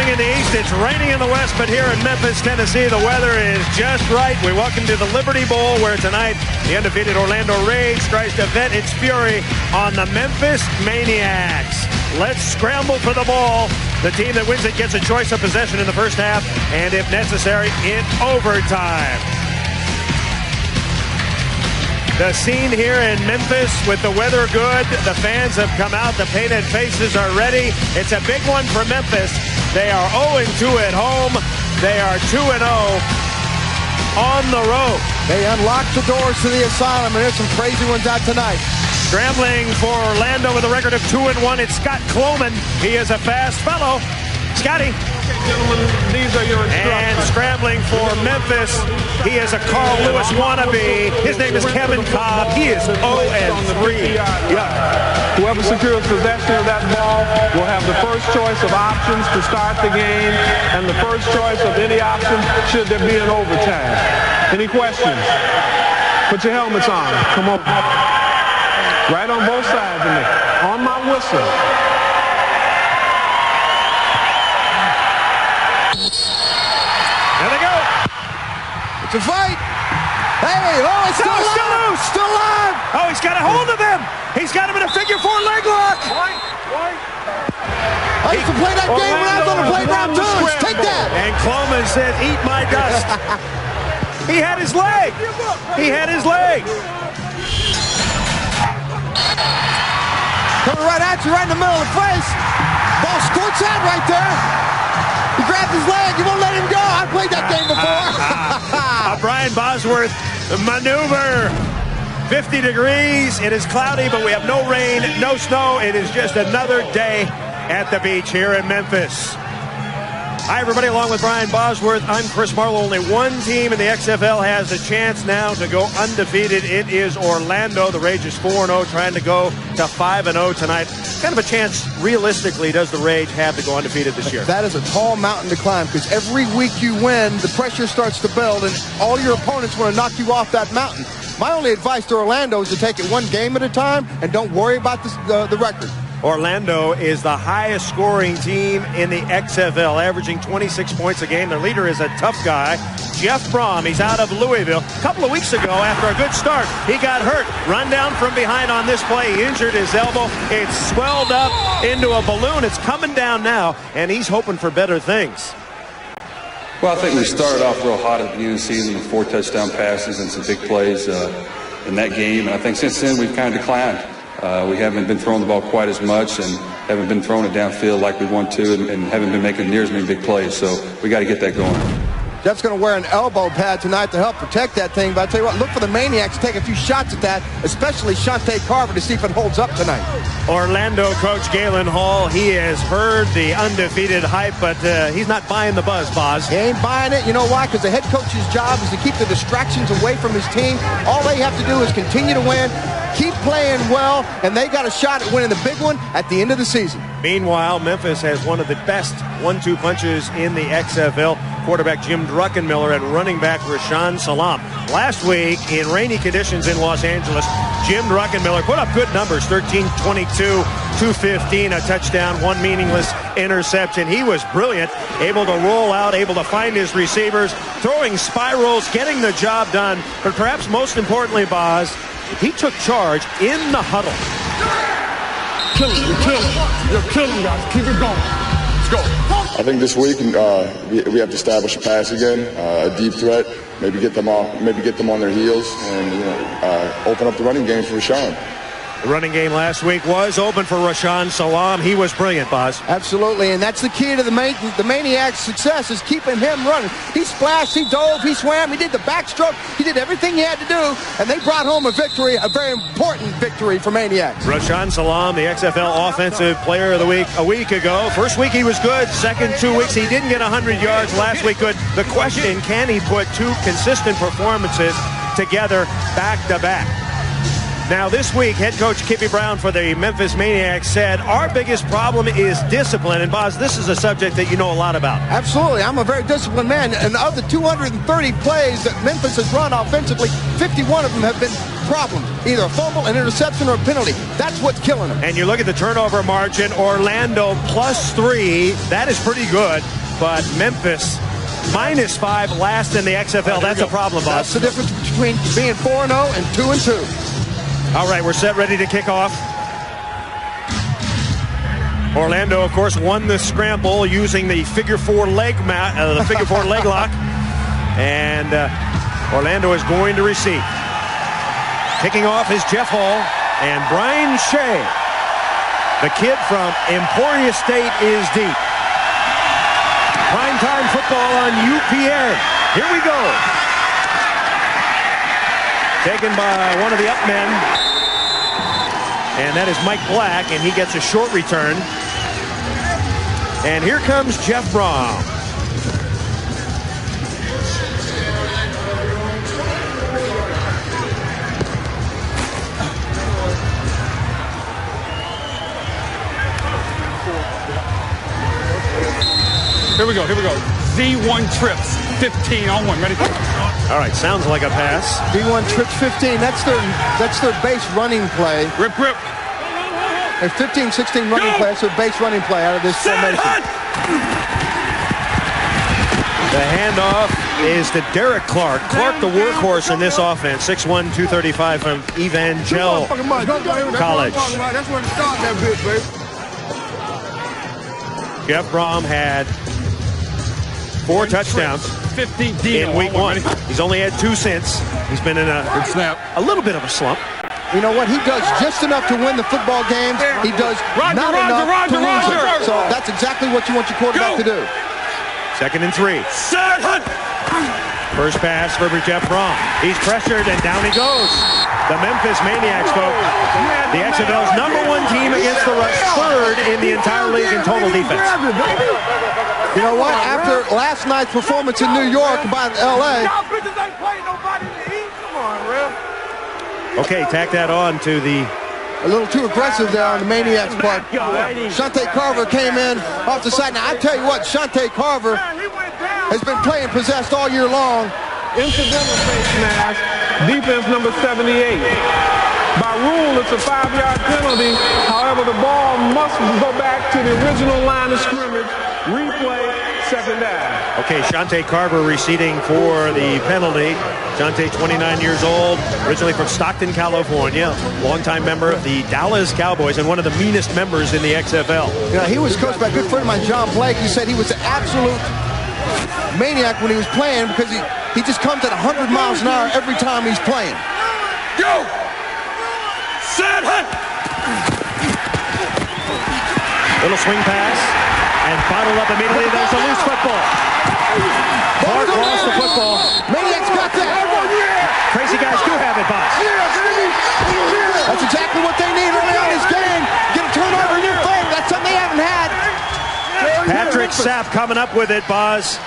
snowing in the east, it's raining in the west, but here in Memphis, Tennessee, the weather is just right. We welcome to the Liberty Bowl, where tonight the undefeated Orlando Rage tries to vent its fury on the Memphis Maniax. Let's scramble for the ball. The team that wins it gets a choice of possession in the first half, and if necessary, in overtime. The scene here in Memphis with the weather good. The fans have come out. The painted faces are ready. It's a big one for Memphis. They are 0-2 at home. They are 2-0 on the road. They unlocked the doors to the asylum, and there's some crazy ones out tonight. Scrambling for Orlando with a record of 2-1, it's Scott Cloman. He is a fast fellow. Scotty. Gentlemen, these are your instructions. And scrambling for Memphis, he is a Carl Lewis wannabe. His name is Kevin Cobb. He is 0-3. Whoever secures possession of that ball will have the first choice of options to start the game and the first choice of any option should there be an overtime. Any questions? Put your helmets on. Come on. Right on both sides of me. On my whistle. There they go. It's a fight. Hey, oh, it's still alive. Still loose. Still alive. Oh, he's got a hold of him. He's got him in a figure four leg lock. I used to play that game when I was on the playground too. Take that. And Cloman said, eat my dust. He had his leg. He had his leg. Coming right at you, right in the middle of the face. Ball squirts out right there. He grabs his leg. You won't let him go. I played that game before. A Brian Bosworth maneuver. 50 degrees. It is cloudy, but we have no rain, no snow. It is just another day at the beach here in Memphis. Hi, everybody. Along with Brian Bosworth, I'm Chris Marlowe. Only one team in the XFL has a chance now to go undefeated. It is Orlando. The Rage is 4-0, trying to go to 5-0 tonight. Kind of a chance, realistically, does the Rage have to go undefeated this year? That is a tall mountain to climb, because every week you win, the pressure starts to build, and all your opponents want to knock you off that mountain. My only advice to Orlando is to take it one game at a time and don't worry about the record. Orlando is the highest scoring team in the XFL, averaging 26 points a game. Their leader is a tough guy, Jeff Brom. He's out of Louisville. A couple of weeks ago, after a good start, he got hurt. Run down from behind on this play. He injured his elbow. It's swelled up into a balloon. It's coming down now, and he's hoping for better things. Well, I think we started off real hot at the beginning of the season with 4 touchdown passes and some big plays in that game. And I think since then we've kind of declined. We haven't been throwing the ball quite as much and haven't been throwing it downfield like we want to, and haven't been making near as many big plays. So we got to get that going. Jeff's going to wear an elbow pad tonight to help protect that thing. But I tell you what, look for the Maniacs to take a few shots at that, especially Shante Carver, to see if it holds up tonight. Orlando coach Galen Hall, he has heard the undefeated hype, but he's not buying the buzz, Boz. He ain't buying it. You know why? Because the head coach's job is to keep the distractions away from his team. All they have to do is continue to win, keep playing well, and they got a shot at winning the big one at the end of the season. Meanwhile, Memphis has one of the best 1-2 punches in the XFL. Quarterback Jim Druckenmiller and running back Rashawn Salam. Last week, in rainy conditions in Los Angeles, Jim Druckenmiller put up good numbers, 13-22, 215, a touchdown, 1 meaningless interception. He was brilliant, able to roll out, able to find his receivers, throwing spirals, getting the job done. But perhaps most importantly, Boz, he took charge in the huddle. You're killing guys. Keep it going. Let's go. I think this week we have to establish a pass again, a deep threat, maybe get them on their heels, and open up the running game for Rashawn. The running game last week was open for Rashawn Salam. He was brilliant, Boz. Absolutely, and that's the key to the Maniac's success, is keeping him running. He splashed, he dove, he swam, he did the backstroke, he did everything he had to do, and they brought home a victory, a very important victory for Maniacs. Rashawn Salam, the XFL Offensive Player of the Week a week ago. First week he was good. Second 2 weeks he didn't get 100 yards. Last week good. The question, can he put 2 consistent performances together back to back? Now this week, head coach Kippy Brown for the Memphis Maniax said, our biggest problem is discipline. And Boz, this is a subject that you know a lot about. Absolutely. I'm a very disciplined man. And of the 230 plays that Memphis has run offensively, 51 of them have been problems. Either a fumble, an interception, or a penalty. That's what's killing them. And you look at the turnover margin, Orlando +3. That is pretty good. But Memphis -5, last in the XFL. That's a problem, Boz. That's the difference between being 4-0 and 2-2. All right, we're set, ready to kick off. Orlando, of course, won the scramble using the figure four leg lock, and Orlando is going to receive. Kicking off is Jeff Hall and Brian Shea. The kid from Emporia State is deep. Primetime football on UPN. Here we go. Taken by one of the up men. And that is Mike Black, and he gets a short return. And here comes Jeff Brom. Here we go. Z1 trips, 15 on one. Ready? All right, sounds like a pass. D1 trips 15. That's their base running play. Rip. There's 15, 16 running play. That's their base running play out of this formation. The handoff is to Derek Clark. Clark, the workhorse in this offense. 6'1", 235 from Evangel College. That's where to start that bit, baby. Jeff Brom had 4 touchdowns 50 D in week 1. He's only had 2 since. He's been in a little bit of a slump. You know what? He does just enough to win the football games. He does not enough to lose them. So that's exactly what you want your quarterback to do. 2nd and 3. First pass for Jeff Brom. He's pressured, and down he goes. The Memphis Maniax, folks. The XFL's #1 team against the rush, 3rd in the entire league in total defense. You know what? After last night's performance in New York by L.A. Okay, tack that on to the... A little too aggressive there on the Maniacs part. Shante Carver came in off the side. Now, I tell you what, Shante Carver has been playing possessed all year long. Incidental face mask, defense number 78. By rule, it's a 5-yard penalty. However, the ball must go back to the original line of scrimmage. Replay, 2nd down. Okay, Shante Carver receding for the penalty. Shante, 29 years old, originally from Stockton, California, longtime member of the Dallas Cowboys and one of the meanest members in the XFL. You know, he was coached by a good friend of mine, John Blake. He said he was an absolute maniac when he was playing because he just comes at 100 miles an hour every time he's playing. Go! Set hut! Little swing pass and bottled up immediately. There's a loose football. Clark lost the football. Maniacs got that. Crazy guys do have it, boss. That's exactly what they need early on in this game. Get a turnover in your favor. That's something they haven't had. Patrick Sapp coming up with it, Boz.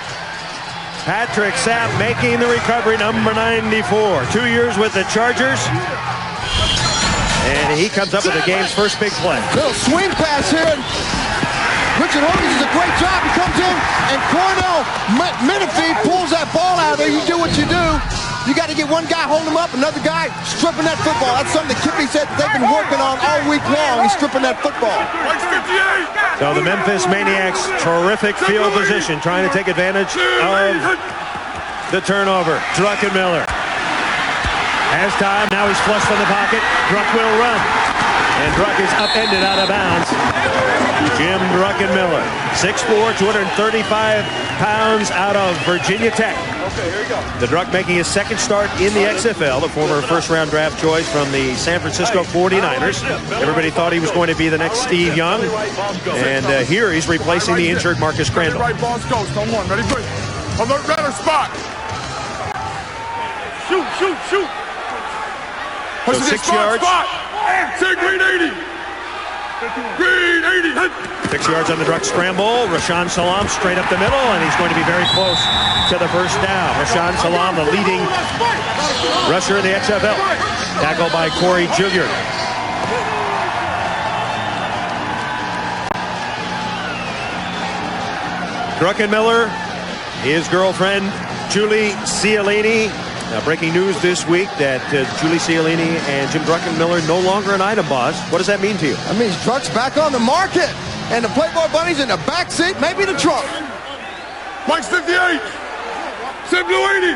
Patrick Sapp making the recovery, number 94. 2 years with the Chargers. And he comes up with the game's first big play. Little swing pass here. Richard Hogan does a great job. He comes in, and Cornell Menifee pulls that ball out of there. You do what you do. You got to get one guy holding him up, another guy stripping that football. That's something that Kippy said that they've been working on all week long. He's stripping that football. So the Memphis Maniax, terrific field position, trying to take advantage of the turnover. Druckenmiller has time. Now he's flushed from the pocket. Druck will run. And Druck is upended out of bounds. Jim Druckenmiller, 6'4", 235 pounds out of Virginia Tech. Okay, here we go. The Druck making his 2nd start in the XFL, the former first-round draft choice from the San Francisco 49ers. Everybody thought he was going to be the next Steve Young. And here he's replacing the injured Marcus Crandall. Right boss ghost on one. Ready, good. Alert, better spot. Shoot. So 6 yards. Take green 80. Green 80. 6 yards on the Druck scramble. Rashaan Salam straight up the middle, and he's going to be very close to the first down. Rashaan Salam, the leading rusher in the XFL. Tackled by Corey Juilliard. Druckenmiller, his girlfriend, Julie Cialini. Now, breaking news this week that Julie Cialini and Jim Druckenmiller no longer an item, boss. What does that mean to you? That means Druck's back on the market. And the Playboy Bunny's in the back seat, maybe the trunk. Mike's 58. Sim Blue 80.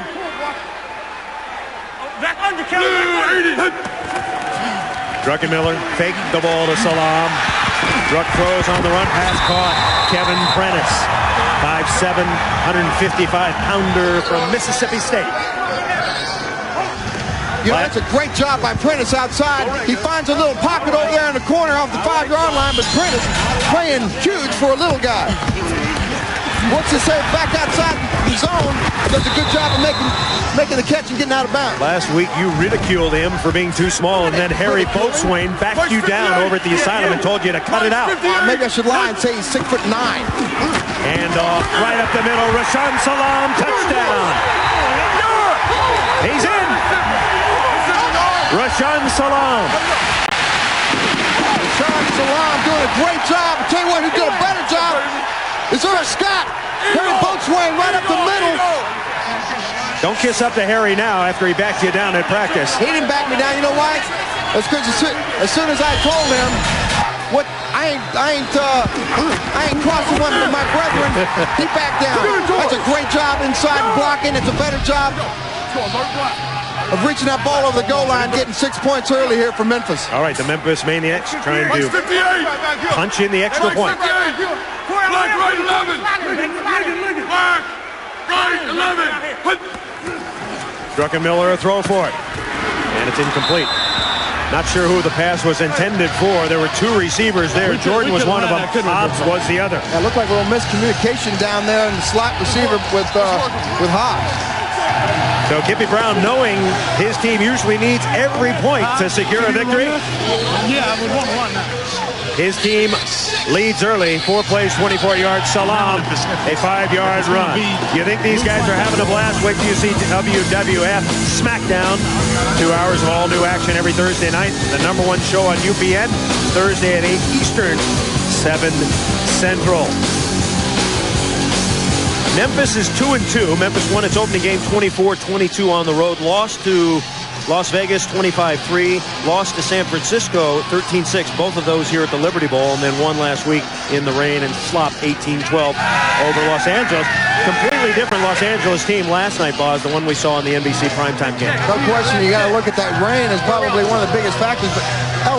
Back under Blue 80. Druckenmiller faked the ball to Salam. Druck throws on the run, pass caught. Kevin Prentice, 5'7", 155-pounder from Mississippi State. You know, that's a great job by Prentice outside. He finds a little pocket over there in the corner off the 5-yard line, but Prentice playing huge for a little guy. Once he says back outside the zone, does a good job of making the catch and getting out of bounds. Last week you ridiculed him for being too small, and then Harry Boatswain backed you down over at the asylum and told you to cut it out. Maybe I should lie and say he's 6'9". And off right up the middle, Rashaan Salam, touchdown. He's in. Rashaan Salam. Rashaan Salam doing a great job. I'll tell you what, who did a better job is Earl Scott. Harry Boatswain right up the middle. Don't kiss up to Harry now after he backed you down at practice. He didn't back me down. You know why? That's because as soon as I told him what I ain't crossing one of my brethren, he backed down. That's a great job inside blocking. It's a better job of reaching that ball over the goal line, getting 6 points early here for Memphis. All right, the Memphis Maniax trying to punch in the extra point. Black right 11. Black right 11. Druckenmiller a throw for it, and it's incomplete. Not sure who the pass was intended for. There were two receivers there. Jordan was one of them. Hobbs was the other. It looked like a little miscommunication down there in the slot receiver with Hobbs. So Kippy Brown, knowing his team usually needs every point to secure a victory. Yeah, I would want one now. His team leads early, 4 plays, 24 yards. Salam, a 5-yard run. You think these guys are having a blast? Wait till you see WWF SmackDown. 2 hours of all new action every Thursday night. The #1 show on UPN, Thursday at 8 Eastern, 7 Central. Memphis is 2-2. Memphis won its opening game 24-22 on the road. Lost to Las Vegas 25-3. Lost to San Francisco 13-6. Both of those here at the Liberty Bowl, and then won last week in the rain and slop 18-12 over Los Angeles. Completely different Los Angeles team last night, Boz, the one we saw in the NBC primetime game. No question, you got to look at that rain as probably one of the biggest factors. But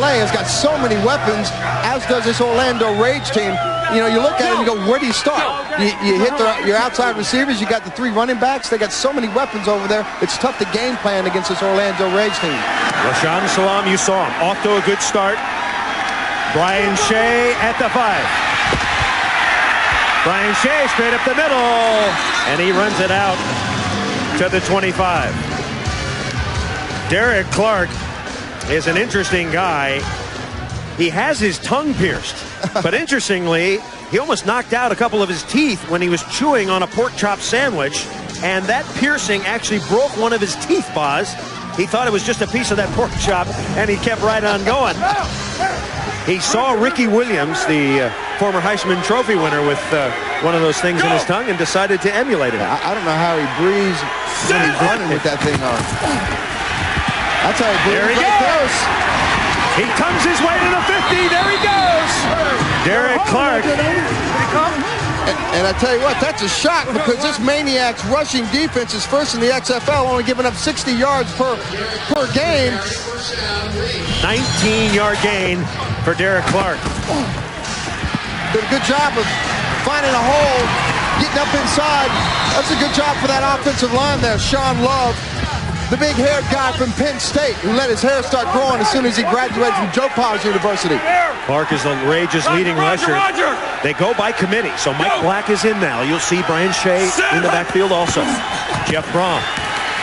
LA has got so many weapons, as does this Orlando Rage team. You know, you look at it and you go, where do you start? You hit your outside receivers. You got the 3 running backs. They got so many weapons over there. It's tough to game plan against this Orlando Rage team. Rashaan Salam, you saw him. Off to a good start. Brian Shea at the 5. Brian Shea straight up the middle. And he runs it out to the 25. Derek Clark is an interesting guy. He has his tongue pierced. But interestingly, he almost knocked out a couple of his teeth when he was chewing on a pork chop sandwich. And that piercing actually broke one of his teeth, Boz. He thought it was just a piece of that pork chop, and he kept right on going. He saw Ricky Williams, the former Heisman Trophy winner, with one of those things in his tongue and decided to emulate it. I don't know how he breathes when he's running with that thing on. That's how he breathes. There he goes. He tongues his way to the 50. There he goes. Derek Clark. And I tell you what, that's a shock because this Maniacs rushing defense is first in the XFL, only giving up 60 yards per game. 19-yard gain for Derek Clark. Did a good job of finding a hole, getting up inside. That's a good job for that offensive line there. Sean Love, the big-haired guy from Penn State who let his hair start growing as soon as he graduated from Joe Powers University. Clark is the Rage's leading rusher. They go by committee, so Mike Black is in now. You'll see Brian Shea in the backfield also. Jeff Brom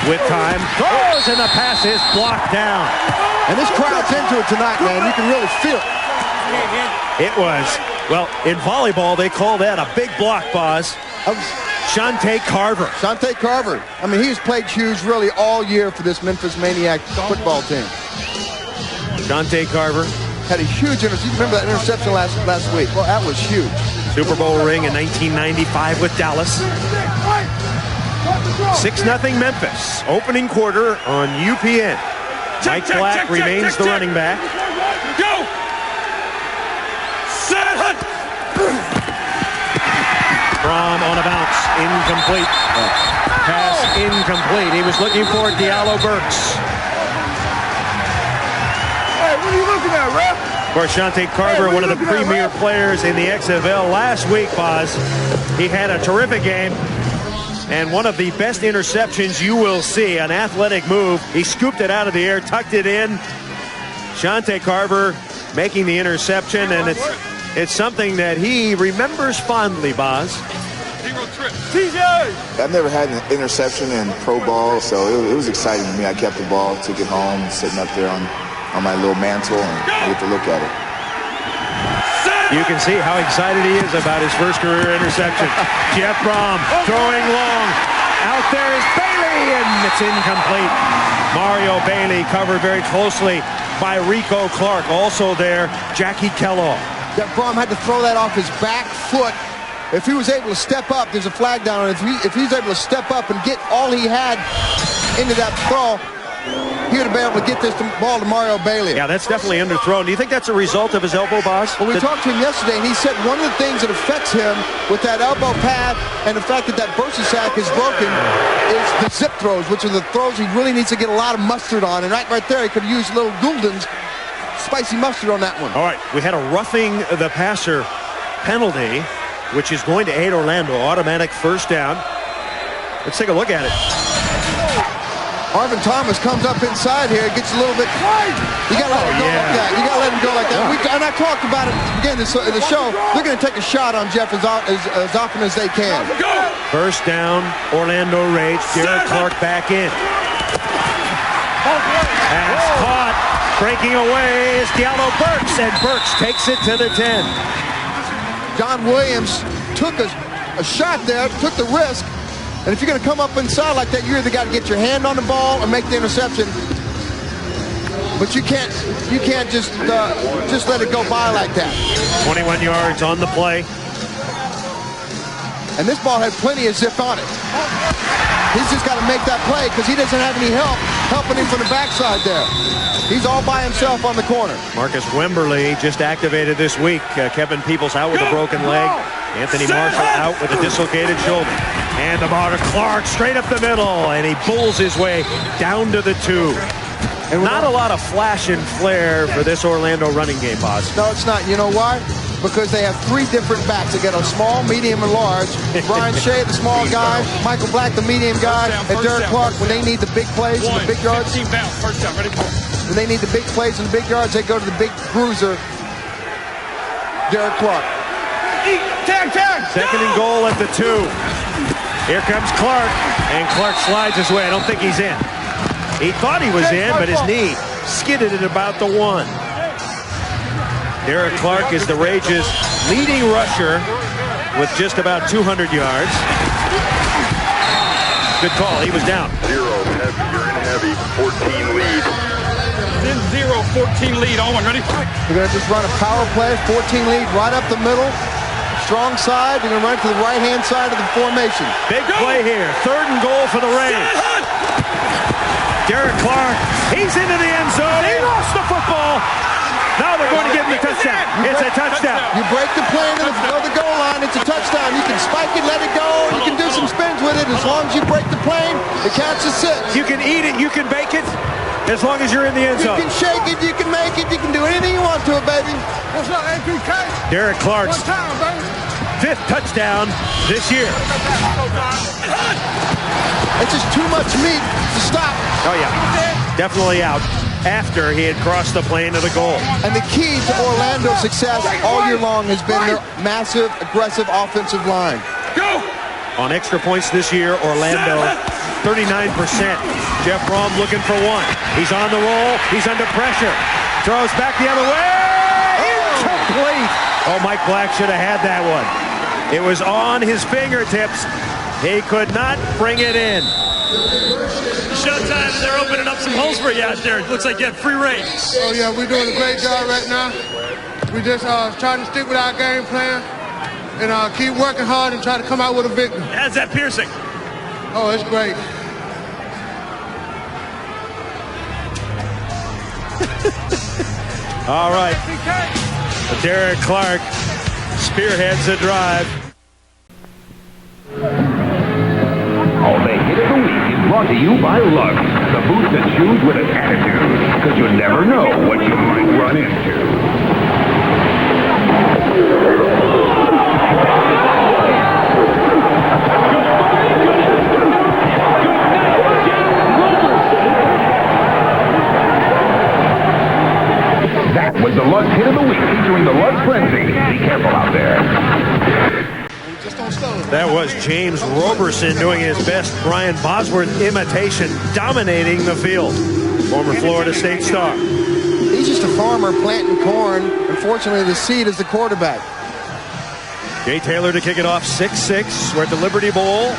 with time, throws, and the pass is blocked down. And this crowd's into it tonight, man. You can really feel it. It was, well, in volleyball, they call that a big block, Boz. Shante Carver. Shante Carver. I mean, he's played huge really all year for this Memphis Maniax football team. Shante Carver. Had a huge interception. You remember that interception last week? Well, that was huge. Super Bowl ring in 1995 with Dallas. 6-0 Memphis. Opening quarter on UPN. Mike Black remains the running back. Go! Set! Brom on a bounce. Incomplete. Pass incomplete. He was looking for Diallo Burks. Hey, what are you looking at, ref? Of course, Shante Carver, one of the premier players in the XFL. Last week, Boz, he had a terrific game. And one of the best interceptions you will see, an athletic move. He scooped it out of the air, tucked it in. Shante Carver making the interception, and it's something that he remembers fondly, Boz. Zero trip. TJ! I've never had an interception in pro ball, so it was exciting to me. I kept the ball, took it home, sitting up there on my little mantle, and I get to look at it. You can see how excited he is about his first career interception. Jeff Brom throwing long. Out there is Bailey, and it's incomplete. Mario Bailey covered very closely by Rico Clark. Also there, Jackie Kellogg. Jeff Brom had to throw that off his back foot. If he was able to step up, there's a flag down on it. If he's able to step up and get all he had into that throw, he would have been able to get this ball to Mario Bailey. Yeah, that's definitely underthrown. Do you think that's a result of his elbow, Boz? Well, we talked to him yesterday, and he said one of the things that affects him with that elbow pad and the fact that bursa sack is broken is the zip throws, which are the throws he really needs to get a lot of mustard on. And right there, he could use little Goulden's spicy mustard on that one. All right, we had a roughing the passer penalty, which is going to aid Orlando. Automatic first down. Let's take a look at it. Marvin Thomas comes up inside here, gets a little bit. You got to let him go like that. You got to let him go like that. And I talked about it again in the show. They're going to take a shot on Jeff as often as they can. First down, Orlando Rage. Derek Clark back in. And it's caught. Breaking away is Diallo Burks, and Burks takes it to the 10. John Williams took a shot there, took the risk. And if you're going to come up inside like that, you either got to get your hand on the ball or make the interception. But you can't just let it go by like that. 21 yards on the play. And this ball had plenty of zip on it. He's just got to make that play because he doesn't have any help helping him from the backside there. He's all by himself on the corner. Marcus Wimberly just activated this week. Kevin Peoples out with a broken leg. Anthony Marshall out with a dislocated shoulder. And the ball to Clark straight up the middle, and he pulls his way down to the 2. And not a lot of flash and flare for this Orlando running game, Boz. No, it's not. You know why? Because they have 3 different backs. They got a small, medium, and large. Brian Shea, the small guy. Michael Black, the medium guy. And Derek Clark, when they need the big plays and the big yards. First down, ready? When they need the big plays and the big yards, they go to the big bruiser, Derek Clark. Tag! Second and goal at the 2. Here comes Clark, and Clark slides his way. I don't think he's in. He thought he was in, but his knee skidded at about the 1. Derek Clark is the Rage's leading rusher with just about 200 yards. Good call. He was down. 0, heavy. You're in heavy. 14 lead. 10-0, 14 lead. Owen, ready? We're going to just run a power play, 14 lead, right up the middle. Strong side. They're going to run to the right-hand side of the formation. Big play here. 3rd and goal for the Rays. Derek Clark, he's into the end zone. He lost the football. Now they're going to give him the touchdown. It's a touchdown. You break the play to the goal line, it's a touchdown. You can spike it, let it go. You can do some spins with it. As long as you break the plane, it counts as 6. You can eat it, you can bake it, as long as you're in the end zone. You can shake it, you can make it, you can do anything you want to it, baby. What's up, APK? Derek Clark's 5th touchdown this year. It's just too much meat to stop. Oh, yeah. Definitely out after he had crossed the plane of the goal. And the key to Orlando's success all year long has been their massive, aggressive offensive line. Go! On extra points this year, Orlando, 39%. Jeff Brom looking for 1. He's on the roll. He's under pressure. Throws back the other way. incomplete. Oh, Mike Black should have had that one. It was on his fingertips. He could not bring it in. Showtime, they're opening up some holes for you out there. It looks like you have free reign. Oh, yeah, we're doing a great job right now. We just trying to stick with our game plan and keep working hard and try to come out with a victory. How's that piercing? Oh, it's great. All right. Derek Clark spearheads the drive. All Day Hit of the Week is brought to you by Lux, the boots and shoes with an attitude, because you never know what you might run into. That was the Lux Hit of the Week featuring the Lux Frenzy. Be careful out there. That was James Roberson doing his best Brian Bosworth imitation, dominating the field. Former Florida State star. He's just a farmer planting corn. Unfortunately, the seed is the quarterback. Jay Taylor to kick it off, 6-6. We're at the Liberty Bowl.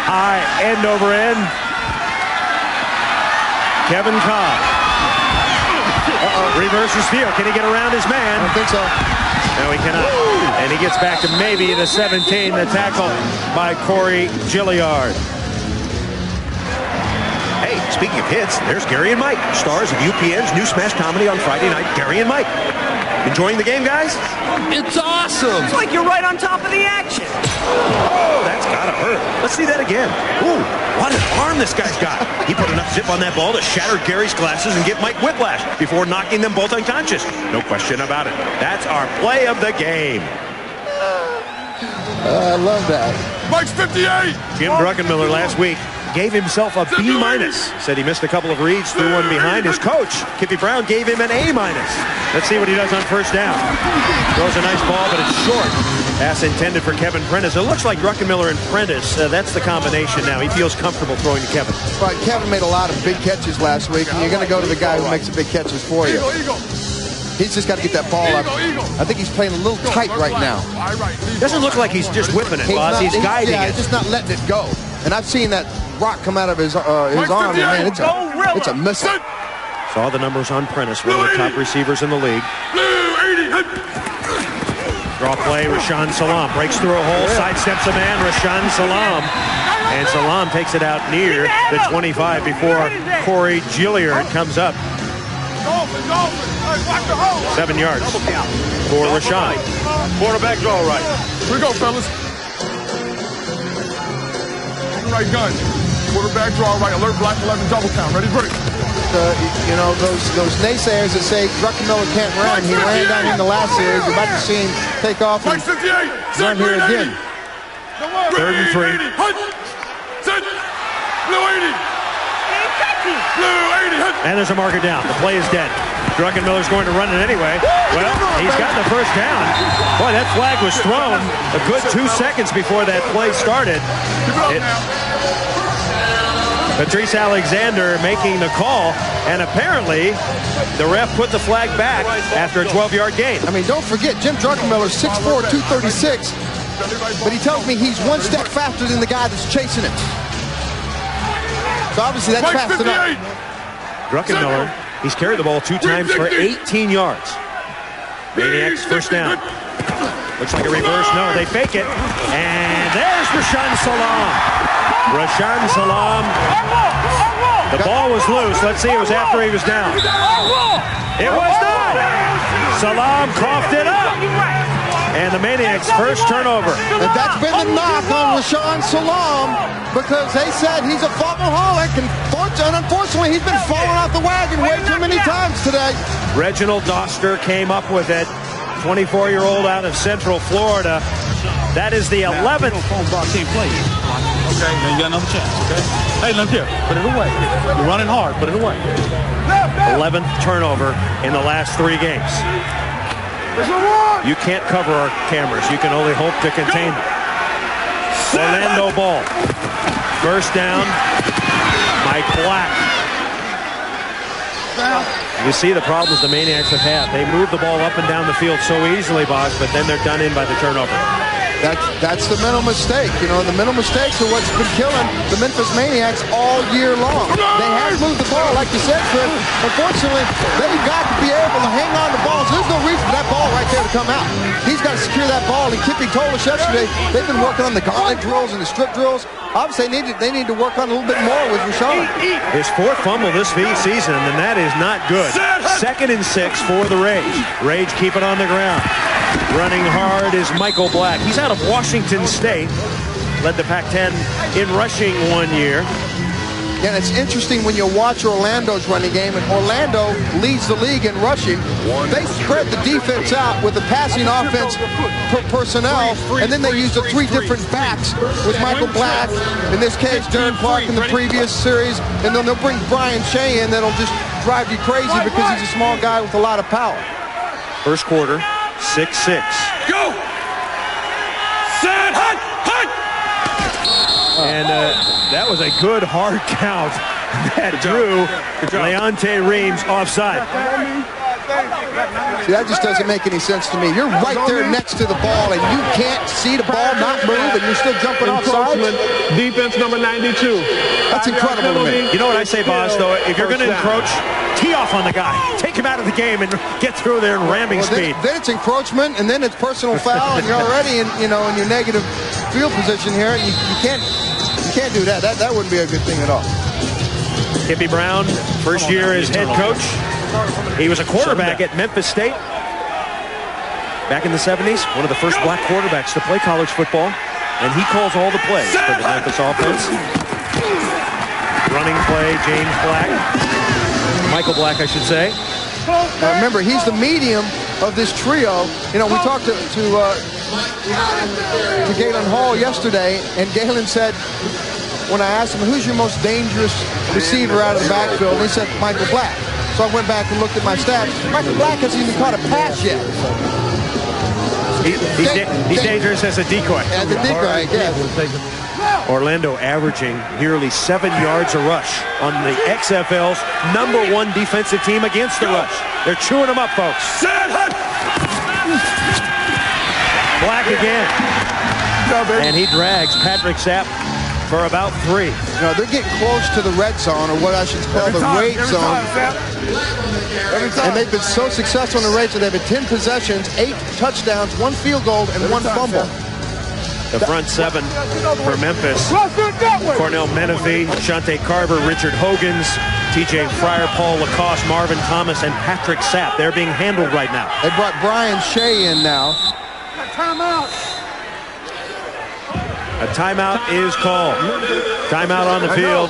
High end over end. Kevin Cobb. Reverses field. Can he get around his man? I don't think so. No, he cannot. And he gets back to maybe the 17, the tackle by Corey Gilliard. Hey, speaking of hits, there's Gary and Mike, stars of UPN's new smash comedy on Friday night, Gary and Mike. Enjoying the game, guys? It's awesome. It's like you're right on top of the action. Oh, that's gotta hurt. Let's see that again. Ooh, what an arm this guy's got. He put enough zip on that ball to shatter Gary's glasses and give Mike whiplash before knocking them both unconscious. No question about it. That's our play of the game. I love that. Mike's 58. Jim Druckenmiller last week gave himself a B-. Said he missed a couple of reads, threw one behind. His coach, Kippy Brown, gave him an A-. Let's see what he does on first down. Throws a nice ball, but it's short. Pass intended for Kevin Prentice. It looks like Druckenmiller and Prentice. That's the combination now. He feels comfortable throwing to Kevin. Right, Kevin made a lot of big catches last week, and you're going to go to the guy who makes the big catches for you. He's just got to get that ball up. I think he's playing a little tight right now. Doesn't look like he's just whipping it, boss. He's guiding it. He's just not letting it go. And I've seen that rock come out of his arm, and man, it's a missile. Saw the numbers on Prentice, one of the top receivers in the league. Draw play, Rashaan Salaam breaks through a hole, sidesteps a man, Rashaan Salaam. And Salaam takes it out near the 25 before Corey Gilliard comes up. 7 yards for Rashaan. Quarterback draw right. Here we go, fellas. Right gun. Quarterback draw right. Alert black 11 double count. Ready, break. You know, those naysayers that say Druckenmiller can't run. He ran down in the last series. You're about to see him take off and run here again. 3rd and 3. Blue 80. And there's a marker down. The play is dead. Druckenmiller's going to run it anyway. Well, he's got the first down. Boy, that flag was thrown a good 2 seconds before that play started. Patrice Alexander making the call, and apparently the ref put the flag back after a 12-yard gain. I mean, don't forget, Jim Druckenmiller, 6'4", 236, but he tells me he's one step faster than the guy that's chasing it. So obviously that's fast enough. Druckenmiller, he's carried the ball 2 times for 18 yards. Maniax first down. Looks like a reverse. No, they fake it. And there's Rashaan Salaam. Rashaan Salaam. The ball was loose. Let's see, it was after he was down. It was not. Salaam coughed it up. And the Maniacs' first turnover. And that's been the knock on Rashaan Salaam, because they said he's a fumbleaholic, and unfortunately he's been falling off the wagon way too many times today. Reginald Doster came up with it. 24-year-old out of Central Florida. That is the 11th. Okay, now you got another chance, okay? Hey, look here, put it away. You're running hard, put it away. 11th turnover in the last 3 games. You can't cover our cameras. You can only hope to contain them. Orlando Ball. First down. Mike Black. You see the problems the Maniacs have had. They move the ball up and down the field so easily, boss, but then they're done in by the turnover. That's the mental mistake. You know, the mental mistakes are what's been killing the Memphis Maniacs all year long. They have moved the ball, like you said, Chris. Unfortunately, they've got to be able to hang on to balls. There's no reason for that ball right there to come out. He's got to secure that ball. And Kippy told us yesterday they've been working on the gauntlet drills and the strip drills. Obviously, they need to work on a little bit more with Rashawn. His 4th fumble this season, and that is not good. 2nd and 6 for the Rage. Rage keep it on the ground. Running hard is Michael Black. He's out of Washington State. Led the Pac-10 in rushing 1 year. And it's interesting when you watch Orlando's running game, and Orlando leads the league in rushing. They spread the defense out with the passing offense personnel, and then they use the 3 different backs with Michael Black, in this case, Darren Clark in the previous series, and then they'll bring Brian Shea in that'll just drive you crazy because he's a small guy with a lot of power. First quarter, 6-6. Go! Set, hunt, hunt! And that was a good hard count that drew Leonte Reams offside. See, that just doesn't make any sense to me. You're right there next to the ball, and you can't see the ball not move, and you're still jumping offside. Defense number 92. That's incredible to me. You know what I say, boss, though? If you're going to encroach, tee off on the guy. Take him out of the game and get through there in ramming speed. Then it's encroachment, and then it's personal foul, and you're already in your negative field position here. You can't do that. That wouldn't be a good thing at all. Kippy Brown, first year as head coach. He was a quarterback at Memphis State back in the 70s. One of the first black quarterbacks to play college football. And he calls all the plays for the Memphis offense. Running play, James Black. Michael Black, I should say. Now remember, he's the medium of this trio. You know, we talked to Galen Hall yesterday, and Galen said, when I asked him, who's your most dangerous receiver out of the backfield, and he said, Michael Black. So I went back and looked at my stats. Michael Black hasn't even caught a pass yet. He's dangerous as a decoy. As a decoy, yes. Orlando averaging nearly 7 yards a rush on the XFL's #1 defensive team against the rush. They're chewing them up, folks. Black again. And he drags Patrick Sapp for about 3. You know, they're getting close to the red zone, or what I should call the rate zone. And they've been so successful in the rate zone. They've had 10 possessions, 8 touchdowns, 1 field goal, and 1 fumble. The front 7 for Memphis. Cornell Menifee, Shante Carver, Richard Hogans, TJ Fryer, Paul Lacoste, Marvin Thomas, and Patrick Sapp. They're being handled right now. They brought Brian Shea in now. Timeout. A timeout is called. Timeout on the field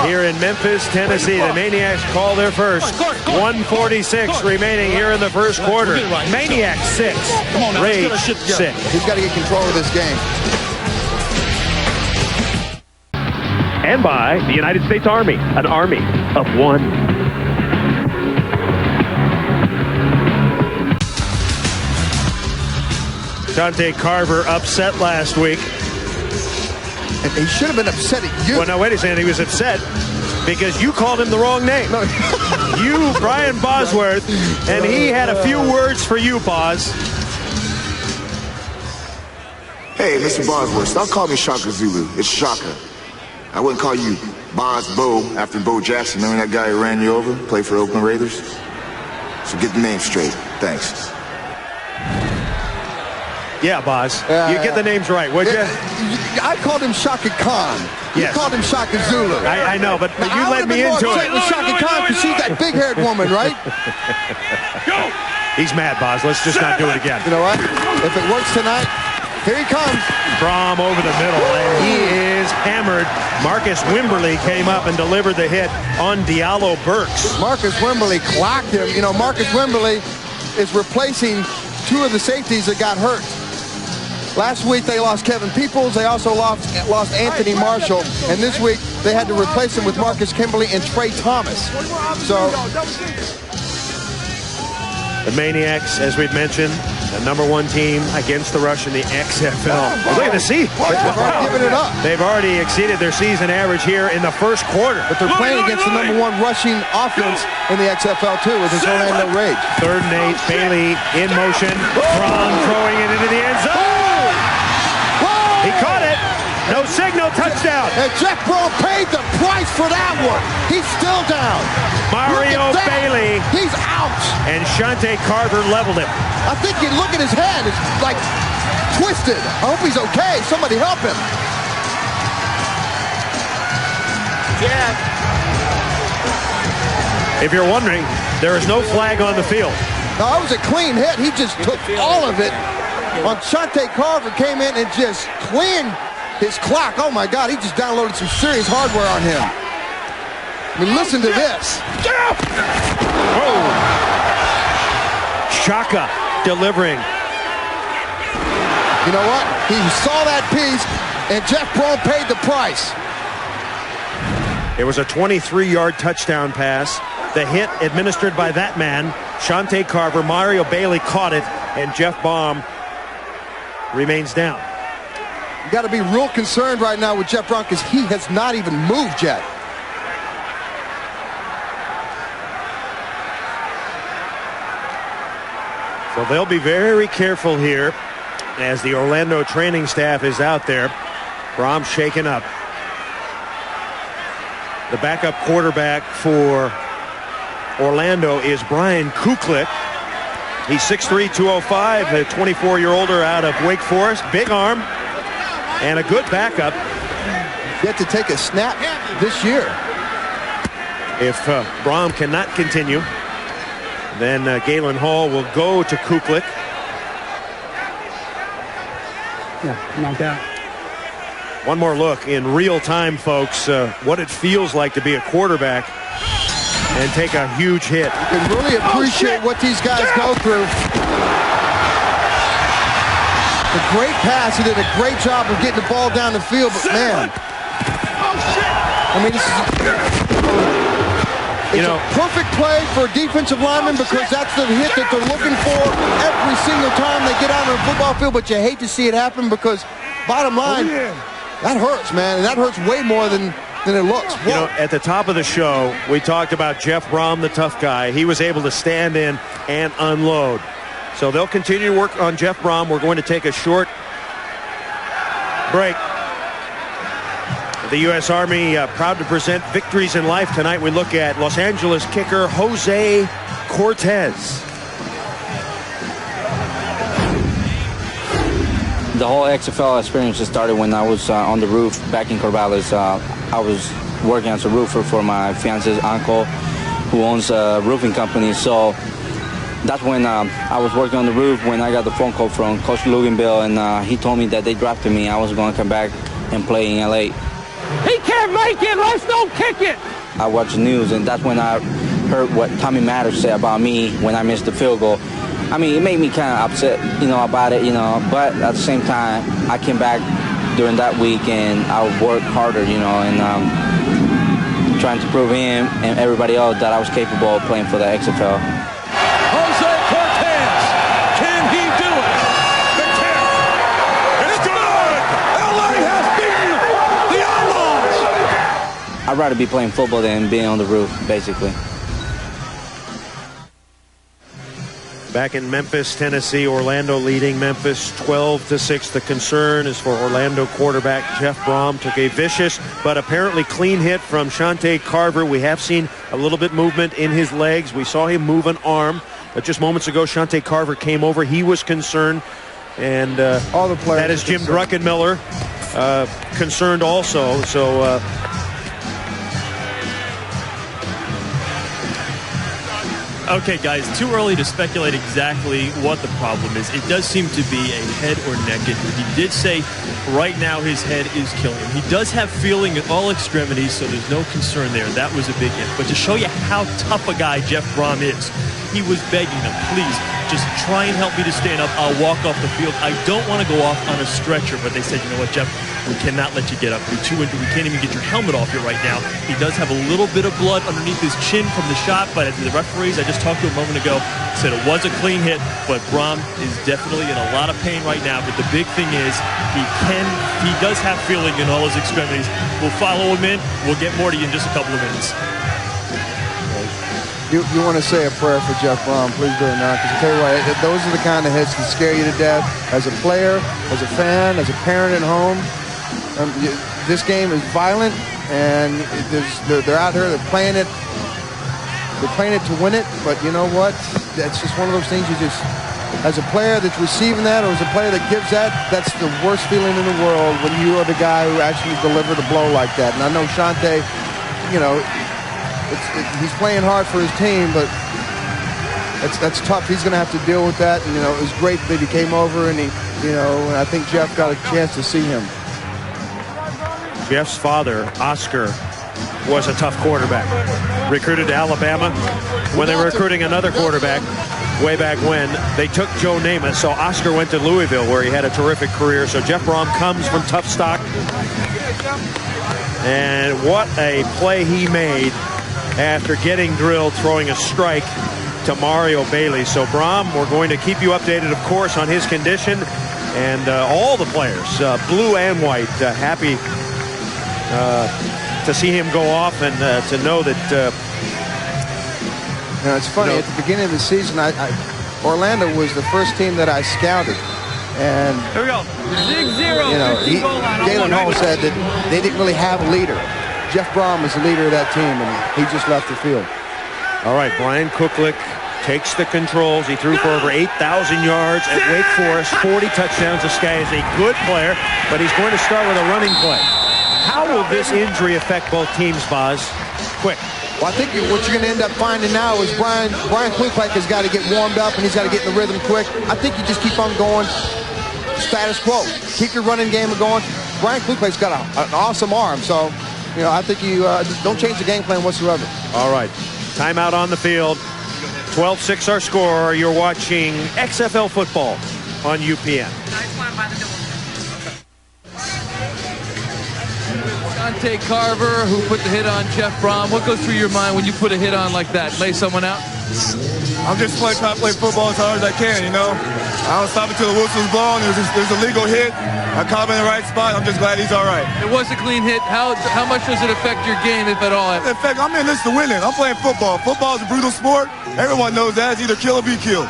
here in Memphis, Tennessee. The Maniacs call their first. 1:46 remaining here in the first quarter. Maniacs 6, Rage 6. He's got to get control of this game. And by the United States Army, an army of one. Shante Carver upset last week. And he should have been upset at you. Well, no, wait a second. He was upset because you called him the wrong name. No. You, Brian Bosworth, and he had a few words for you, Boz. Hey, Mr. Bosworth, stop calling me Shaka Zulu. It's Shaka. I wouldn't call you Boz Bo after Bo Jackson. Remember that guy who ran you over, played for the Oakland Raiders? So get the name straight. Thanks. Yeah, Boz. You get the names right, would you? I called him Shaka Khan. You called him Shaka Zulu. I know, but you led me into it. With Shaka Khan because she's that big-haired woman, right? Go! He's mad, Boz. Let's just not do it again. You know what? If it works tonight, here he comes. Brom over the middle, and he is hammered. Marcus Wimberly came up and delivered the hit on Diallo Burks. Marcus Wimberly clocked him. You know, Marcus Wimberly is replacing 2 of the safeties that got hurt. Last week they lost Kevin Peoples. They also lost Anthony Marshall. And this week they had to replace him with Marcus Kimberly and Trey Thomas. So The Maniacs, as we've mentioned, the #1 team against the rush in the XFL. Look at the seat. Giving it up. They've already exceeded their season average here in the first quarter. But they're playing against the #1 rushing offense in the XFL too, with his Orlando Rage. 3rd and 8. Bailey in motion. Braun throwing it into the end zone. He caught it. No signal, touchdown. And Jeff Braun paid the price for that one. He's still down. Mario Bailey. He's out. And Shante Carver leveled him. I think you look at his head. It's like twisted. I hope he's okay. Somebody help him. If you're wondering, there is no flag on the field. No, that was a clean hit. He just took all of it. On Shante Carver came in and just cleaned his clock. Oh my God, he just downloaded some serious hardware on him. I mean, listen to this. Oh. Shaka delivering. You know what? He saw that piece, and Jeff Braun paid the price. It was a 23-yard touchdown pass. The hit administered by that man, Shante Carver. Mario Bailey caught it, and Jeff Baum remains down. You got to be real concerned right now with Jeff Braun because he has not even moved yet. So they'll be very careful here as the Orlando training staff is out there. Baum shaken up. The backup quarterback for Orlando is Brian Kuklik. He's 6'3", 205, a 24-year-older out of Wake Forest. Big arm and a good backup. Yet to take a snap this year. If Braum cannot continue, then Galen Hall will go to Kuklik. Yeah, knocked out. One more look in real time, folks, what it feels like to be a quarterback and take a huge hit. You can really appreciate what these guys go through. A great pass. He did a great job of getting the ball down the field, but man. I mean, it's a perfect play for a defensive lineman because that's the hit that they're looking for every single time they get out on the football field, but you hate to see it happen because bottom line, that hurts, man, and that hurts way more than it looks. You know, at the top of the show, we talked about Jeff Braun, the tough guy. He was able to stand in and unload. So they'll continue to work on Jeff Braun. We're going to take a short break. The U.S. Army proud to present Victories in Life. Tonight we look at Los Angeles kicker Jose Cortez. The whole XFL experience just started when I was on the roof back in Corvallis. I was working as a roofer for my fiance's uncle who owns a roofing company. So that's when I was working on the roof when I got the phone call from Coach Luganville, and he told me that they drafted me. I was going to come back and play in L.A. He can't make it. Let's don't kick it. I watched the news, and that's when I heard what Tommy Matters said about me when I missed the field goal. I mean, it made me kind of upset, about it, But at the same time, I came back during that week, and I worked harder, and trying to prove him and everybody else that I was capable of playing for the XFL. Jose Cortez, can he do it? The kick, it's good! LA has beaten the Outlaws! I'd rather be playing football than being on the roof, basically. Back in Memphis, Tennessee, Orlando leading Memphis 12-6. The concern is for Orlando quarterback Jeff Braun. Took a vicious but apparently clean hit from Shante Carver. We have seen a little bit movement in his legs. We saw him move an arm. But just moments ago, Shante Carver came over. He was concerned. And all the players, that is Jim Druckenmiller concerned also. So Okay, guys, too early to speculate exactly what the problem is. It does seem to be a head or neck injury. He did say right now his head is killing him. He does have feeling at all extremities, so there's no concern there. That was a big hit. But to show you how tough a guy Jeff Braun is, he was begging them, please, just try and help me to stand up. I'll walk off the field. I don't want to go off on a stretcher. But they said, you know what, Jeff, We cannot let you get up. You're too injured. We can't even get your helmet off you right now. He does have a little bit of blood underneath his chin from the shot, but as the referees, I just talked to a moment ago, said it was a clean hit, but Brom is definitely in a lot of pain right now. But the big thing is he does have feeling in all his extremities. We'll follow him in. We'll get more to you in just a couple of minutes. You want to say a prayer for Jeff Brom, please do it now, because I tell you what, those are the kind of hits that scare you to death as a player, as a fan, as a parent at home. This game is violent, and they're out here, they're playing it to win it, but you know what? That's just one of those things you just, as a player that's receiving that, or as a player that gives that, that's the worst feeling in the world when you are the guy who actually delivered a blow like that. And I know Shante, you know, he's playing hard for his team, but that's tough. He's going to have to deal with that. And, you know, it was great that he came over, and and I think Jeff got a chance to see him. Jeff's father, Oscar, was a tough quarterback. Recruited to Alabama. When they were recruiting another quarterback way back when, they took Joe Namath. So Oscar went to Louisville, where he had a terrific career. So Jeff Brom comes from tough stock. And what a play he made after getting drilled, throwing a strike to Mario Bailey. So Brom, we're going to keep you updated, of course, on his condition. And all the players, blue and white, happy to see him go off and to know that... it's funny, at the beginning of the season, Orlando was the first team that I scouted. And, here we go. 6-0. You know, Galen Hall said that they didn't really have a leader. Jeff Brom was the leader of that team, and he just left the field. All right, Brian Cooklick takes the controls. He threw for over 8,000 yards at Wake Forest, 40 touchdowns. This guy is a good player, but he's going to start with a running play. How will this injury affect both teams, Boz? Quick. Well, I think what you're going to end up finding now is Brian Cooklick has got to get warmed up, and he's got to get in the rhythm quick. I think you just keep on going status quo. Keep your running game going. Brian Cooklick's got an awesome arm, so... You know, I think you don't change the game plan whatsoever. All right. Timeout on the field. 12-6 our score. You're watching XFL football on UPN. Dante Carver, who put the hit on Jeff Brom. What goes through your mind when you put a hit on like that? Lay someone out? I'm just trying to play football as hard as I can, you know. I don't stop until the whistle's blown. There's a legal hit. I caught him in the right spot. I'm just glad he's all right. It was a clean hit. How much does it affect your game, if at all? In fact, I'm in this to win it. I'm playing football. Football is a brutal sport. Everyone knows that. It's either kill or be killed.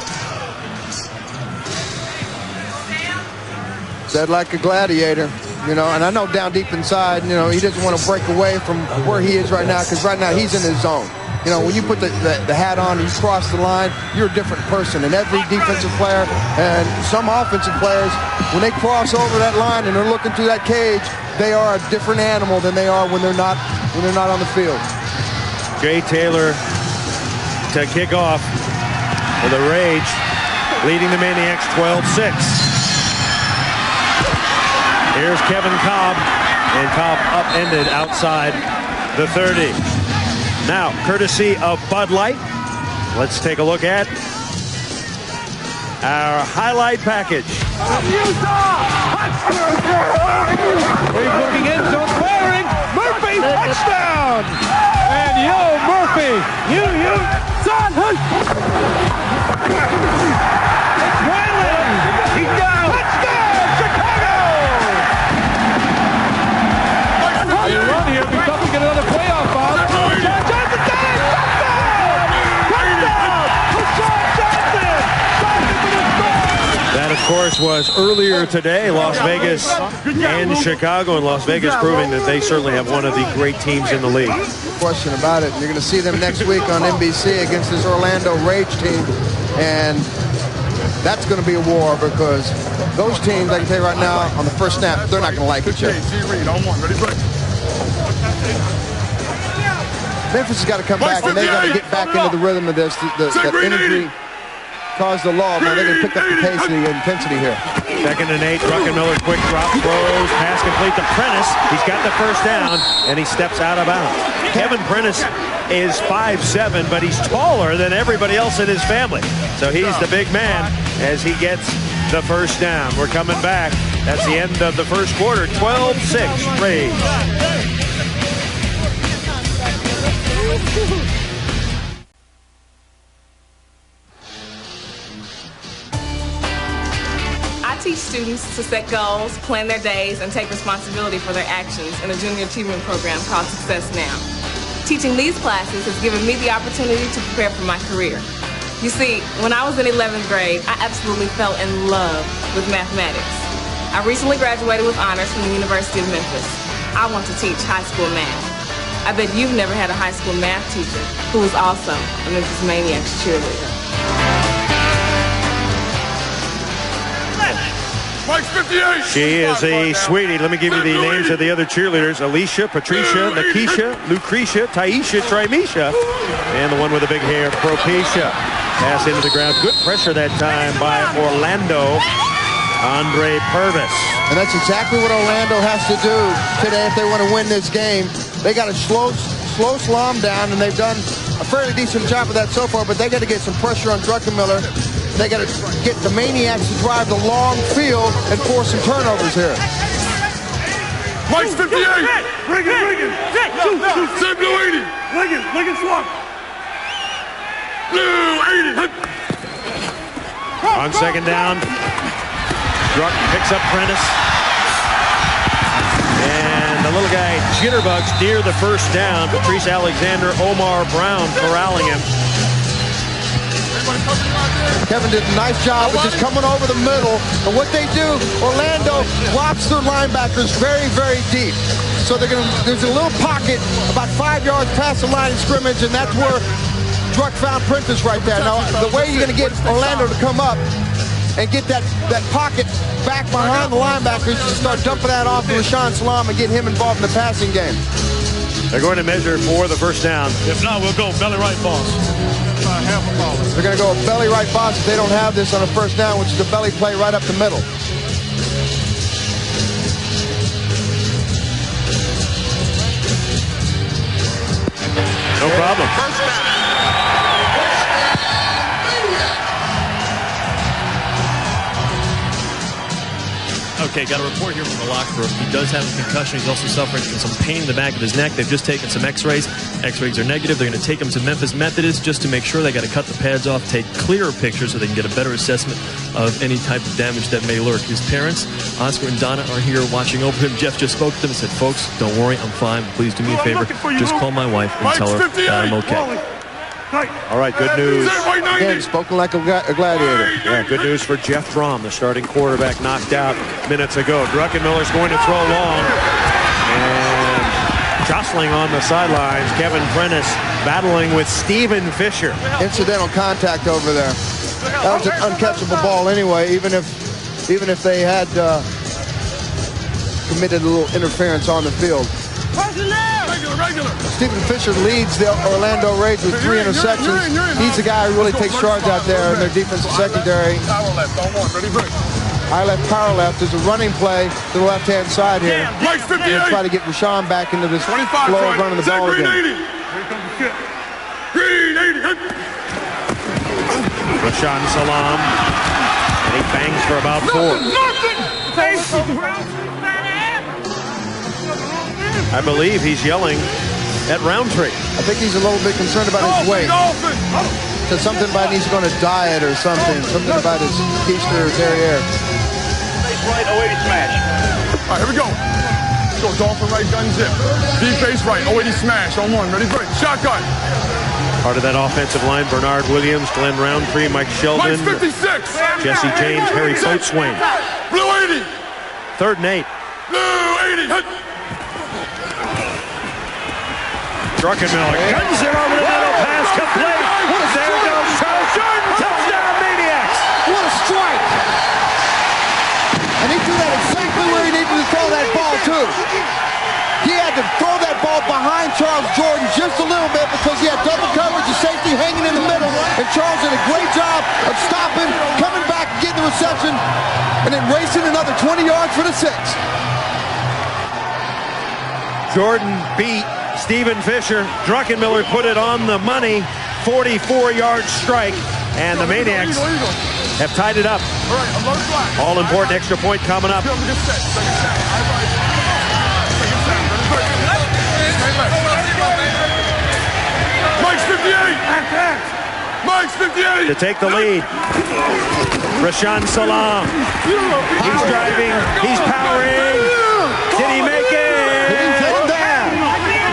Said like a gladiator, you know, and I know down deep inside, you know, he doesn't want to break away from where he is right now, because right now he's in his zone. You know, when you put the hat on and you cross the line, you're a different person. And every defensive player and some offensive players, when they cross over that line and they're looking through that cage, they are a different animal than they are when they're not on the field. Jay Taylor to kick off for the Rage, leading the Maniacs 12-6. Here's Kevin Cobb, and Cobb upended outside the 30. Now, courtesy of Bud Light, let's take a look at our highlight package. He's looking in, so firing. Murphy, touchdown! And yo, Murphy, son, it's Whalen. He's down. Touchdown, Chicago! You run here, be tough to get another playoff, Bob. That, of course, was earlier today, Las Vegas and Chicago, and Las Vegas proving that they certainly have one of the great teams in the league. Question about it. You're going to see them next week on NBC against this Orlando Rage team, and that's going to be a war, because those teams, I can tell you right now, on the first snap, they're not going to like each other. Memphis has got to come back, and they've got to get back into the rhythm of this. The energy caused the law. Now they're going to pick up the pace and the intensity here. 2nd and 8. Druckenmiller, quick drop, throws, pass complete to Prentice. He's got the first down, and he steps out of bounds. Kevin Prentice is 5'7", but he's taller than everybody else in his family. So he's the big man as he gets the first down. We're coming back That's the end of the first quarter. 12-6 Braves. I teach students to set goals, plan their days, and take responsibility for their actions in a junior achievement program called Success Now. Teaching these classes has given me the opportunity to prepare for my career. You see, when I was in 11th grade, I absolutely fell in love with mathematics. I recently graduated with honors from the University of Memphis. I want to teach high school math. I bet you've never had a high school math teacher who was also a Memphis Maniax cheerleader. Mike's 58. She is a sweetie. Let me give you the names of the other cheerleaders. Alicia, Patricia, Nakisha, Lucretia, Taisha, Trimisha, and the one with the big hair, Propecia. Pass into the ground. Good pressure that time by Orlando. Andre Purvis. And that's exactly what Orlando has to do today if they want to win this game. They got to slow Salam down, and they've done a fairly decent job of that so far, but they got to get some pressure on Druckenmiller. They got to get the Maniacs to drive the long field and force some turnovers here. Mike's 58. Riggin. Send blue 80. Riggin swap. Blue 80. On second down, Druck picks up Prentice. And the little guy jitterbugs near the first down. Patrice Alexander, Omar Brown corralling him. Kevin did a nice job of just coming over the middle. And what they do, Orlando drops their linebackers very, very deep. So there's a little pocket about 5 yards past the line of scrimmage, and that's where Druck found Prentice right there. Now, the way you're going to get Orlando to come up and get that pocket back behind the linebackers to start dumping that off to Rashawn Salam and get him involved in the passing game. They're going to measure for the first down. If not, we'll go belly right boss. They're going to go belly right boss if they don't have this on a first down, which is the belly play right up the middle. No problem. Okay, got a report here from the locker room. He does have a concussion. He's also suffering from some pain in the back of his neck. They've just taken some x-rays. X-rays are negative. They're going to take him to Memphis Methodist just to make sure. They got to cut the pads off, take clearer pictures so they can get a better assessment of any type of damage that may lurk. His parents, Oscar and Donna, are here watching over him. Jeff just spoke to them and said, folks, don't worry, I'm fine. Please do me a favor. Just call my wife and tell her that I'm okay. All right, good news. Again, spoken like a gladiator. Yeah, good news for Jeff Brom, the starting quarterback, knocked out minutes ago. Druckenmiller's going to throw long. And jostling on the sidelines, Kevin Prentice battling with Stephen Fisher. Incidental contact over there. That was an uncatchable ball anyway, even if they had committed a little interference on the field. Stephen Fisher leads the Orlando Raids with 3 interceptions. He's the guy who really takes charge out there in their defensive secondary. I left, power left. There's a running play to the left-hand side here. They'll try to get Rashawn back into this flow of running the ball again. Rashawn Salam. And he bangs for about 4. I believe he's yelling at Roundtree. I think he's a little bit concerned about his weight. So something about he's going to diet or something. Something about his keister or derriere. Right, 080 smash. All right, here we go. Go Dolphin right, gun zip. Deep base right, 080 smash on 1. Ready, break. Shotgun. Part of that offensive line, Bernard Williams, Glenn Roundtree, Mike Sheldon, Mike's 56. Jesse James, Harry Boatswain. Blue 80. 3rd and 8. Blue 80. Hit. Druckenmiller guns it over the middle, pass complete. There goes Charles Jordan, touchdown Maniacs. What a strike. And he threw that exactly where he needed to throw that ball too. He had to throw that ball behind Charles Jordan just a little bit because he had double coverage of safety hanging in the middle. And Charles did a great job of stopping, coming back, getting the reception, and then racing another 20 yards for the 6. Jordan beat Stephen Fisher. Druckenmiller put it on the money. 44-yard strike. And the Maniacs have tied it up. All important extra point coming up. Mike's 58! Mike's 58! To take the lead, Rashaan Salam. He's driving, he's powering. Did he make it? He didn't take him down.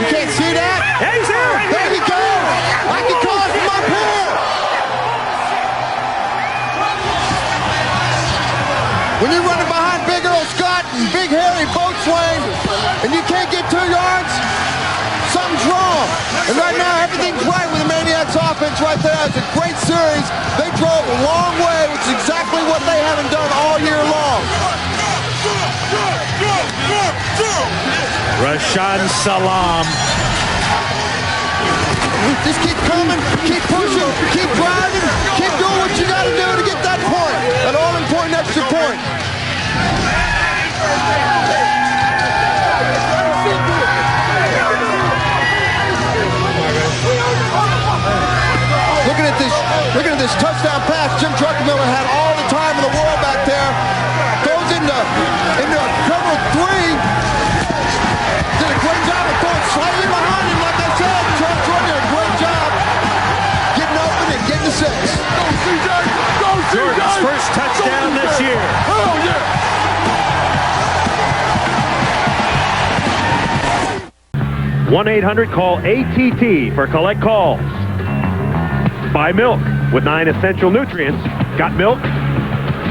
You can't see that? Yeah, he's there. There you go. I can call it from up here. When you're running behind Big Earl Scott and Big Harry Boatswain and you can't get 2 yards, something's wrong. And right now, everything's right with the Maniacs offense right there. It's a great series. They drove a long way, which is exactly what they haven't done all year long. Rashaan Salam. Just keep coming, keep pushing, keep driving, keep doing what you got to do to get that point, that all-important extra point. Looking at this touchdown pass, Jim Druckenmiller had all the time in the world back there. Goes into cover 3. Did a great job of going slightly behind him, like I said. Troy did a great job getting open and getting the 6. Go, CJ! Go, CJ! Jordan's first touchdown this year. Hell yeah! 1-800-CALL-ATT for collect calls. Buy milk with 9 essential nutrients. Got milk?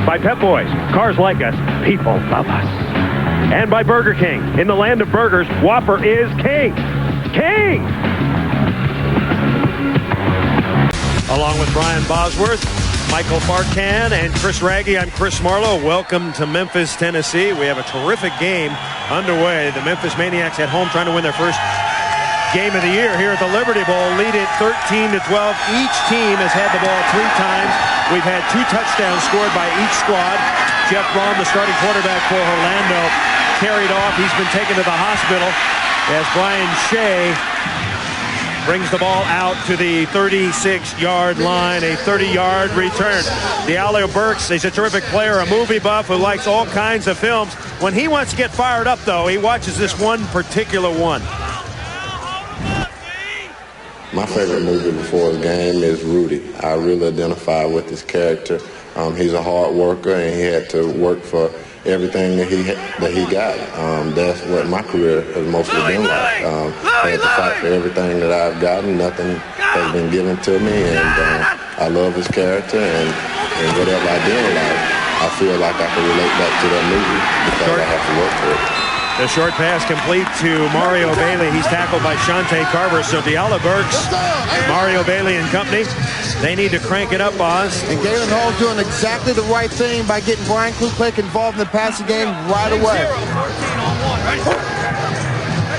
By Pep Boys. Cars like us. People love us. And by Burger King. In the land of burgers, Whopper is king. King! Along with Brian Bosworth, Michael Barkan, and Chris Raggy, I'm Chris Marlowe. Welcome to Memphis, Tennessee. We have a terrific game underway. The Memphis Maniacs at home trying to win their first game of the year here at the Liberty Bowl, lead it 13-12. Each team has had the ball 3 times. We've had 2 touchdowns scored by each squad. Jeff Brom, the starting quarterback for Orlando, carried off. He's been taken to the hospital as Brian Shea brings the ball out to the 36-yard line, a 30-yard return. Diallo Burks is a terrific player, a movie buff who likes all kinds of films. When he wants to get fired up, though, he watches this one particular one. My favorite movie before the game is Rudy. I really identify with this character. He's a hard worker, and he had to work for everything that he got. That's what my career has mostly been like. I had to fight for everything that I've gotten. Nothing has been given to me, and I love his character, and whatever I do in life, I feel like I can relate back to that movie because I have to work for it. The short pass complete to Mario Bailey. He's tackled by Shante Carver. So Diallo Burks, Mario Bailey and company, they need to crank it up, Oz. And Galen Hall's doing exactly the right thing by getting Brian Kluklek involved in the passing game right away.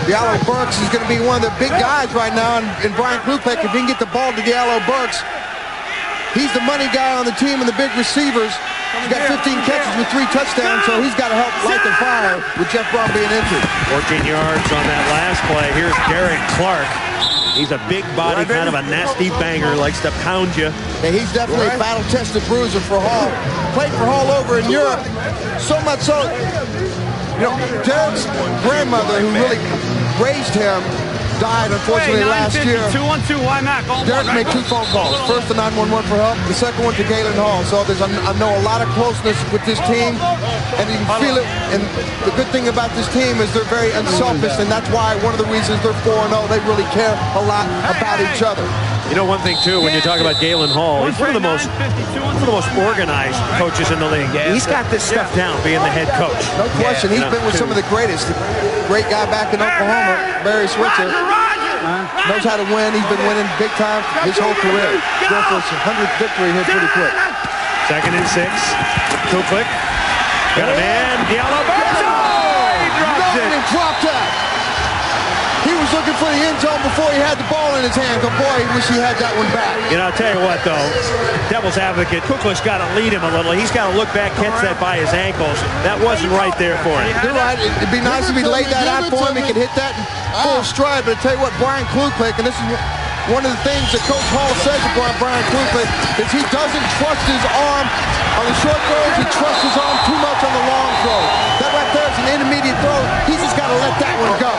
Diallo Burks is going to be one of the big guys right now, and Brian Kluklek, if he can get the ball to Diallo Burks, he's the money guy on the team and the big receivers. He's got 15 catches with 3 touchdowns, so he's got to help light the fire with Jeff Brom being injured. 14 yards on that last play. Here's Garrett Clark. He's a big body, kind of a nasty banger, likes to pound you. Yeah, he's definitely a battle-tested bruiser for Hall. Played for Hall over in Europe. So much so, you know, Derek's grandmother, who really raised him, died unfortunately last year. 212, why not? Derek made 2 phone calls. First to 911 for help, the second one to Galen Hall. So I know a lot of closeness with this team, and you can feel it. And the good thing about this team is they're very unselfish, and that's why one of the reasons they're 4-0. They really care a lot about each other. You know, one thing too, when you talk about Galen Hall, he's one of the most organized coaches in the league. He's got this stuff down, being the head coach. No question. He's been with some of the greatest. The great guy back in Oklahoma, Barry Switzer. Knows how to win. He's been winning big time his whole career. Going for his 100th victory here pretty quick. 2nd and 6. Kluklek. Got a man. Diallo Burks. He drops it. And dropped that. He was looking for the end zone before he had the ball in his hand. But boy, he wish he had that one back. You know, I'll tell you what, though. Devil's advocate, Kluklek's got to lead him a little. He's got to look back, catch that by his ankles. That wasn't right there for him. You're right. It'd be nice if he laid that out for him. He could hit that in full stride. But I tell you what, Brian Kluklek, and this is one of the things that Coach Hall says about Brian Klugman is he doesn't trust his arm on the short throws. He trusts his arm too much on the long throw. That right there is an intermediate throw. He's just got to let that one go.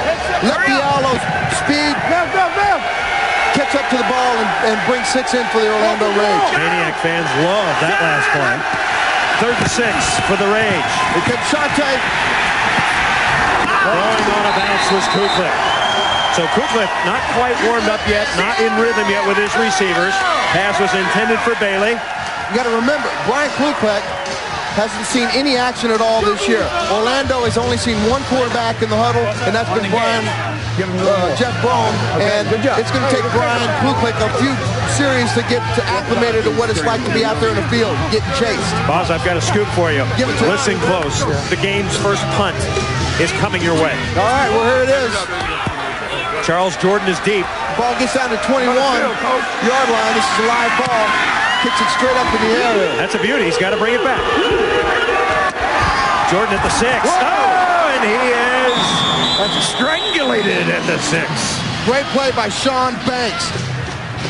Let Diallo's speed catch up to the ball and bring 6 in for the Orlando Rage. Maniac fans love that last play. 3rd and 6 for the Rage. Here comes Shante. Throwing on a bounce was Kuklik. So Kuklik not quite warmed up yet, not in rhythm yet with his receivers. Pass was intended for Bailey. You got to remember, Brian Klugman hasn't seen any action at all this year. Orlando has only seen one quarterback in the huddle, and that's been Jeff Brom. And it's going to take Brian Klugman a few series to get acclimated to what it's like to be out there in the field, getting chased. Boz, I've got a scoop for you. Listen close. The game's first punt is coming your way. All right, well, here it is. Charles Jordan is deep. Ball gets down to 21-yard line. This is a live ball. Kicks it straight up in the air. That's a beauty. He's got to bring it back. Jordan at the 6. Oh, and he is strangulated at the 6. Great play by Sean Banks.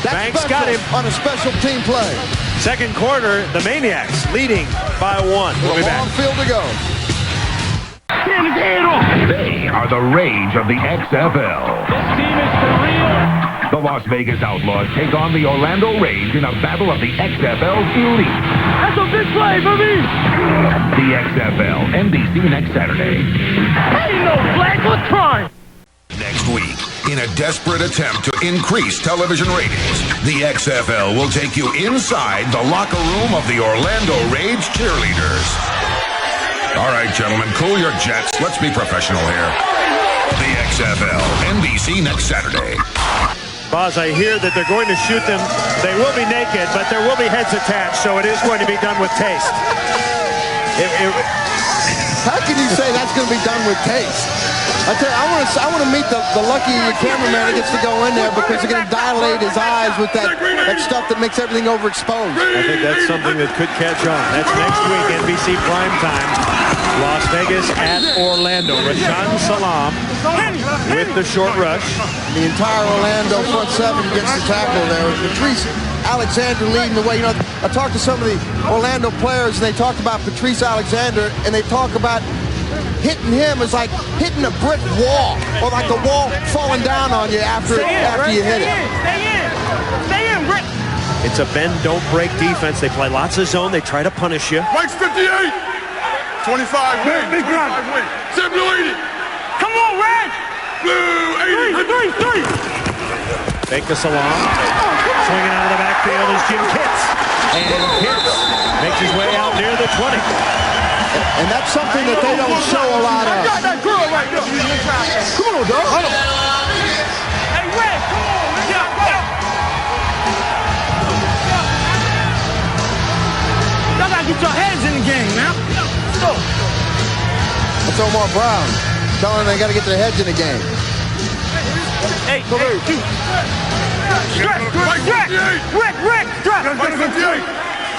Banks got him on a special team play. Second quarter, the Maniacs leading by 1. We'll be back. Long field to go. They are the Rage of the XFL. This team is for real. The Las Vegas Outlaws take on the Orlando Rage in a battle of the XFL's elite. That's a big play for me. The XFL, NBC next Saturday. Ain't no flag for crime. Next week, in a desperate attempt to increase television ratings, the XFL will take you inside the locker room of the Orlando Rage cheerleaders. All right, gentlemen, cool your jets. Let's be professional here. The XFL, NBC next Saturday. Boz, I hear that they're going to shoot them. They will be naked, but there will be heads attached, so it is going to be done with taste. How can you say that's going to be done with taste? I tell you, I want to meet the lucky cameraman that gets to go in there because they're going to dilate his eyes with that stuff that makes everything overexposed. I think that's something that could catch on. That's next week, NBC primetime. Las Vegas at Orlando. Rashaan Salam with the short rush. The entire Orlando front 7 gets the tackle there. Patrice Alexander leading the way. You know, I talked to some of the Orlando players, and they talked about Patrice Alexander, and they talk about hitting him is like hitting a brick wall, or like a wall falling down on you after you hit it. Stay in, Rick. It's a bend, don't break defense. They play lots of zone. They try to punish you. Mike's 58. 25 wins. Big run. 25 wins. Sam Blue 80. Come on, Red. Blue 80. Three. Fake to Salam. Swinging out of the backfield is Jim Kitts. And Kitts makes his way out near the 20. And that's something that they don't show a lot of. I got that girl right there. Come on, dog. Hey, Red, come on. Y'all gotta get your heads in the game, man. That's Omar Brown telling them they got to get their heads in the game. Hey, Rick, drop. Mike 58.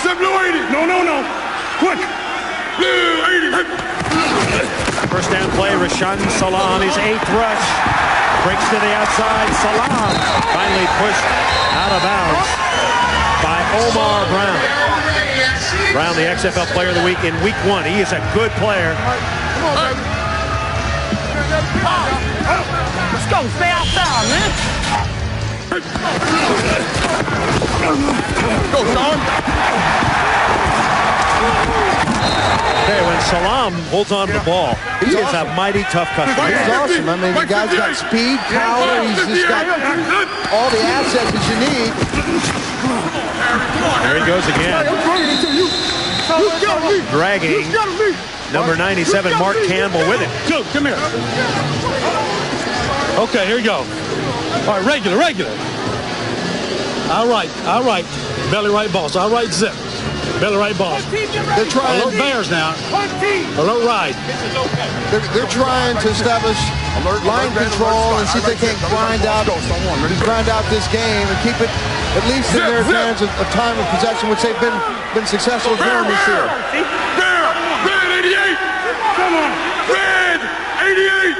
Sam Blue 80. No. Quick. Blue 80. First down play, Rashaan Salam, his 8th rush. Breaks to the outside. Salam finally pushed out of bounds by Omar Brown. Brown, the XFL Player of the Week in Week 1. He is a good player. Come on, baby. Let's go. Stay outside, man. Go, Sean. Okay, when Salam holds on to the ball, he is a mighty tough customer. He's awesome. I mean, the guy's got speed, power. He's just got all the assets that you need. There he goes again. Dragging number 97, Mark Campbell, with him. Dude, come here. Okay, here we go. All right, regular. All right. Belly right boss. All right, zip. Belly right boss. They're trying. Alert bears now. Alert ride. They're trying to establish line control and see if they can't grind out this game and keep it at least in their hands of time of possession, which they've been successful doing this year. Red 88. Come on. Red 88.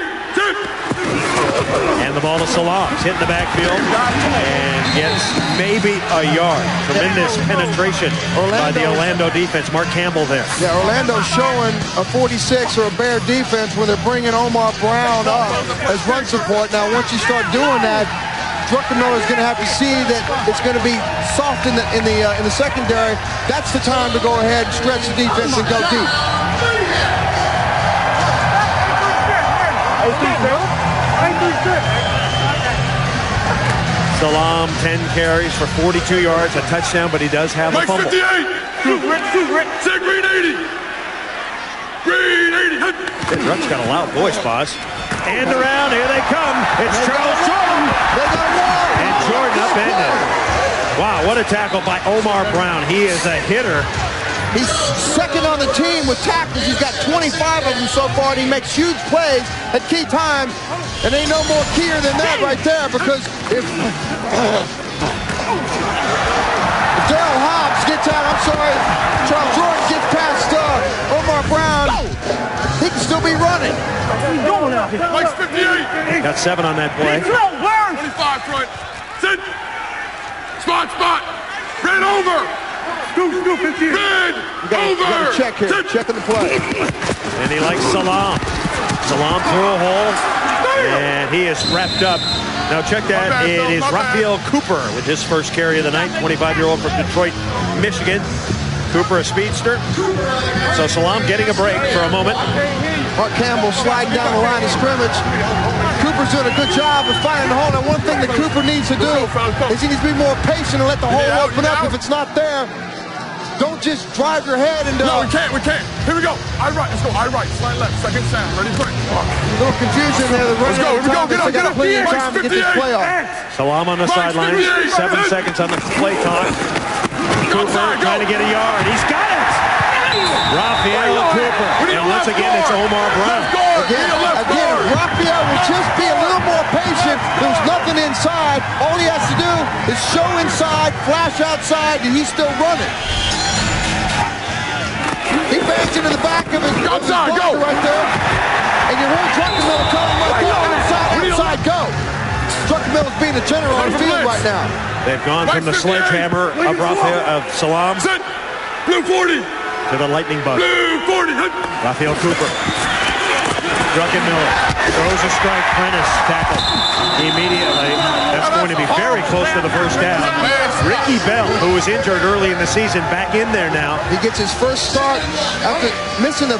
And the ball to Salam. He's hitting the backfield. And gets maybe a yard. Tremendous penetration by the Orlando defense. Mark Campbell there. Yeah, Orlando's showing a 46 or a Bear defense when they're bringing Omar Brown up as run support. Now, once you start doing that, Druckenmiller's going to have to see that it's going to be soft in the secondary. That's the time to go ahead and stretch the defense and go deep. Salam, 10 carries for 42 yards, a touchdown, but he does have a fumble. 58! Say green 80! Green 80! Druck's got a loud voice, boss. And around, here they come. It's Charles Jordan. And Jordan upended. Wow, what a tackle by Omar Brown. He is a hitter. He's second on the team with tackles. He's got 25 of them so far, and he makes huge plays at key times. And ain't no more keyer than that right there, because if Darrell Hobbs gets out, Charles Jordan gets past Omar Brown, he can still be running. Mike's 58! Got 7 on that play. 25 front. Sit! Spot! Red over! Scoop, 58! Red You got to check here. Checking the play. And he likes Salam. Salam through a hole. And he is wrapped up. Now check that. It is Raphael Cooper with his first carry of the night. 25-year-old from Detroit, Michigan. Cooper, a speedster. So Salam getting a break for a moment. Mark Campbell sliding down the line of scrimmage. Cooper's doing a good job of finding the hole. And one thing that Cooper needs to do is he needs to be more patient and let the hole open up. If it's not there, don't just drive your head into... No, we can't. Here we go. I right. Let's go. I right. Slide left. Second sound. Ready, quick. A little confusion there. Let's go. Here we go. Get up. Plenty of time to get this play off. Salam on the sideline. 7 seconds on the play clock. Cooper trying to get a yard. He's got it. Raphael Cooper. And once again, it's Omar Brown. Again, Raphael will just be a little more patient. There's nothing inside. All he has to do is show inside, flash outside, and he's still running. He bangs into the back of his blocker right there. And you heard Druckenmiller telling him right there, outside, go. Druckenmiller's being a general on the field right now. They've gone from the sledgehammer of Salam Blue 40 to the lightning bug. Blue 40. Raphael Cooper. Druckenmiller throws a strike. Prentice tackle immediately. That's going to be very close to the first down. Ricky Bell, who was injured early in the season, back in there now. He gets his first start after missing the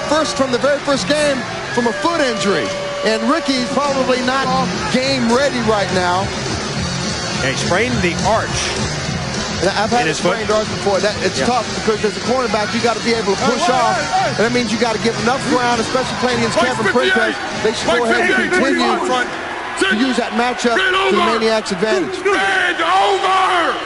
very first game from a foot injury. And Ricky's probably not game ready right now. He sprained the arch. I've had sprained arch before. It's tough because as a cornerback, you got to be able to push off. And that means you got to give enough ground, especially playing against Kevin Prentice. They should go ahead and continue to use that matchup to the Maniacs' advantage. Red over!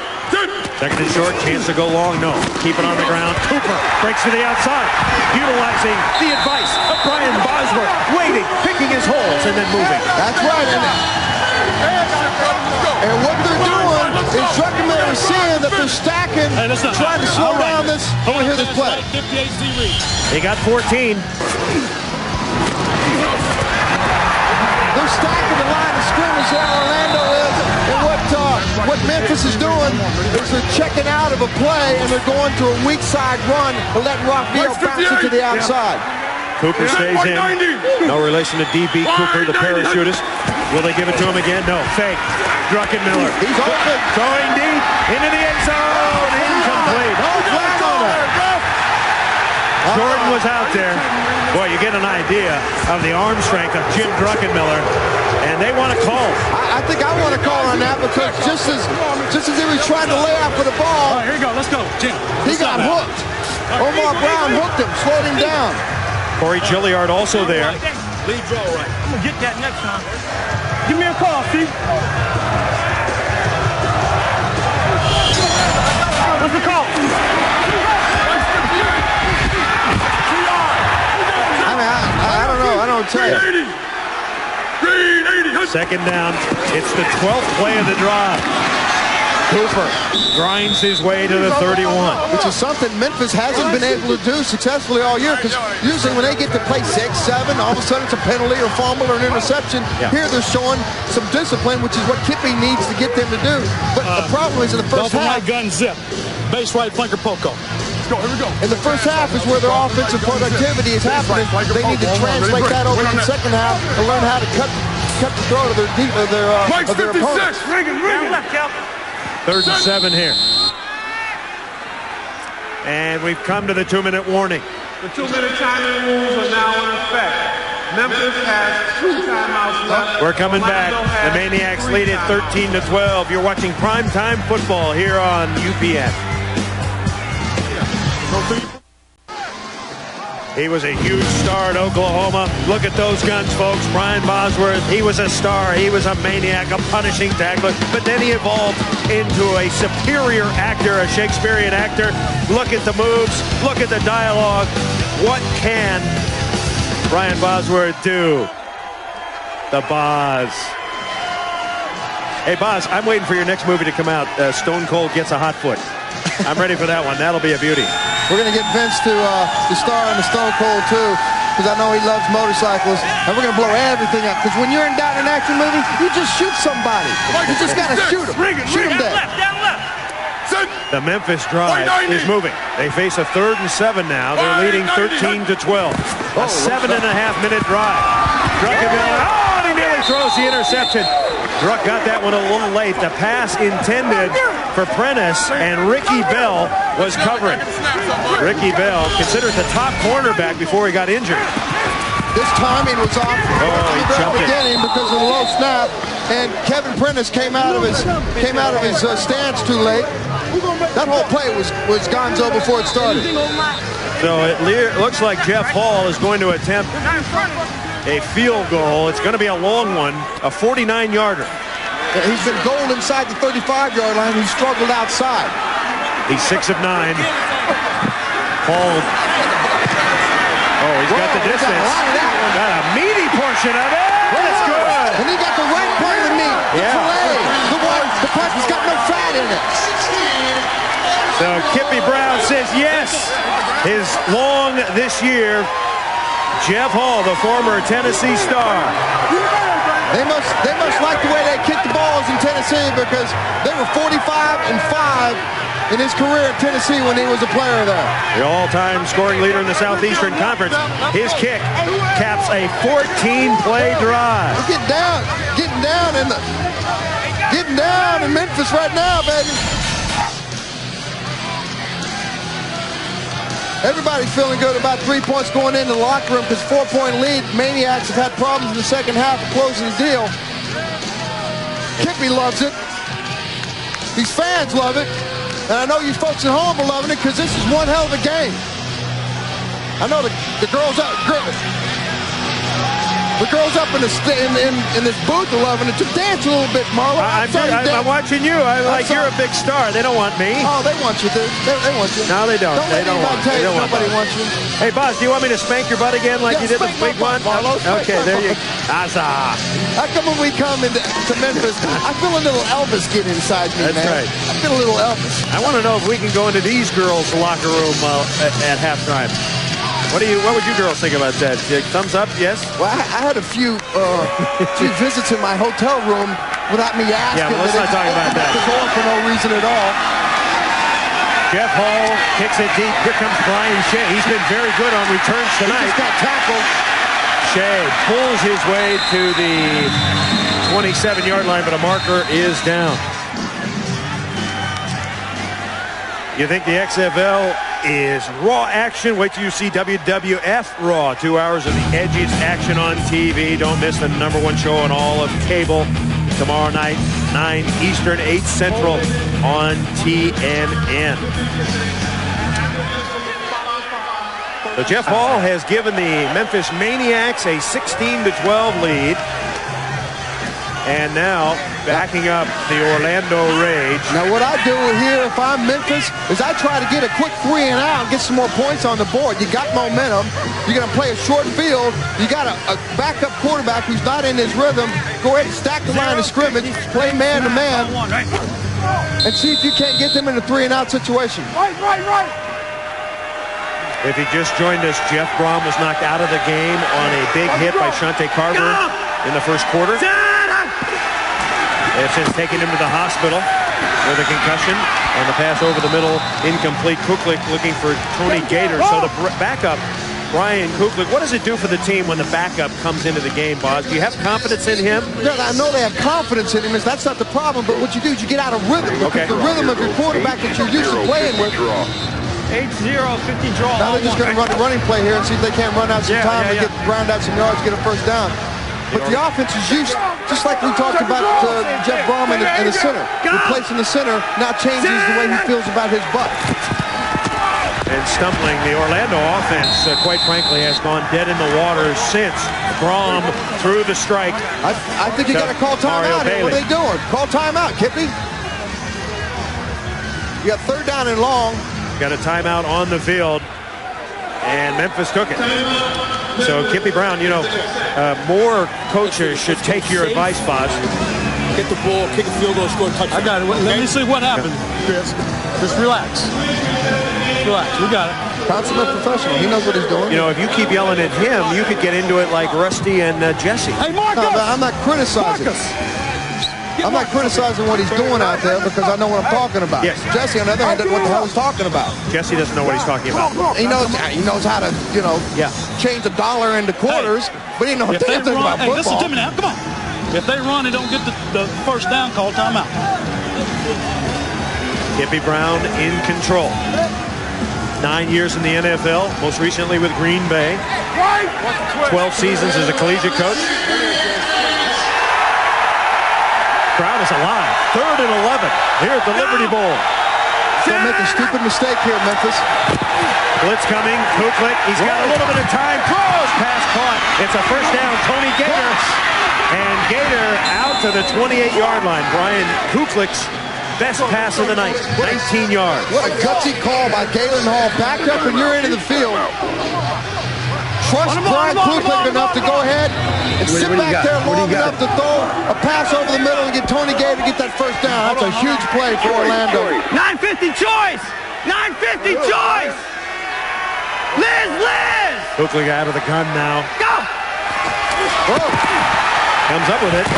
Second and short, chance to go long. No, keep it on the ground. Cooper breaks to the outside, utilizing the advice of Brian Bosworth, waiting, picking his holes, and then moving. That's right. And what they're doing is Druckenmiller is seeing that they're stacking, trying to slow down this. I want to hear this play. He got 14. They're stacking the line of scrimmage there, Orlando is. And what Memphis is doing is they're checking out of a play and they're going to a weak side run and letting Raphael bounce it to the outside. Cooper stays in. No relation to D.B. Cooper, the parachutist. Will they give it to him again? No. Fake. Druckenmiller. He's open. Throwing deep into the end zone. Incomplete. Jordan was out there. Boy, you get an idea of the arm strength of Jim Druckenmiller. And they want to call. I think I want to call on that because just as he was trying to lay out for the ball. All right, here you go. Let's go, Jim. He got hooked. Omar Brown hooked him, slowed him down. Corey Gilliard also there. Lead draw right. I'm going to get that next time. Give me a call, Steve. What's the call? I don't know. I don't tell you. Second down. It's the 12th play of the drive. Cooper grinds his way to the 31. Which is something Memphis hasn't been able to do successfully all year, because usually when they get to play 6, 7, all of a sudden it's a penalty or fumble or an interception. Yeah. Here they're showing some discipline, which is what Kippy needs to get them to do. But the problem is in the first half. Gun zip. Base right flanker Poco. Let's go. Here we go. In the first half is where their offensive productivity is happening. They need to translate that over to the second half and learn how to cut the throw to their opponents. Third and 7 here. And we've come to the 2-minute warning. The 2-minute timing rules are now in effect. Memphis has 2 timeouts left. We're coming back. The Maniacs lead it 13-12. You're watching primetime football here on UPN. He was a huge star at Oklahoma. Look at those guns, folks. Brian Bosworth, he was a star. He was a maniac, a punishing tackler. But then he evolved into a superior actor, a Shakespearean actor. Look at the moves. Look at the dialogue. What can Brian Bosworth do? The Boz. Hey, Boz, I'm waiting for your next movie to come out. Stone Cold Gets a Hot Foot. I'm ready for that one. That'll be a beauty. We're going to get Vince to star in the Stone Cold too, because I know he loves motorcycles, and we're going to blow everything up. Because when you're in an action movie, you just shoot somebody. You just got to shoot them. Shoot them dead. The Memphis drive is moving. They face a 3rd and 7 now. They're leading 13-12. A 7.5-minute drive. Druckenmiller, and he nearly throws the interception. Druck got that one a little late. The pass intended for Prentice, and Ricky Bell was covering. Ricky Bell, considered the top cornerback before he got injured. This timing was off he jumped beginning because of the low snap, and Kevin Prentice came out of his stance too late. That whole play was gonzo before it started. So it looks like Jeff Hall is going to attempt a field goal. It's going to be a long one, a 49-yarder. He's been gold inside the 35-yard line. He struggled outside. He's 6 of 9. Hall. Oh, he's got the distance. Got a meaty portion of it. That's good. And he got the right part of the meat. Yeah. The part that's got no fat in it. So Kippy Brown says yes. His long this year. Jeff Hall, the former Tennessee star. They must like the way they kick the balls in Tennessee, because they were 45-5 in his career at Tennessee when he was a player there. The all-time scoring leader in the Southeastern Conference. His kick caps a 14-play drive. We're getting down in Memphis right now, baby. Everybody's feeling good about 3 points going into the locker room, because 4-point lead. Maniacs have had problems in the second half of closing the deal. Kippy loves it. These fans love it. And I know you folks at home are loving it, because this is one hell of a game. I know the girls up. The girls up in this booth are loving it. Just dance a little bit, Marlo. I'm watching you. You're a big star. They don't want me. Oh, they want you, dude. They want you. No, they don't. They don't want you. Nobody wants you. Hey, Boz, do you want me to spank your butt again like you did the big one? Okay, there you go. Asa. How come when we come to Memphis, I feel a little Elvis get inside me, That's man. Right. I feel a little Elvis. I want to know if we can go into these girls' locker room at halftime. What would you girls think about that? Thumbs up, yes? Well, I had a few visits in my hotel room without me asking. Yeah, well, let's not talk about that. To go on for no reason at all. Jeff Hall kicks it deep. Here comes Brian Shea. He's been very good on returns tonight. He just got tackled. Shea pulls his way to the 27-yard line, but a marker is down. You think the XFL is raw action? Wait till you see WWF Raw. 2 hours of the edgiest action on TV. Don't miss the #1 show on all of cable tomorrow night, 9 Eastern, 8 Central on TNN. So Jeff Hall has given the Memphis Maniacs a 16-12 lead. And now, backing up the Orlando Rage. Now, what I do here if I'm Memphis is I try to get a quick 3 and out and get some more points on the board. You got momentum. You're going to play a short field. You got a backup quarterback who's not in his rhythm. Go ahead and stack the line of scrimmage. Play man-to-man. and see if you can't get them in a 3-and-out situation. Right. If he just joined us, Jeff Brom was knocked out of the game on a big hit by Shante Carver in the first quarter. They've since taken him to the hospital with a concussion on the pass over the middle, incomplete. Kuklik looking for Tony Gator. So the backup, Brian Kuklik, what does it do for the team when the backup comes into the game, Boz? Do you have confidence in him? Yeah, I know they have confidence in him. That's not the problem, but what you do is you get out of rhythm. Okay. The rhythm of your quarterback that you're used to playing with. 8-0, 50 draw. Now they're just going to run a running play here and see if they can't run out some time and get ground out some yards, get a first down. But the offense is used, just like we talked about Jeff Brom in the center. Replacing the center now changes the way he feels about his butt. And stumbling, the Orlando offense, quite frankly, has gone dead in the water since Brom threw the strike. I think you got to call timeout here. What are they doing? Call timeout, Kippy. You got 3rd down and long. Got a timeout on the field, and Memphis took it. So Kippy Brown, more coaches should take your advice, Boz. Get the ball, kick a field goal, score a touchdown. I got it. Let me see what happens, Chris. Just relax. Relax. We got it. Consummate professional. He knows what he's doing. If you keep yelling at him, you could get into it like Rusty and Jesse. Hey, Marcus! No, I'm not criticizing. I'm not criticizing what he's doing out there because I know what I'm talking about. Yes. Jesse, on the other hand, doesn't know what the hell he's talking about. Jesse doesn't know what he's talking about. He knows how to, change a dollar into quarters, but he knows nothing about football. Listen to me now. Come on. If they run and don't get the first down, call timeout. Kippy Brown in control. 9 years in the NFL, most recently with Green Bay. 12 seasons as a collegiate coach. Crowd is alive. 3rd and 11 here at the Liberty Bowl. Don't make a stupid mistake here, Memphis. Blitz coming. Kuklik. He's got a little bit of time. Throws. Pass caught. It's a first down. Tony Gator. And Gator out to the 28-yard line. Brian Kuklik's best pass of the night. 19 yards. What a gutsy call by Galen Hall. Backed up and you're into the field. Trust Brian Kuklik enough to go ahead and sit back there long enough to throw a pass over the middle and get Tony Gator to get that first down. That's a huge play for Orlando. 950 choice! 950 choice! Liz! Kuklik out of the gun now. Go! Whoa. Comes up with it.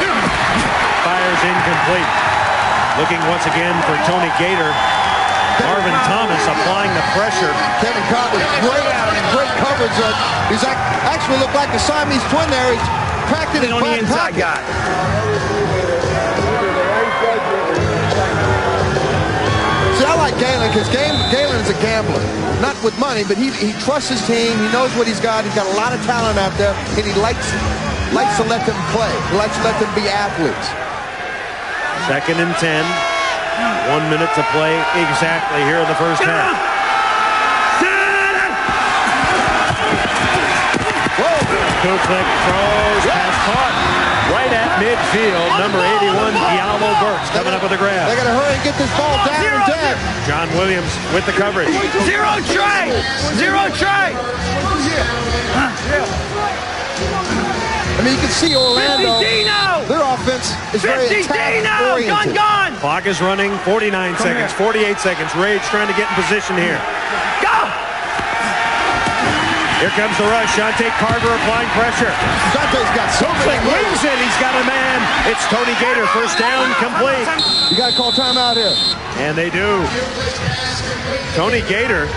Fires incomplete. Looking once again for Tony Gator. Marvin Thomas applying the pressure. Kevin Cobb with great coverage. He's actually looked like the Siamese twin there. He's cracked in his back pocket. See, I like Galen because Galen is a gambler. Not with money, but he trusts his team. He knows what he's got. He's got a lot of talent out there, and he likes to let them play. He likes to let them be athletes. 2nd and 10. 1 minute to play exactly here in the first half. Kuklik throws, pass caught right at midfield. Number 81, Diallo Burks coming up with a grab. They got to hurry and get this ball down and dead. John Williams with the coverage. Zero try! I mean, you can see Orlando, their offense is very attack-oriented. Gun! Clock is running, 49 seconds, 48 seconds. Rage trying to get in position here. Go! Here comes the rush. Shante Carver applying pressure. Shante's got something. Wings it. He's got a man. It's Tony Gator. First down, complete. You got to call timeout here. And they do. Tony Gator.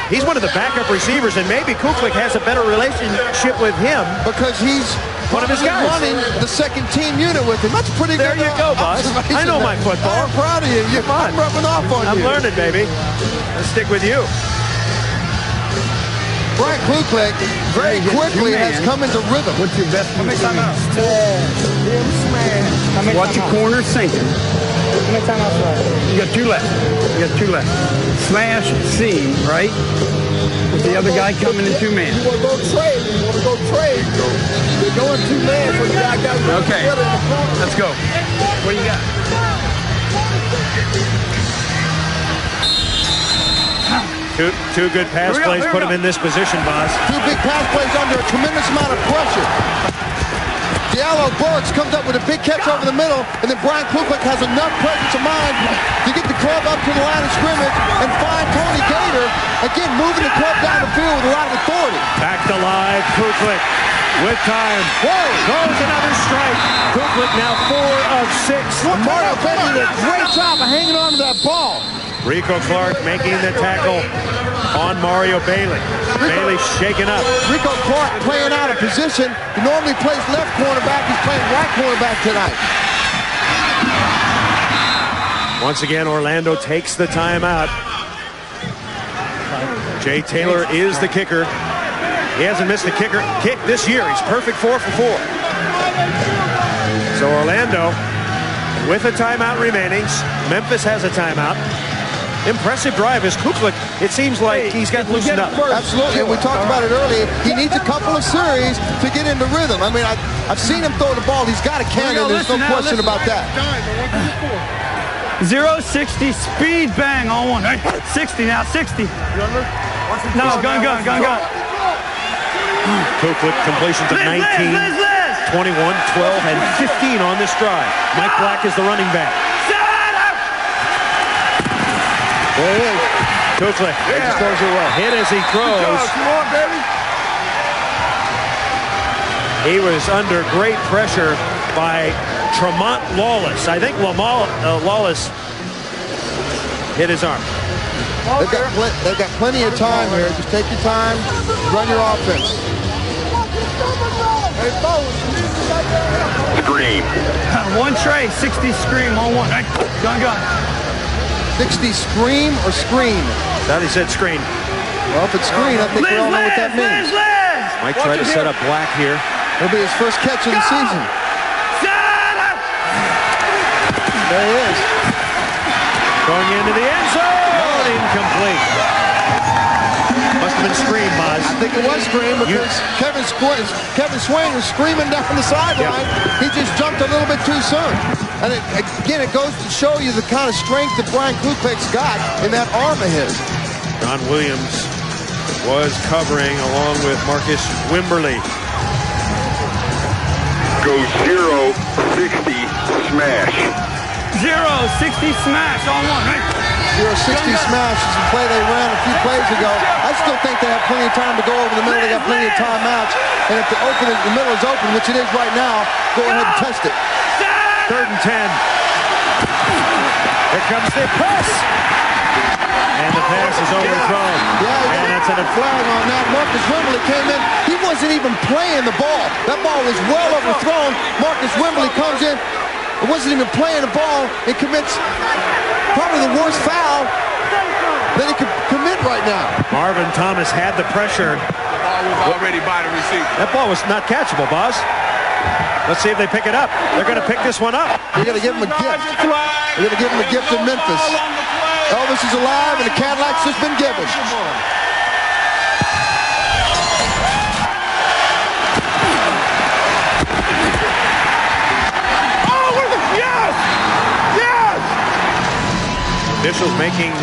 He's one of the backup receivers, and maybe Kuklik has a better relationship with him because he's one of his guys running the second team unit with him. That's pretty good. There you go, boss. I know my football. I'm proud of you. I'm rubbing off on I'm you. learning, baby. Let's stick with you. Brian Kuklik very quickly has come into rhythm. What's your best move? Watch your corner sinking. You got 2 left. Smash, seam, right? With the other guy coming in 2-man. You want to go trade. You're going 2-man, so you got to okay, let's go. What do you got? Two good pass plays put him in this position, boss. 2 big pass plays under a tremendous amount of pressure. Diallo Burks comes up with a big catch over the middle, and then Brian Kuklik has enough presence of mind to get the club up to the line of scrimmage and find Tony Gator, again, moving the club down the field with a lot of authority. Back to live, Kuklik with time. Whoa! Goes another strike. Kuklik now 4 of 6. Mario Bailey did a great job of hanging on to that ball. Rico Clark making the tackle on Mario Bailey. Bailey shaken up. Rico Clark playing out of position. He normally plays left cornerback. He's playing right cornerback tonight. Once again, Orlando takes the timeout. Jay Taylor is the kicker. He hasn't missed a kick this year. He's perfect 4 for 4. So Orlando with a timeout remaining. Memphis has a timeout. Impressive drive as Kuklik. It seems like he's got loosened up. Absolutely, and we talked about it earlier. He needs a couple of series to get into rhythm. I mean, I've seen him throw the ball. He's got a cannon. There's no question about that. 0-60 speed bang on one. 60 now, 60. No, gun. Kuklik completions of 19, 21, 12, and 15 on this drive. Mike Black is the running back. There he is. Kuklik hit as he throws. Come on, baby. He was under great pressure by Tremont Lawless. I think Lawless hit his arm. They've got plenty of time here. Just take your time, run your offense. Scream. One tray, 60 scream on one. Gun. 60 scream or screen? Thought he said screen. Well, if it's screen, I think we all know what that means. Mike tried to set up Black here. It'll be his first catch of the season. There he is. Going into the end zone. Incomplete. Must have been screen, Boz. I think it was screen because Kevin Swain was screaming down the sideline. Yeah. He just jumped a little bit too soon. And again, it goes to show you the kind of strength that Brian Kuklik's got in that arm of his. Don Williams was covering along with Marcus Wimberly. Go 0-60 smash. 0-60 smash on one. 0-60 smash is the play they ran a few plays ago. I still think they have plenty of time to go over the middle. They got plenty of timeouts. And if the middle is open, which it is right now, go ahead and test it. 3rd and 10. Here comes the press. And the pass is overthrown. Yeah, and that's a flag on that. Marcus Wimberly came in. He wasn't even playing the ball. That ball was well overthrown. Marcus Wimberly comes in. It wasn't even playing the ball. It commits probably the worst foul that he could commit right now. Marvin Thomas had the pressure. The ball was already by the receiver. That ball was not catchable, Boz. Let's see if they pick it up. They're going to pick this one up. They're going to give him a gift. They're going to give him a gift in Memphis. Elvis is alive, and the Cadillac's just been given. Officials making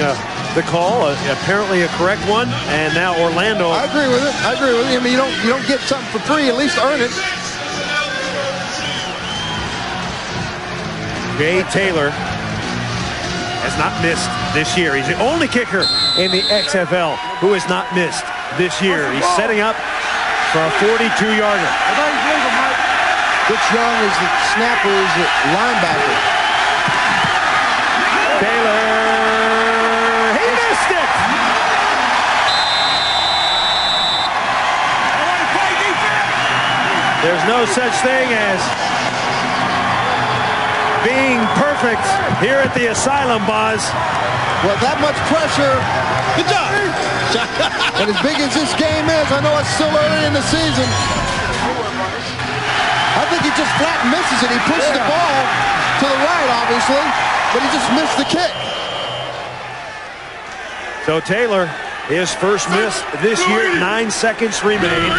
the call, apparently a correct one, and now Orlando. I agree with it. I mean, you don't get something for free. At least earn it. Jay Taylor has not missed this year. He's the only kicker in the XFL who has not missed this year. He's setting up for a 42-yarder. Rich Young is the snapper, is the linebacker. Taylor, he missed it! There's no such thing as being perfect here at the Asylum, Boz. Well, that much pressure. Good job. And as big as this game is, I know it's still early in the season. I think he just flat misses it. He pushes the ball to the right, obviously, but he just missed the kick. So Taylor, his first miss this year, 9 seconds remain.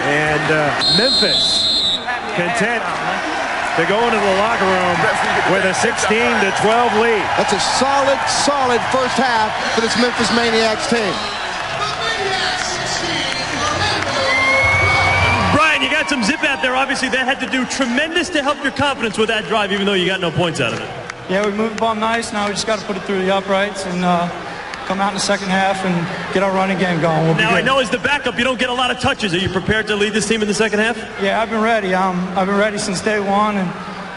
And Memphis content to go into the locker room with a 16-12 lead. That's a solid first half for this Memphis Maniax team. Brian, you got got some zip out there. Obviously, that had to do tremendous to help your confidence with that drive, even though you got no points out of it. Yeah, we moved the ball nice. Now we just got to put it through the uprights and come out in the second half and get our running game going. We'll now, I know as the backup, you don't get a lot of touches. Are you prepared to lead this team in the second half? Yeah, I've been ready. I've been ready since day one, and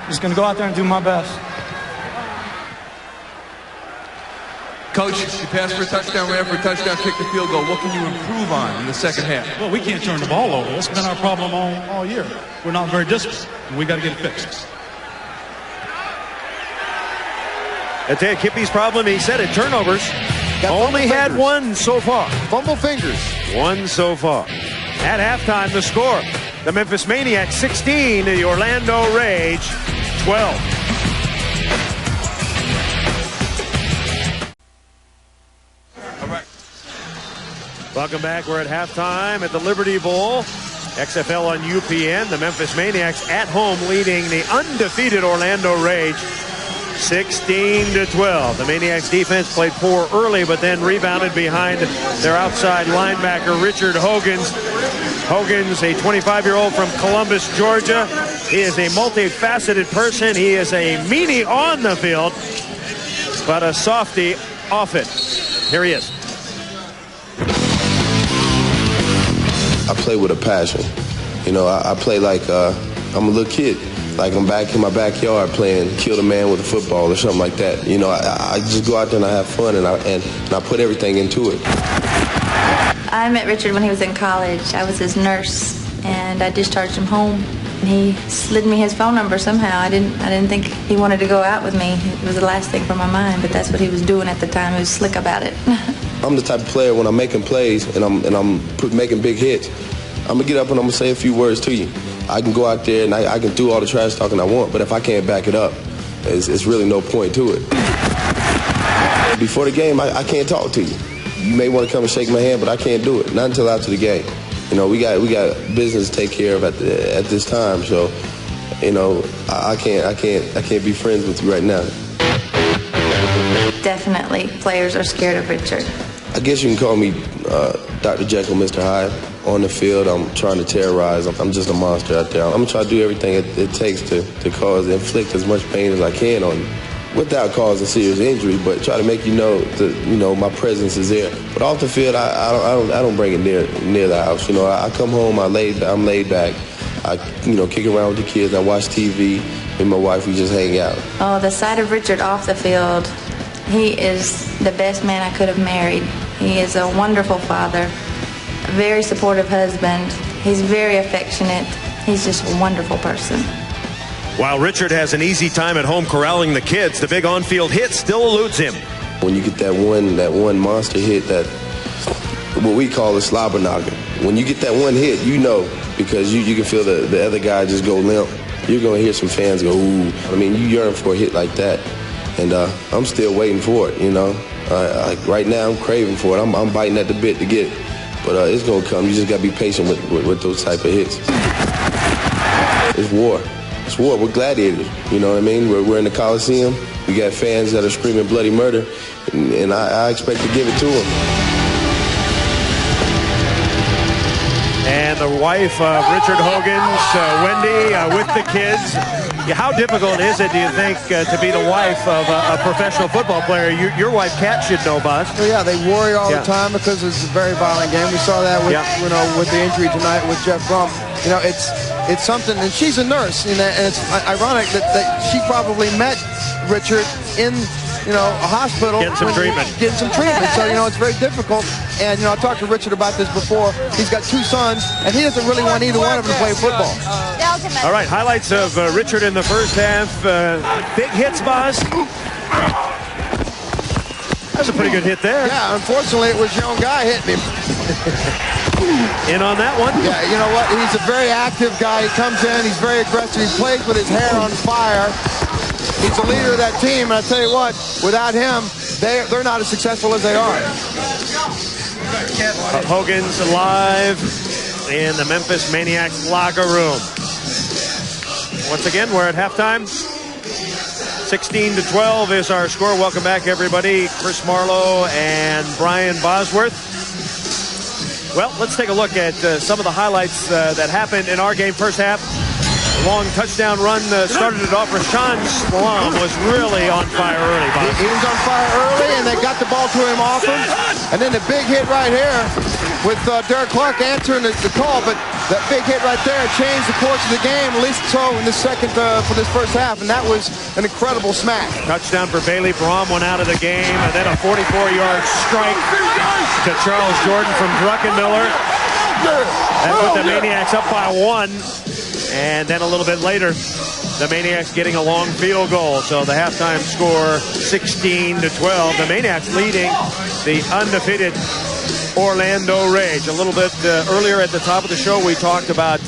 just going to go out there and do my best. Coach, you passed for a touchdown, ran for a touchdown, kicked the field goal. What can you improve on in the second half? Well, we can't turn the ball over. That's been our problem all year. We're not very disciplined. We got to get it fixed. I tell you, Kippy's problem, he said it, turnovers. Only had one so far. Fumble fingers. One so far. At halftime, the score. The Memphis Maniax 16, the Orlando Rage 12. Welcome back. We're at halftime at the Liberty Bowl. XFL on UPN. The Memphis Maniax at home leading the undefeated Orlando Rage 16-12. The Maniacs defense played poor early, but then rebounded behind their outside linebacker, Richard Hogan's. Hogan's a 25-year-old from Columbus, Georgia. He is a multifaceted person. He is a meanie on the field, but a softy off it. Here he is. I play with a passion. You know, I play like I'm a little kid. Like I'm back in my backyard playing kill the man with a football or something like that. You know, I just go out there and I have fun and I put everything into it. I met Richard when he was in college. I was his nurse and I discharged him home. And he slid me his phone number somehow. I didn't think he wanted to go out with me. It was the last thing from my mind, but that's what he was doing at the time. He was slick about it. I'm the type of player when I'm making plays and I'm making big hits, I'm gonna get up and I'm gonna say a few words to you. I can go out there and I can do all the trash talking I want, but if I can't back it up, it's really no point to it. Before the game, I can't talk to you. You may want to come and shake my hand, but I can't do it. Not until after the game. You know, we got business to take care of at this time, so you know, I can't be friends with you right now. Definitely, players are scared of Richard. I guess you can call me Dr. Jekyll, Mr. Hyde. On the field, I'm trying to terrorize. I'm just a monster out there. I'm gonna try to do everything it takes to inflict as much pain as I can on you, without causing serious injury, but try to make you know my presence is there. But off the field, I don't bring it near the house. You know, I come home, I'm laid back. I kick around with the kids. I watch TV. Me and my wife, we just hang out. Oh, the sight of Richard off the field. He is the best man I could have married. He is a wonderful father. A very supportive husband. He's very affectionate. He's just a wonderful person. While Richard has an easy time at home corralling the kids, the big on-field hit still eludes him. When you get that one monster hit, that what we call a slobber knocker. When you get that one hit, you know, because you can feel the other guy just go limp. You're gonna hear some fans go, ooh. I mean, you yearn for a hit like that, and I'm still waiting for it. You know, right now I'm craving for it. I'm biting at the bit to get it. But it's going to come. You just got to be patient with those type of hits. It's war. It's war. We're gladiators. You know what I mean? We're in the Coliseum. We got fans that are screaming bloody murder, and I expect to give it to them. And the wife of Richard Hogan's, Wendy, with the kids. How difficult is it, do you think, to be the wife of a professional football player? Your wife, Kat, should know, boss. Well, yeah, they worry all the time because it's a very violent game. We saw that with the injury tonight with Jeff Brom. You know, it's something, and she's a nurse, and it's ironic that she probably met Richard in a hospital. Getting some treatment. So, it's very difficult. And, I talked to Richard about this before. He's got two sons, and he doesn't really want either one of them to play football. All right, highlights of Richard in the first half. Big hits, boss. That's a pretty good hit there. Yeah, unfortunately, it was young guy hitting him. In on that one? Yeah, you know what? He's a very active guy. He comes in, he's very aggressive. He plays with his hair on fire. He's the leader of that team, and I tell you what, without him, they're not as successful as they are. Hogan's live in the Memphis Maniax locker room. Once again, we're at halftime. 16-12 is our score. Welcome back, everybody. Chris Marlowe and Brian Bosworth. Well, let's take a look at some of the highlights that happened in our game. First half, a long touchdown run started it off. Rashawn Salam was really on fire early, Bob. He was on fire early, and they got the ball to him often. And then the big hit right here with Derek Clark answering the call. But that big hit right there changed the course of the game, at least so in this for this first half. And that was an incredible smack. Touchdown for Bailey Brom, went out of the game. And then a 44-yard strike to Charles Jordan from Druckenmiller. That put the Maniacs up by 1. And then a little bit later, the Maniacs getting a long field goal. So the halftime score, 16-12. The Maniacs leading the undefeated Orlando Rage. A little bit earlier at the top of the show, we talked about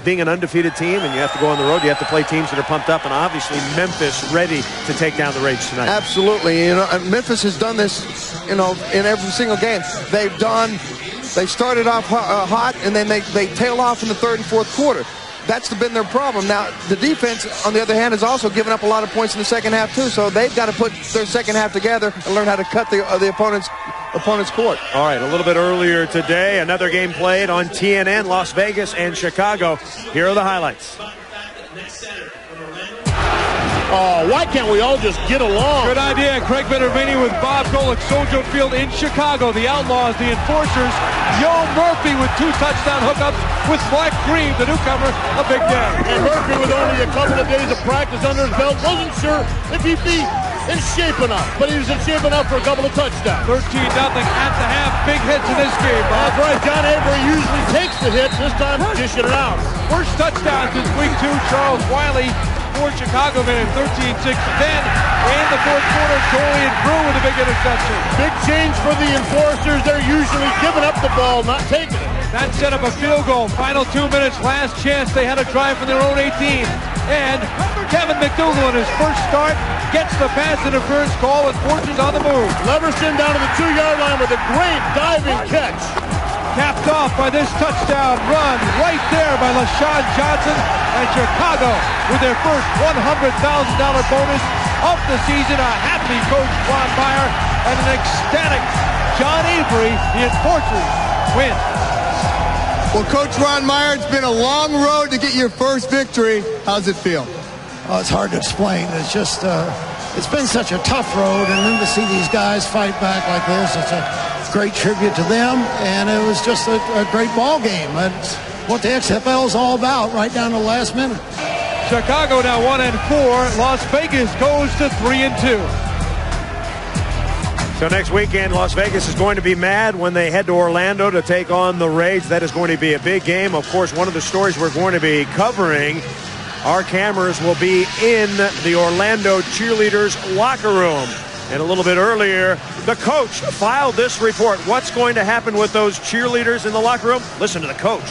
being an undefeated team, and you have to go on the road. You have to play teams that are pumped up, and obviously Memphis ready to take down the Rage tonight. Absolutely. Memphis has done this, in every single game. They started off hot, and then they tail off in the third and fourth quarter. That's been their problem. Now, the defense, on the other hand, has also given up a lot of points in the second half, too. So they've got to put their second half together and learn how to cut the opponent's court. All right, a little bit earlier today, another game played on TNN, Las Vegas and Chicago. Here are the highlights. Oh, why can't we all just get along? Good idea. Craig Bittervini with Bob Golick, Soldier Field in Chicago. The Outlaws, the Enforcers. Yo Murphy with 2 touchdown hookups with Black Green, the newcomer, a big day. And Murphy, with only a couple of days of practice under his belt, wasn't sure if he'd be in shape enough, but he was in shape enough for a couple of touchdowns. 13-0 at the half. Big hits in this game, Bob. That's right. John Avery usually takes the hits. This time, dishing it out. First touchdown since week 2, Charles Wiley for Chicago made it 13-6. Then in the fourth quarter, Dorian Brew with a big interception. Big change for the Enforcers. They're usually giving up the ball, not taking it. That set up a field goal. Final 2 minutes, last chance. They had a drive from their own 18. And Kevin McDougal in his first start gets the pass interference call with Fortunes on the move. Leverston down to the 2-yard line with a great diving catch. Capped off by this touchdown run right there by LaShawn Johnson, and Chicago with their first $100,000 bonus of the season. A happy coach Ron Meyer and an ecstatic John Avery. The Enforcers win. Well, Coach Ron Meyer, it's been a long road to get your first victory. How's it feel? Oh, it's hard to explain. It's just, it's been such a tough road, and then to see these guys fight back like this, it's a great tribute to them, and it was just a great ball game. That's what the XFL is all about, right down to the last minute. Chicago now 1-4. Las Vegas goes to 3-2. So next weekend, Las Vegas is going to be mad when they head to Orlando to take on the Rage. That is going to be a big game. Of course, one of the stories we're going to be covering, our cameras will be in the Orlando cheerleaders' locker room. And a little bit earlier, the coach filed this report. What's going to happen with those cheerleaders in the locker room? Listen to the coach.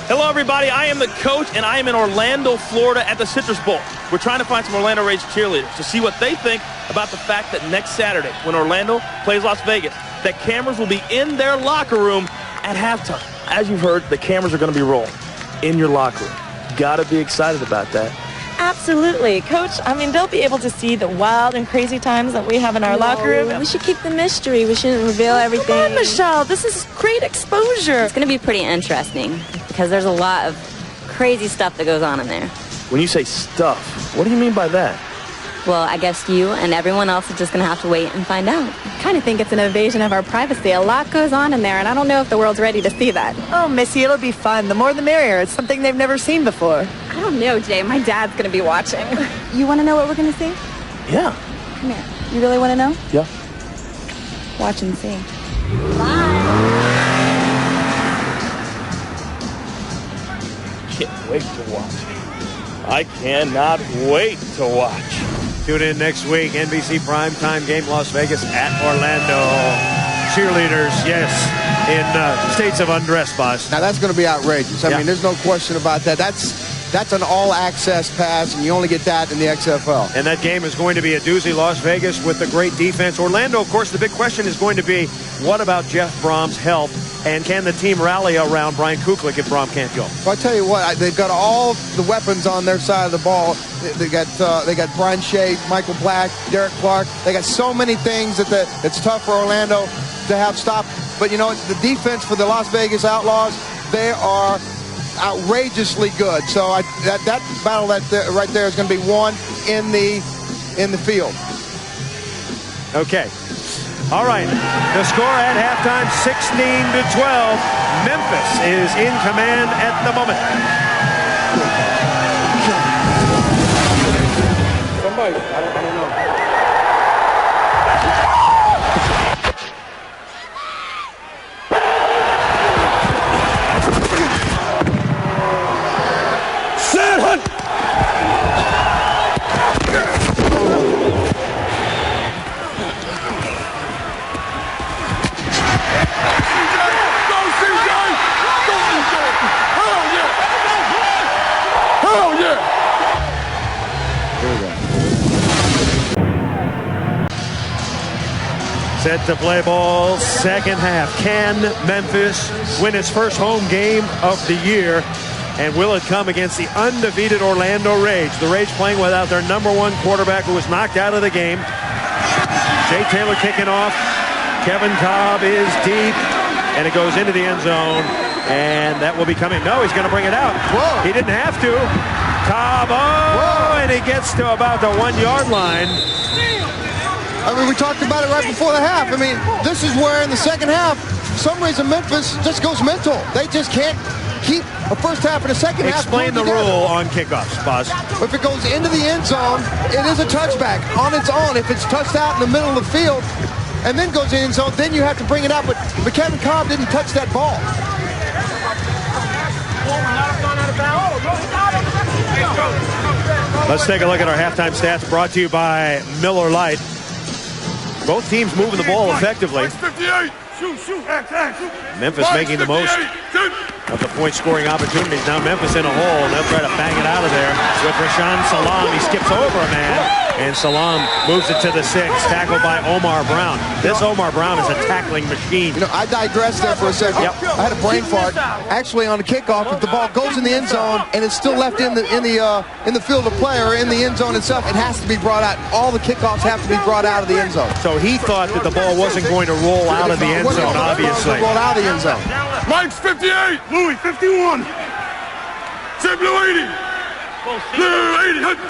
Hello, everybody. I am the coach, and I am in Orlando, Florida at the Citrus Bowl. We're trying to find some Orlando Rage cheerleaders to see what they think about the fact that next Saturday, when Orlando plays Las Vegas, that cameras will be in their locker room at halftime. As you've heard, the cameras are going to be rolling in your locker room. Got to be excited about that. Absolutely. Coach, I mean, they'll be able to see the wild and crazy times that we have in our locker room. We should keep the mystery. We shouldn't reveal everything. Come on, Michelle. This is great exposure. It's going to be pretty interesting because there's a lot of crazy stuff that goes on in there. When you say stuff, what do you mean by that? Well, I guess you and everyone else is just going to have to wait and find out. I kind of think it's an invasion of our privacy. A lot goes on in there, and I don't know if the world's ready to see that. Oh, Missy, it'll be fun. The more the merrier. It's something they've never seen before. I don't know, Jay. My dad's going to be watching. You want to know what we're going to see? Yeah. Come here. You really want to know? Yeah. Watch and see. Can't wait to watch. I cannot wait to watch. Tune in next week, NBC primetime game, Las Vegas at Orlando. Cheerleaders, yes, in states of undress, boss. Now, that's going to be outrageous. I mean, there's no question about that. That's an all-access pass, and you only get that in the XFL. And that game is going to be a doozy. Las Vegas with the great defense. Orlando, of course, the big question is going to be, what about Jeff Brom's help? And can the team rally around Brian Kuklik if Brom can't go? Well, I tell you what, they've got all the weapons on their side of the ball. They got Brian Shea, Michael Black, Derek Clark. They got so many things that it's tough for Orlando to have stopped. But, you know, the defense for the Las Vegas Outlaws, they are outrageously good. So that battle right there is going to be won in the field. Okay. All right. The score at halftime, 16-12. Memphis is in command at the moment. Somebody, I don't know. Set to play ball, second half. Can Memphis win its first home game of the year? And will it come against the undefeated Orlando Rage? The Rage playing without their number one quarterback who was knocked out of the game. Jay Taylor kicking off. Kevin Cobb is deep. And it goes into the end zone. And that will be coming. No, he's going to bring it out. Whoa. He didn't have to. Cobb, and he gets to about the 1 yard line. I mean, we talked about it right before the half. I mean, this is where in the second half, for some reason Memphis just goes mental. They just can't keep a first half and a second half. Explain the rule on kickoffs, Boz. If it goes into the end zone, it is a touchback on its own. If it's touched out in the middle of the field and then goes in the end zone, then you have to bring it out. But Kevin Cobb didn't touch that ball. Let's take a look at our halftime stats brought to you by Miller Lite. Both teams moving the ball effectively. Memphis making the most of the point-scoring opportunities. Now Memphis in a hole, and they'll try to bang it out of there with Rashaan Salam. He skips over a man, and Salam moves it to the 6, tackled by Omar Brown. This Omar Brown is a tackling machine. You know, I digressed there for a second. Yep. I had a brain fart. Actually, on the kickoff, if the ball goes in the end zone and it's still left in the field of play or in the end zone itself, it has to be brought out. All the kickoffs have to be brought out of the end zone. So he thought that the ball wasn't going to roll out of the end zone, obviously. Roll out of the end zone. Mike's 58. Louis 51. Say Blue 80. Blue 80.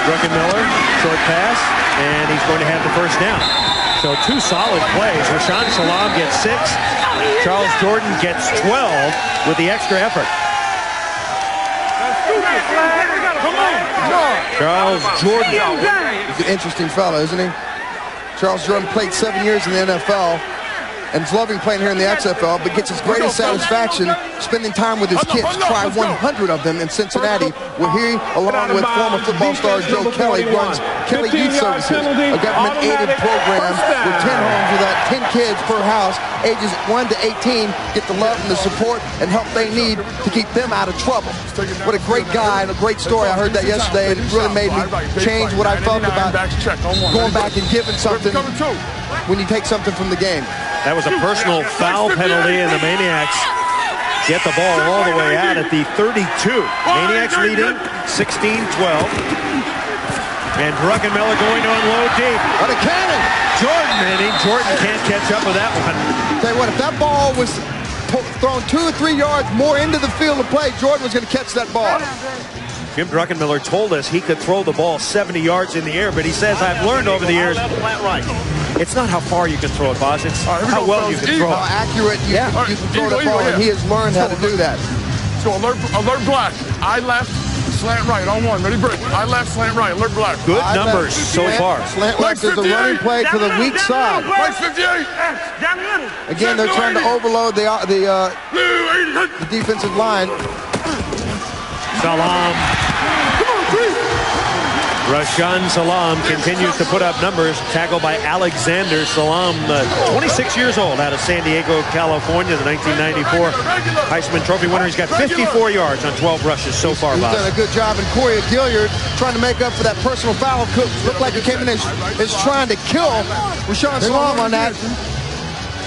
Druckenmiller, short pass, and he's going to have the first down. So 2 solid plays. Rashaan Salam gets 6. Charles Jordan gets 12 with the extra effort. Charles Jordan. He's an interesting fellow, isn't he? Charles Jordan played 7 years in the NFL and is loving playing here in the XFL, but gets his greatest satisfaction spending time with his kids. Try 100 of them in Cincinnati, where he, along with former football star Joe Kelly, runs Kelly Youth Services, a government-aided program with 10 homes with 10 kids per house, ages 1 to 18, get the love and the support and help they need to keep them out of trouble. What a great guy and a great story. I heard that yesterday, and it really made me change what I felt about going back and giving something when you take something from the game. That was a personal foul penalty, and the Maniacs get the ball all the way out at the 32. Maniacs leading 16-12. And Druckenmiller going to unload deep. What a cannon! Jordan can't catch up with that one. Tell you what, if that ball was thrown 2 or 3 yards more into the field of play, Jordan was going to catch that ball. Jim Druckenmiller told us he could throw the ball 70 yards in the air, but he says, I've learned over the years, it's not how far you can throw it, Boz. It's how well you can throw it. How accurate you can throw the ball, and he has learned how to do that. So alert black. I left, slant right on 1. Ready, break. I left, slant right. Alert black. Good numbers so far. Slant left is the running play to the weak side. Mike's 58. Again, they're trying to overload the defensive line. Salam. Rashaan Salam continues to put up numbers. Tackled by Alexander Salam, 26 years old, out of San Diego, California, the 1994 Heisman Trophy winner. He's got 54 yards on 12 rushes so far, Bob. He's done a good job. And Corey Gilliard trying to make up for that personal foul. Looked like he came in as trying to kill Rashaan Salam on that.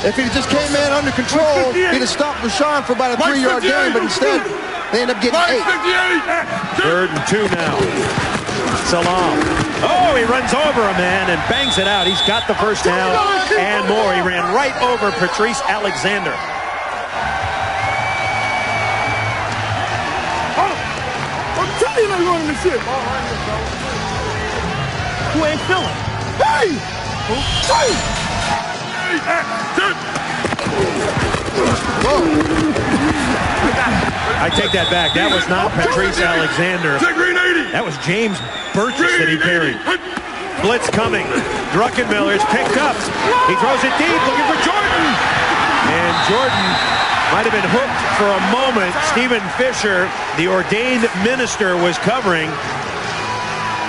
If he just came in under control, he'd have stopped Rashaan for about a 3-yard gain, but instead, they end up getting 8. 3rd and 2 now. Salam Oh, he runs over a man and bangs it out. He's got the first down and more. He ran right over Patrice Alexander. I'm telling you, I'm running this shit. Who ain't feeling? Hey! Hey! I take that back. That was not Patrice Alexander. That was James Burgess that he carried. Blitz coming. Druckenmiller is picked up. He throws it deep, looking for Jordan. And Jordan might have been hooked for a moment. Stephen Fisher, the ordained minister, was covering.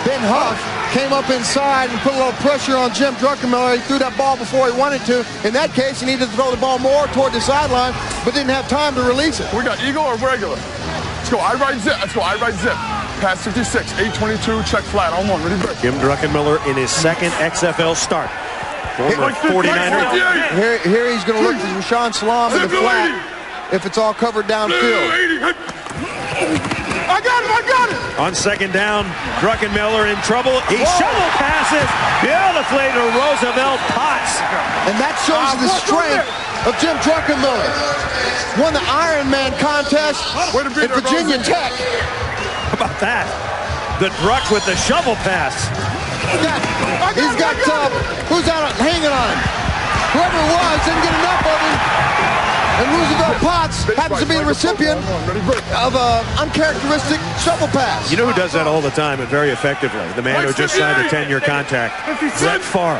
Ben Huff came up inside and put a little pressure on Jim Druckenmiller. He threw that ball before he wanted to. In that case, he needed to throw the ball more toward the sideline, but didn't have time to release it. We got eagle or regular? Let's go, I ride zip. Let's go, I ride zip. Pass 56, 822, check flat on one. Ready, break. Jim Druckenmiller in his second XFL start. Former 49er. Here he's going to look to Rashawn Salam in the flat if it's all covered downfield. I got it! On second down, Druckenmiller in trouble. He shovel passes beautifully to Roosevelt Potts. And that shows the strength of Jim Druckenmiller. Won the Ironman contest at Virginia Tech. How about that? The Druck with the shovel pass. He's got who's out hanging on him? Whoever it was didn't get enough of him. And Roosevelt Potts happens to be the recipient of an uncharacteristic shovel pass. You know who does that all the time and very effectively? The man who just signed a 10-year contract, Brett Favre.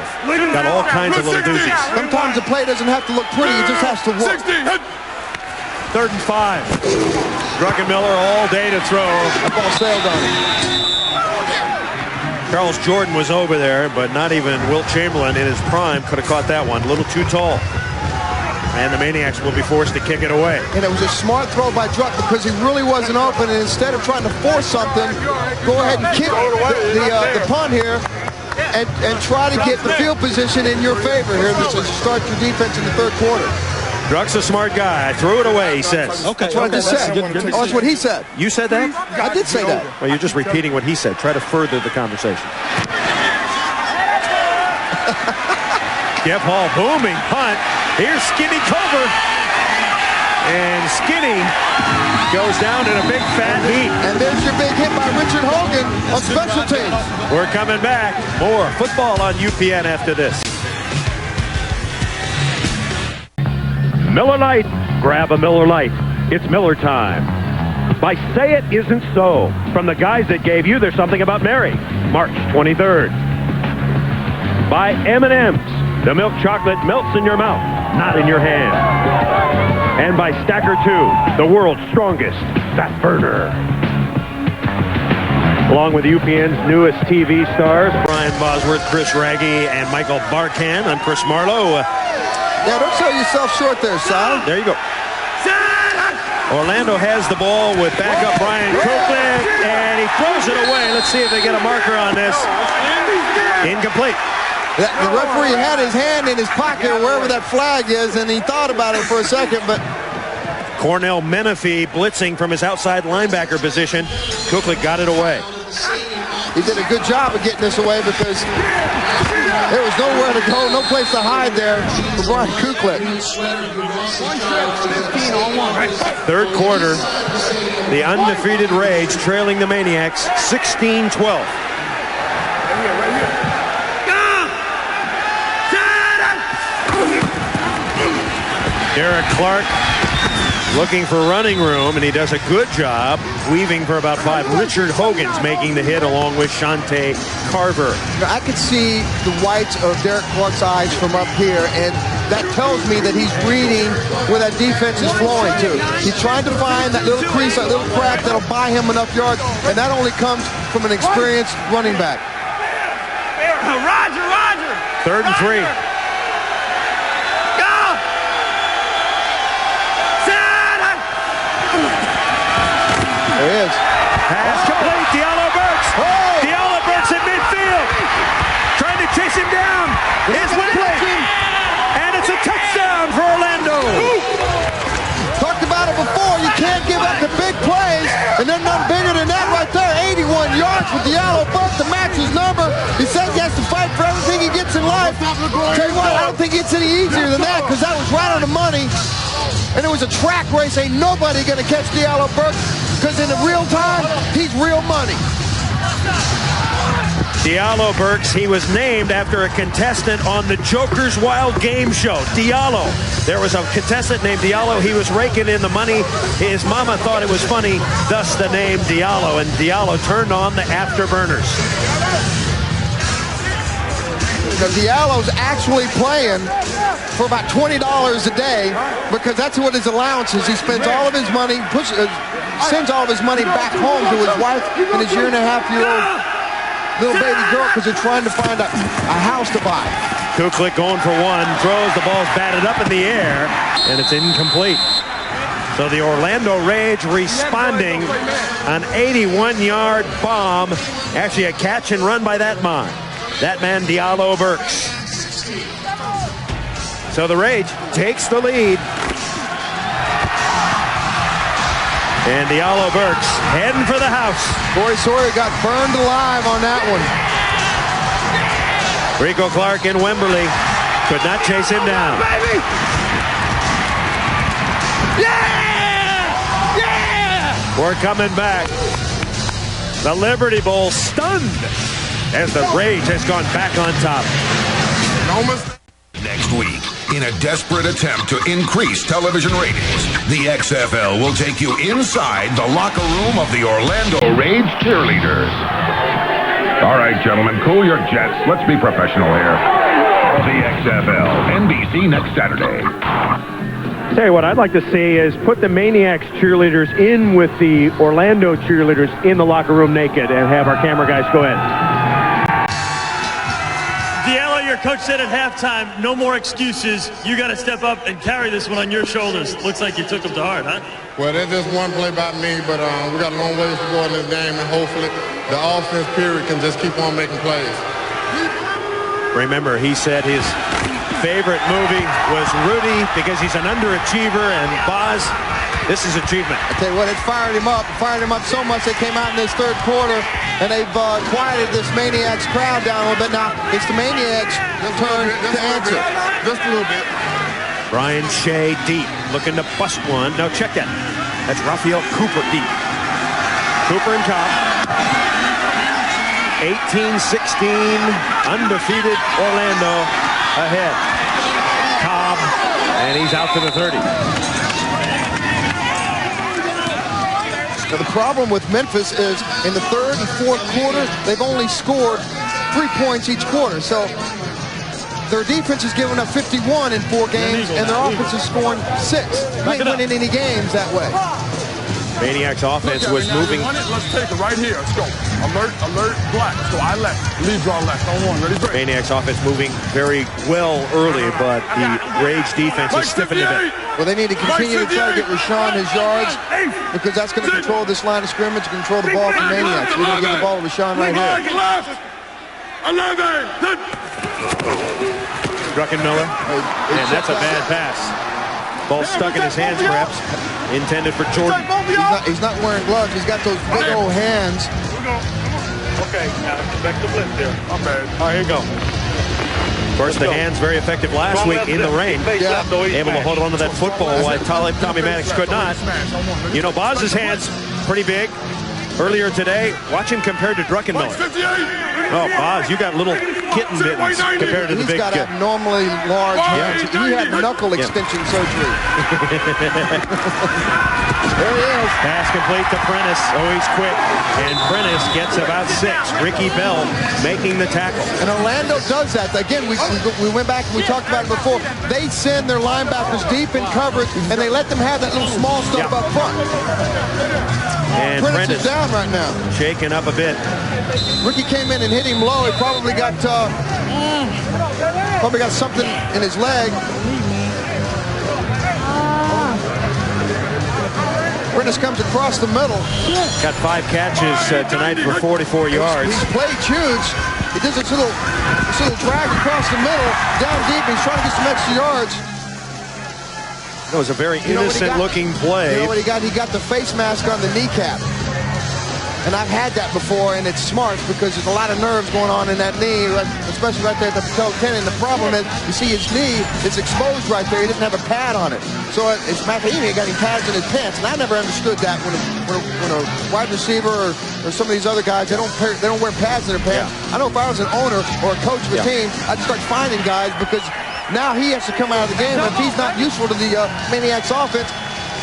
Got all kinds of little doozies. Sometimes the play doesn't have to look pretty, it just has to work. 3rd and 5. Druckenmiller all day to throw. The ball sailed on him. Charles Jordan was over there, but not even Wilt Chamberlain in his prime could have caught that one. A little too tall. And the Maniacs will be forced to kick it away. And it was a smart throw by Druck because he really wasn't open. And instead of trying to force something, go ahead and kick the punt here and try to get the field position in your favor here. This is start your defense in the 3rd quarter. Druck's a smart guy. I threw it away, he says. Okay, that's what I just said. Oh, that's what he said. You said that? I did say that. Well, you're just repeating what he said. Try to further the conversation. Jeff Hall booming punt. Here's Skinny Culver. And Skinny goes down in a big fat heap. And there's your big hit by Richard Hogan on special teams. We're coming back. More football on UPN after this. Miller Lite. Grab a Miller Lite. It's Miller time. By Say It Isn't So. From the guys that gave you There's Something About Mary. March 23rd. By M&M's. The milk chocolate melts in your mouth, not in your hand. And by Stacker 2, the world's strongest fat burner. Along with UPN's newest TV stars, Brian Bosworth, Chris Raggy, and Michael Barkan. I'm Chris Marlowe. Yeah, don't sell yourself short there, Sal. There you go. Orlando has the ball with backup Brian Copeland, and he throws it away. Let's see if they get a marker on this. Incomplete. The referee had his hand in his pocket wherever that flag is, and he thought about it for a second, but... Cornell Menifee blitzing from his outside linebacker position. Kuklik got it away. He did a good job of getting this away because there was nowhere to go, no place to hide there for Brian Kuklik. 3rd quarter, the undefeated Rage trailing the Maniacs 16-12. Derek Clark looking for running room, and he does a good job weaving for about 5. Richard Hogan's making the hit along with Shante Carver. I could see the whites of Derek Clark's eyes from up here, and that tells me that he's reading where that defense is flowing to. He's trying to find that little crease, that little crack that'll buy him enough yards, and that only comes from an experienced running back. Roger! 3rd and 3. There he is. Pass complete. Diallo Burks. Diallo Burks in midfield. Trying to chase him down. It's Whitley. And it's a touchdown for Orlando. Talked about it before. You can't give up the big plays. And then nothing bigger than that right there. 81 yards with Diallo Burks. have to match his number. He says he has to fight for everything he gets in life. Tell you what, I don't think it's any easier than that because that was right on the money. And it was a track race. Ain't nobody going to catch Diallo Burks because in the real time, he's real money. Diallo Burks, he was named after a contestant on the Joker's Wild Game Show. Diallo. There was a contestant named Diallo. He was raking in the money. His mama thought it was funny, thus the name Diallo. And Diallo turned on the afterburners. Now, Diallo's actually playing for about $20 a day because that's what his allowance is. He spends all of his money, sends all of his money back home to his wife and his 1.5-year-old little baby girl because they're trying to find a house to buy. Kuklik going for one, throws, the ball's batted up in the air, and it's incomplete. So the Orlando Rage responding, an 81-yard bomb, actually a catch and run by that man Diallo Burks. So the Rage takes the lead. And Diallo Burks heading for the house. Corey Sawyer got burned alive on that one. Rico Clark in Wembley could not chase him down. Baby! Yeah! Yeah! We're coming back. The Liberty Bowl stunned as the Rage has gone back on top. Next week, in a desperate attempt to increase television ratings, the XFL will take you inside the locker room of the Orlando Rage cheerleaders. All right, gentlemen, cool your jets. Let's be professional here. The XFL, NBC next Saturday. Tell you what I'd like to see is put the Maniax cheerleaders in with the Orlando cheerleaders in the locker room naked and have our camera guys go in. Your coach said at halftime, no more excuses. You got to step up and carry this one on your shoulders. Looks like you took them to heart, huh? Well, that's just one play by me, but we got a long ways to go in this game, and hopefully the offense period can just keep on making plays. Remember, he said his favorite movie was Rudy because he's an underachiever, and Boz, this is achievement. I tell you what, it fired him up so much they came out in this third quarter and they've quieted this Maniacs crowd down a little bit. Now it's the Maniacs' turn to answer. Just a little bit. Brian Shea deep, looking to bust one. No, check that. That's Raphael Cooper deep. Cooper and Cobb. 18-16, undefeated Orlando ahead. Cobb, and he's out to the 30. Now, the problem with Memphis is in the third and fourth quarter, they've only scored 3 points each quarter. So their defense is giving up 51 in 4 games, and their offense is scoring 6. They ain't winning any games that way. Maniacs offense was moving. Let's take it right here. Let's go. Alert, black. So I left. Lead draw left. On one. Ready, break. Maniacs offense moving very well early, but the Rage defense is stiffened a bit. Well, they need to continue to try to get Rashawn his yards because that's going to control this line of scrimmage, control the ball from Maniacs. We're going to give the ball to Rashawn right here. 11. Druckenmiller, and that's a bad pass. Ball stuck in his hands, perhaps. Intended for Jordan. He's not wearing gloves. He's got those big old hands. Okay, now expect the blitz there. I'm bad. All right, here you go. Of course, the hands very effective last week in the rain. Yeah. Able to hold on to that football while Tommy Maddox could not. You know, Boz's hands pretty big. Earlier today, watch him compared to Druckenmiller. Oh, Boz, you got little kitten mittens compared to the big kid. He's got abnormally large hands. He had knuckle extension surgery. There he is. Pass complete to Prentice. Oh, he's quick. And Prentice gets about 6. Ricky Bell making the tackle. And Orlando does that. Again, we went back and we talked about it before. They send their linebackers deep in coverage, and they let them have that little small stuff up front. And Prentice is down right now. Shaking up a bit. Ricky came in and hit him low. He probably got something in his leg. Prentice comes across the middle. Got 5 catches tonight for 44 yards. He's played huge. He does this little drag across the middle, down deep. He's trying to get some extra yards. It was a very innocent-looking play. You know what he got? He got the face mask on the kneecap. And I've had that before, and it's smart because there's a lot of nerves going on in that knee, especially right there at the patella tendon. The problem is, you see his knee is exposed right there. He doesn't have a pad on it. So it's Matheny got him pads in his pants, and I never understood that when a wide receiver or some of these other guys, they don't wear pads in their pants. Yeah. I know if I was an owner or a coach of a team, I'd start finding guys because now he has to come out of the game. And if he's not useful to the Maniacs offense,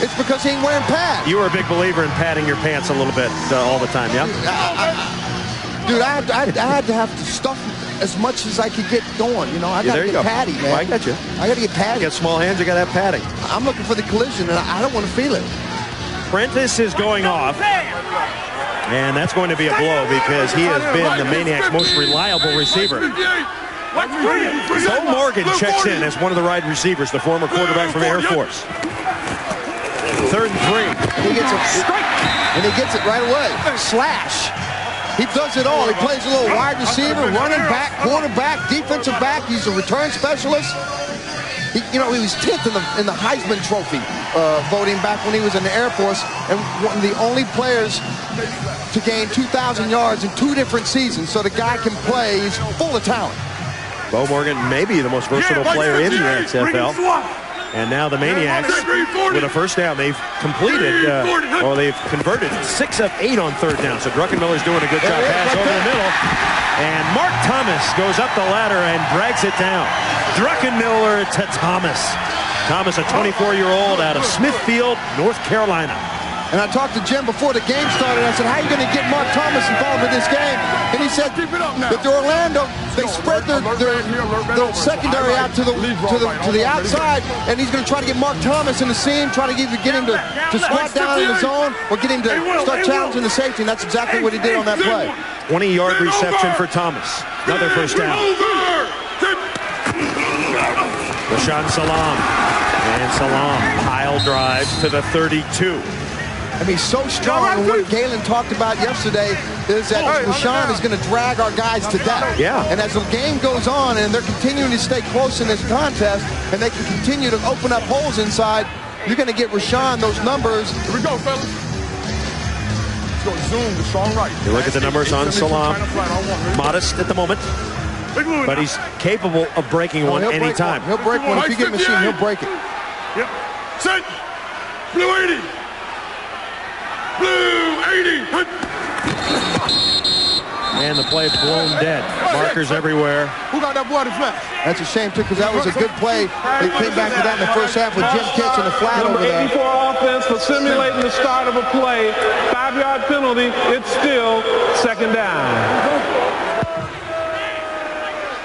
it's because he ain't wearing pads. You were a big believer in padding your pants a little bit all the time, yeah? Dude, I had to have to stuff as much as I could get going. You know, I got to get patty, man. Well, I got you. I got to get patty. You got small hands, you got to have padding. I'm looking for the collision, and I don't want to feel it. Prentice is going off. And that's going to be a blow because he has been the Maniac's most reliable receiver. Bo Morgan checks in as one of the wide receivers, the former quarterback from Air Force. 3rd and 3. And he gets it right away. Slash. He does it all. He plays a little wide receiver, running back, quarterback, defensive back. He's a return specialist. He was 10th in the Heisman Trophy voting back when he was in the Air Force, and one of the only players to gain 2,000 yards in 2 different seasons. So the guy can play. He's full of talent. Bo Morgan may be the most versatile player in the XFL. And now the Maniacs with a first down. They've completed, or they've converted 6 of 8 on 3rd down. So Druckenmiller's doing a good job. Pass over the middle. And Mark Thomas goes up the ladder and drags it down. Druckenmiller to Thomas. Thomas, a 24-year-old out of Smithfield, North Carolina. And I talked to Jim before the game started. I said, how are you going to get Mark Thomas involved in this game? And he said that the Orlando, they spread their secondary out to the outside, and he's going to try to get Mark Thomas in the seam, try to get him to squat down in the zone or get him to start challenging the safety, and that's exactly what he did on that play. 20-yard reception for Thomas. Another first down. Rashaan Salaam. And Salaam pile drives to the 32. I mean, so strong. And what Galen talked about yesterday is that Rashaan is going to drag our guys to death. Yeah. And as the game goes on and they're continuing to stay close in this contest and they can continue to open up holes inside, you're going to get Rashaan those numbers. Here we go, fellas. Let's go zoom to strong right. You look at the numbers on Salaam. Modest at the moment, but he's capable of breaking one anytime. He'll break one. If you get him a machine, he'll break it. Yep. Set. Blue 80. Blue 80. And the play blown dead. Markers everywhere. Who got that boy to flash? That's a shame, too, because that was a good play. They came back to that in the first half with Jim Kitch and the flat over there. 84 offense for simulating the start of a play. 5-yard penalty. It's still 2nd down.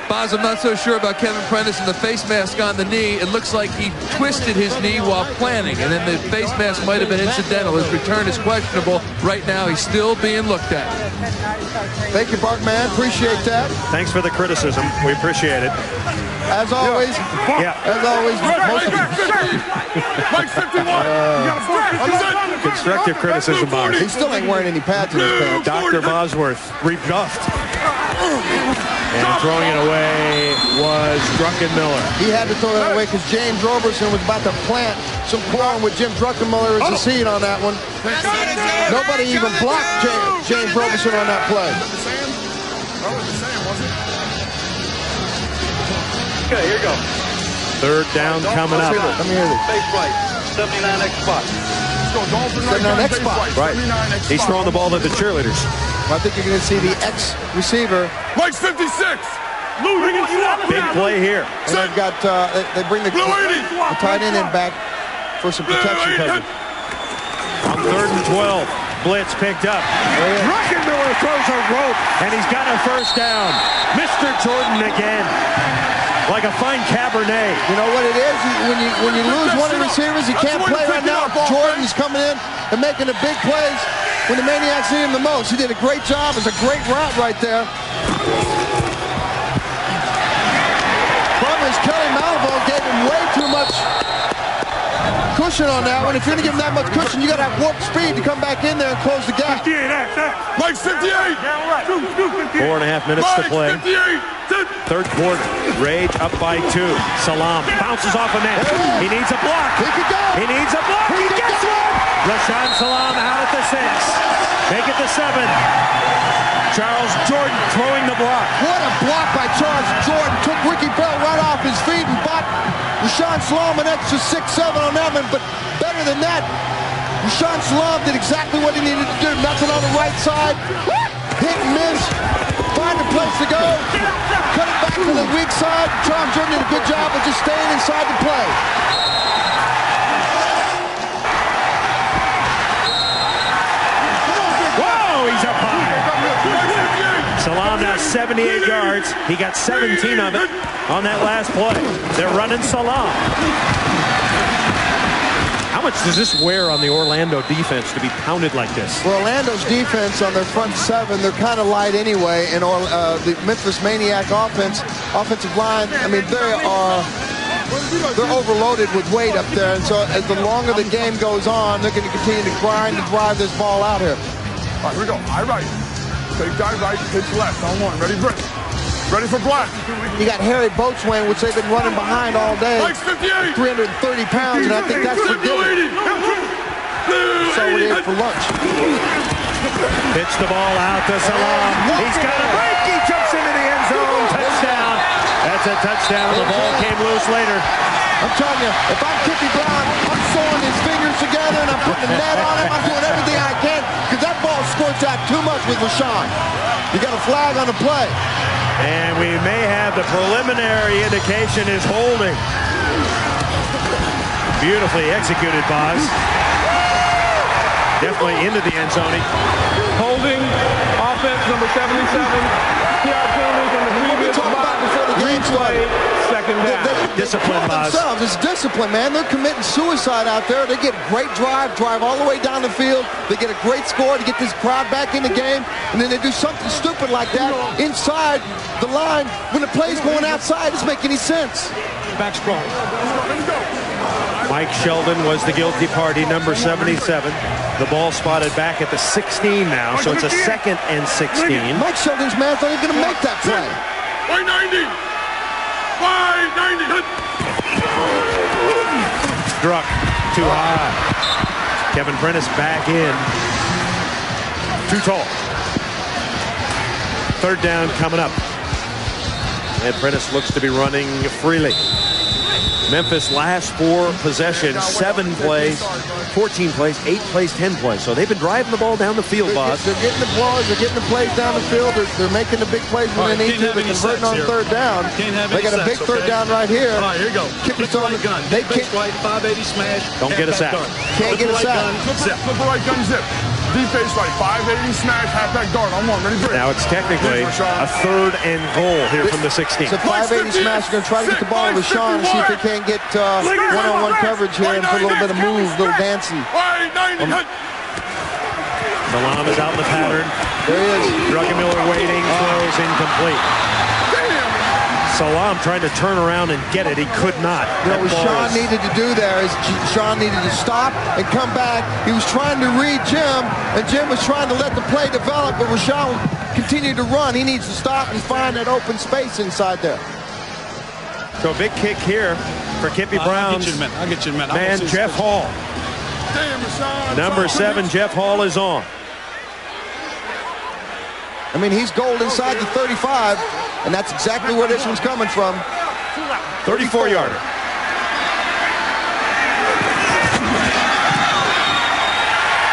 Boz, I'm not so sure about Kevin Prentice and the face mask on the knee. It looks like he twisted his knee while planning, and then the face mask might have been incidental. His return is questionable. Right now, he's still being looked at. Thank you, Barkman. Appreciate that. Thanks for the criticism. We appreciate it. As always. Yeah. As always. Most of constructive criticism, Boz. He still ain't wearing any pads in his pants. Dr. Bosworth rebuffed. And throwing it away was Druckenmiller. He had to throw that away because James Roberson was about to plant some corn with Jim Druckenmiller as a seed on that one. Nobody even blocked James Roberson on that play. Okay, here you go. 3rd down coming up. Let me hear this. Face right, 79X spot. 79X spot. Right. He's throwing the ball to the cheerleaders. Well, I think you're going to see the X-receiver. Mike's 56. Big play here. And they've got, they bring the tight end back for some protection coverage. On 3rd and 12. Blitz picked up. Druckenmiller throws a rope, and he's got a first down. Mr. Jordan again. Like a fine Cabernet. You know what it is? When you lose one of the receivers, you can't play right now. Jordan's coming in and making the big plays when the Maniacs need him the most. He did a great job. It's a great route right there. Problem is Kelly Malvo gave him way too much cushion on that one. If you're going to give him that much cushion, you got to have warp speed to come back in there and close the gap. 58, Mike's 58. 4.5 minutes to play. 58. Third quarter. Rage up by 2. Salam bounces off a man. He needs a block. He could go. He needs a block. He gets one. Rashaan Salam out at the 6. Make it the 7. Charles Jordan throwing the block. What a block by Charles Jordan. Took Ricky Bell right off his feet and bought Rashaan Salam an extra 6-7 on that one. But better than that, Rashaan Salam did exactly what he needed to do. Nothing on the right side. Hit and miss. Find a place to go. Cut it back to the weak side. Charles Jordan did a good job of just staying inside the play. He's up high. Salam now 78 yards. He got 17 of it on that last play. They're running Salam. How much does this wear on the Orlando defense to be pounded like this? Well, Orlando's defense on their front 7, they're kind of light anyway. And the Memphis Maniax offensive line, I mean, they're overloaded with weight up there. And so as the longer the game goes on, they're going to continue to grind and drive this ball out here. All right, here we go. I right. Take guy right, pitch left. On 1. Ready, Brick. Ready for black. You got Harry Boatswain, which they've been running behind all day. 58. 330 pounds, and I think that's forgiven. So we ate for lunch. Pitch the ball out to Salam. He's got a break. He jumps into the end zone. Touchdown. That's a touchdown. The ball came loose later. I'm telling you, if I'm Kippy Brown, I'm sewing his fingers together and I'm putting the net on him. I'm doing everything I can because that ball squirts out too much with Rashaan. You got a flag on the play. And we may have the preliminary indication is holding. Beautifully executed, Boz. Definitely into the end zone. Holding offense number 77. PR penalty from the previous replay. Second down. Discipline, Boz. It's discipline, man. They're committing suicide out there. They get a great drive all the way down the field. They get a great score to get this crowd back in the game. And then they do something stupid like that inside the line when the play's going outside. It doesn't make any sense. Back strong. Mike Sheldon was the guilty party, number 77. The ball spotted back at the 16 now, so it's a 2nd and 16. Mike Sheldon's man's not even going to make that play. 90. 90. Struck too high. Kevin Prentice back in. Too tall. 3rd down coming up. And Prentice looks to be running freely. Memphis last 4 possessions, 7 plays, 14 plays, 8 plays, 10 plays. So they've been driving the ball down the field, Boz. They're getting the balls, they're getting the plays down the field. They're making the big plays when they need to. They're converting on 3rd down. They got a big 3rd down right here. All right, here you go. Kick on the gun. They can't. Right, 580 smash. Don't get a sack. Can't get a sack. Flip the right gun, zip. Deep face right, 580 smash, halfback dart. On 1, ready, Brick. Now it's technically a 3rd and goal here from the 16. It's a 580 smash. They're going to try to get the ball to Rashaan and see if they can't get one-on-one coverage here and put a little bit of move, a little dancing. Salam is out in the pattern. There he is. Druckenmiller waiting, throws incomplete. Salam trying to turn around and get it. He could not. You know what Sean needed to do there is Sean needed to stop and come back. He was trying to read Jim, and Jim was trying to let the play develop, but Rashaan continued to run. He needs to stop and find that open space inside there. So big kick here for Kippy Brown's I'll get you, man. Man, Jeff Hall. Number 7, Jeff Hall is on. I mean, he's gold inside the 35, and that's exactly where this one's coming from. 34-yarder.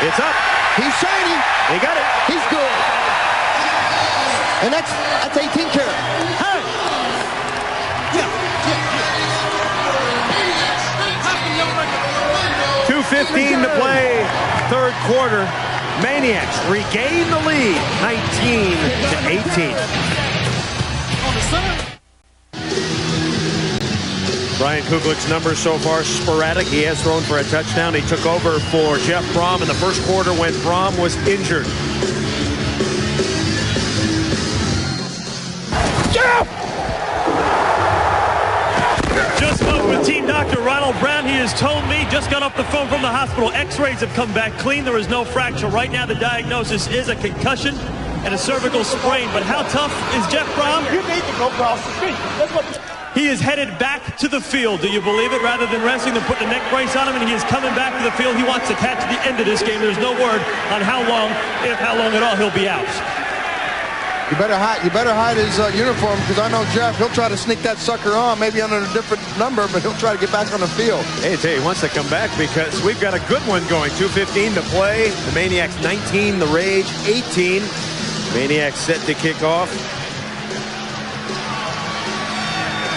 It's up. He's shining. He got it. He's good. And that's 18 carat. Hey. 2:15 to play, 3rd quarter. Maniax regain the lead, 19-18. Brian Kuglick's numbers so far sporadic. He has thrown for a touchdown. He took over for Jeff Brom in the 1st quarter when Brom was injured. Jeff! Just with team doctor Ronald Brown. He has told me, just got off the phone from the hospital, x-rays have come back clean. There is no fracture. Right now the diagnosis is a concussion and a cervical sprain. But how tough is Jeff Brom? You need to go cross the street. That's what. He is headed back to the field. Do you believe it? Rather than resting, they're putting a neck brace on him, and he is coming back to the field. He wants to catch the end of this game. There's no word on how long, if how long at all, he'll be out. You better hide his uniform, because I know Jeff, he'll try to sneak that sucker on, maybe under a different number, but he'll try to get back on the field. Hey, he wants to come back because we've got a good one going. 2:15 to play. The Maniacs 19, the Rage 18. Maniacs set to kick off.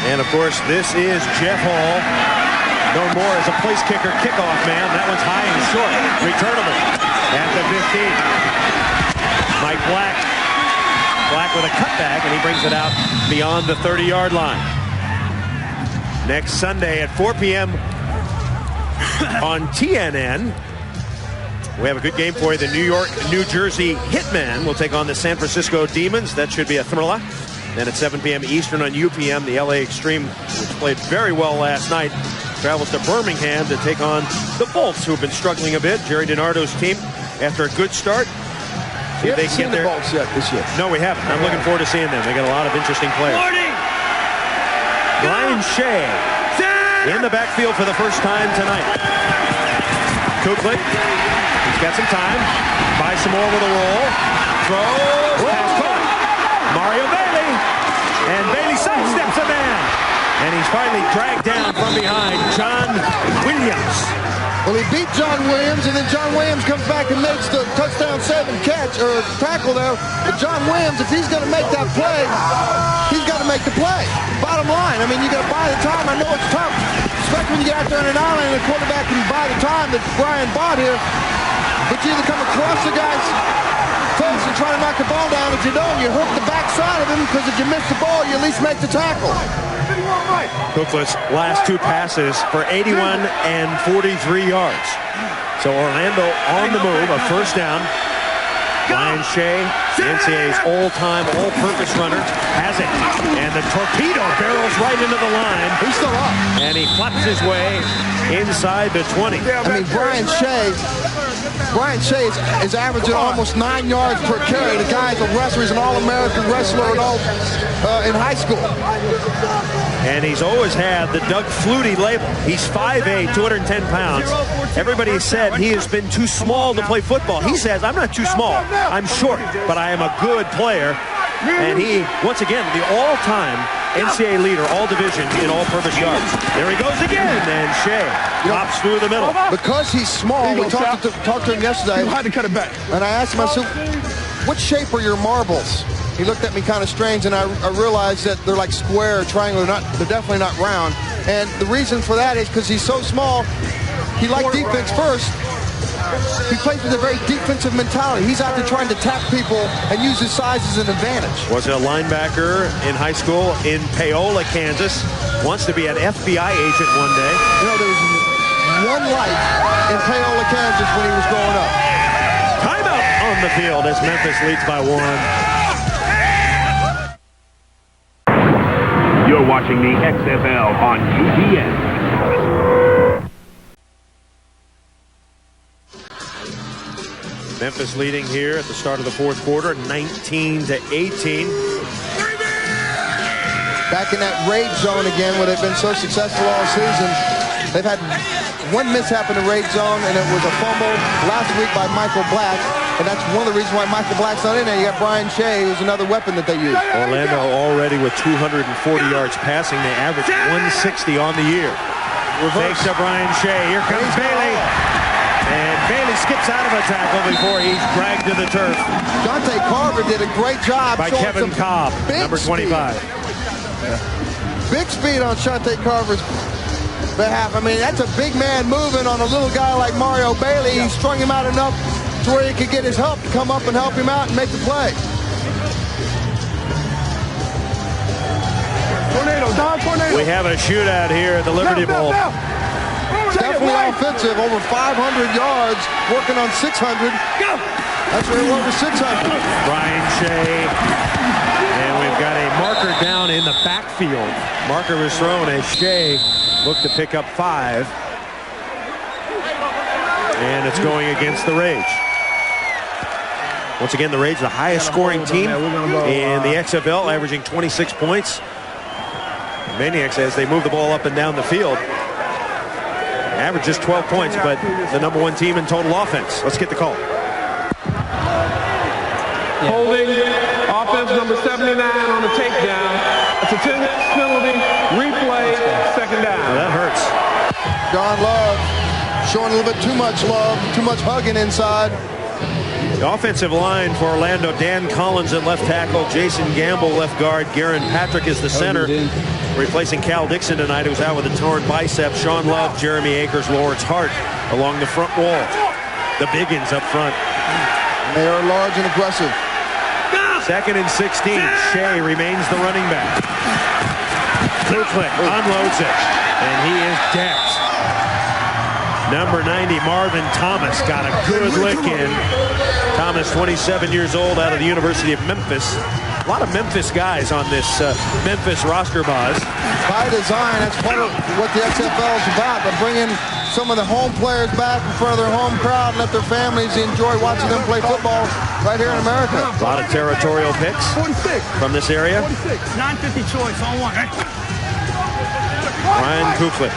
And, of course, this is Jeff Hall, known more as a place kicker kickoff man. That one's high and short. Returnable at the 15. Mike Black with a cutback, and he brings it out beyond the 30-yard line. Next Sunday at 4 p.m. on TNN, we have a good game for you. The New Jersey Hitmen will take on the San Francisco Demons. That should be a thriller. Then at 7 p.m. Eastern on UPM, the LA Extreme, which played very well last night, travels to Birmingham to take on the Bolts, who have been struggling a bit. Jerry DiNardo's team, after a good start. We haven't seen the Bolts yet this year. No, we haven't. I'm looking forward to seeing them. They got a lot of interesting players. Brian Shea in the backfield for the first time tonight. Kuklik, he's got some time. Buys some more with a roll. Throws, pass caught. Mario Bailey. And Bailey sidesteps a man. And he's finally dragged down from behind. John Williams. Well, he beat John Williams, and then John Williams comes back and makes the touchdown catch, or tackle there. But John Williams, if he's going to make that play, he's got to make the play. Bottom line, I mean, you got to buy the time. I know it's tough, especially when you get out there on an island and the quarterback can buy the time that Brian bought here. But you either come across the guy's face and try to knock the ball down. If you don't, you hook the backside of him, because if you miss the ball, you at least make the tackle. Kuklik's last two passes for 81 and 43 yards. So Orlando on the move, a first down. Brian Shea, NCAA's all-time, all-purpose runner, has it. And the torpedo barrels right into the line. He's still up. And he flaps his way inside the 20. I mean, Brian Shea is averaging almost 9 yards per carry. The guy's a wrestler. He's an All-American wrestler in high school. And he's always had the Doug Flutie label. He's 5'8", 210 pounds. Everybody said he has been too small to play football. He says, I'm not too small. I'm short, but I am a good player. And he, once again, the all-time NCAA leader, all-division in all-purpose yards. There he goes again, and Shea pops through the middle. Because he's small, we talked to him yesterday. You had to cut it back. And I asked him, I said, what shape are your marbles? He looked at me kind of strange, and I realized that they're like square, triangular. They're definitely not round. And the reason for that is because he's so small, he liked defense first. He plays with a very defensive mentality. He's out there trying to tap people and use his size as an advantage. Was a linebacker in high school in Paola, Kansas. Wants to be an FBI agent one day. You know, there was one light in Paola, Kansas when he was growing up. Timeout on the field as Memphis leads by 1. You're watching the XFL on UPN. Memphis leading here at the start of the fourth quarter, 19-18. Back in that rage zone again, where they've been so successful all season. They've had one mishap in the rage zone, and it was a fumble last week by Michael Black. And that's one of the reasons why Michael Black's not in there. You got Brian Shea, who's another weapon that they use. Orlando already with 240 yards passing. They average 160 on the year. Fakes to Brian Shea. Here comes Bailey. And Bailey skips out of a tackle before he's dragged to the turf. Jonte Carver did a great job. By Kevin Cobb, number 25. Big speed on Jonte Carver's behalf. I mean, that's a big man moving on a little guy like Mario Bailey. He strung him out enough to where he could get his help to come up and help him out and make the play. Tornado. We have a shootout here at the Liberty Bowl. It's definitely offensive. Over 500 yards, working on 600. That's where he went with 600. Brian Shea. And we've got a marker down in the backfield. Marker was thrown as Shea look to pick up 5. And it's going against the Rage. Once again, the Rage, the highest scoring team in the XFL, averaging 26 points. Maniacs, as they move the ball up and down the field, average just 12 points, but the #1 team in total offense. Let's get the call. Holding offense number 79 on the takedown. It's a 10 penalty, replay, second down. Well, that hurts. John Love showing a little bit too much love, too much hugging inside. The offensive line for Orlando, Dan Collins at left tackle, Jason Gamble left guard, Garen Patrick is the center, replacing Cal Dixon tonight, who's out with a torn bicep. Sean Love, Jeremy Akers, Lawrence Hart along the front wall. The biggins up front. They are large and aggressive. 2nd and 16. Shea remains the running back. Kuklik unloads it, and he is decked. Number 90, Marvin Thomas, got a good lick in. Thomas, 27 years old, out of the University of Memphis. A lot of Memphis guys on this Memphis roster, Boz. By design, that's part of what the XFL is about, but bringing some of the home players back in front of their home crowd and let their families enjoy watching them play football right here in America. A lot of territorial picks from this area. 950 choice on one. Ryan Kuklik,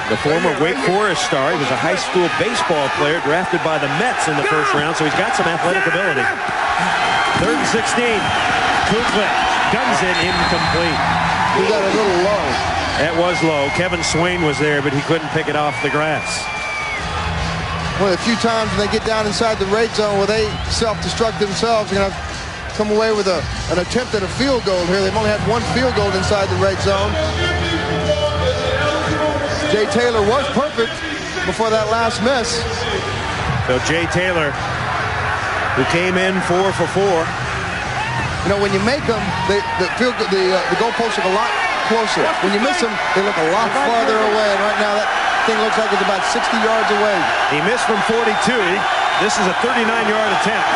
the former Wake Forest star. He was a high school baseball player drafted by the Mets in the first round, so he's got some athletic ability. 3rd and 16. Kuklik guns it incomplete. He got a little low. That was low. Kevin Swain was there, but he couldn't pick it off the grass. Well, a few times when they get down inside the red zone where they self-destruct themselves, they're going to come away with an attempt at a field goal here. They've only had 1 field goal inside the red zone. Jay Taylor was perfect before that last miss. So Jay Taylor, who came in 4 for 4. You know, when you make them, the goalposts look a lot closer. When you miss them, they look a lot farther away. And right now, that thing looks like it's about 60 yards away. He missed from 42. This is a 39-yard attempt.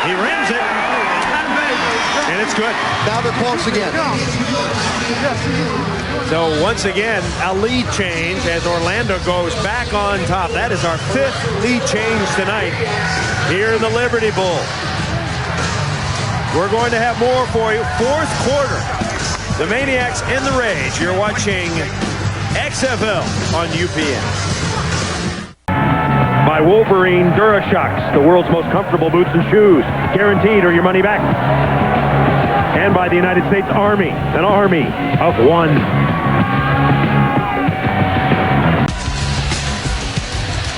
He rims it, and it's good. Now they're close again. So once again, a lead change as Orlando goes back on top. That is our 5th lead change tonight here in the Liberty Bowl. We're going to have more for you. 4th quarter. The Maniacs and the Rage. You're watching XFL on UPN. By Wolverine DuraShocks, the world's most comfortable boots and shoes. Guaranteed or your money back. And by the United States Army, an army of one.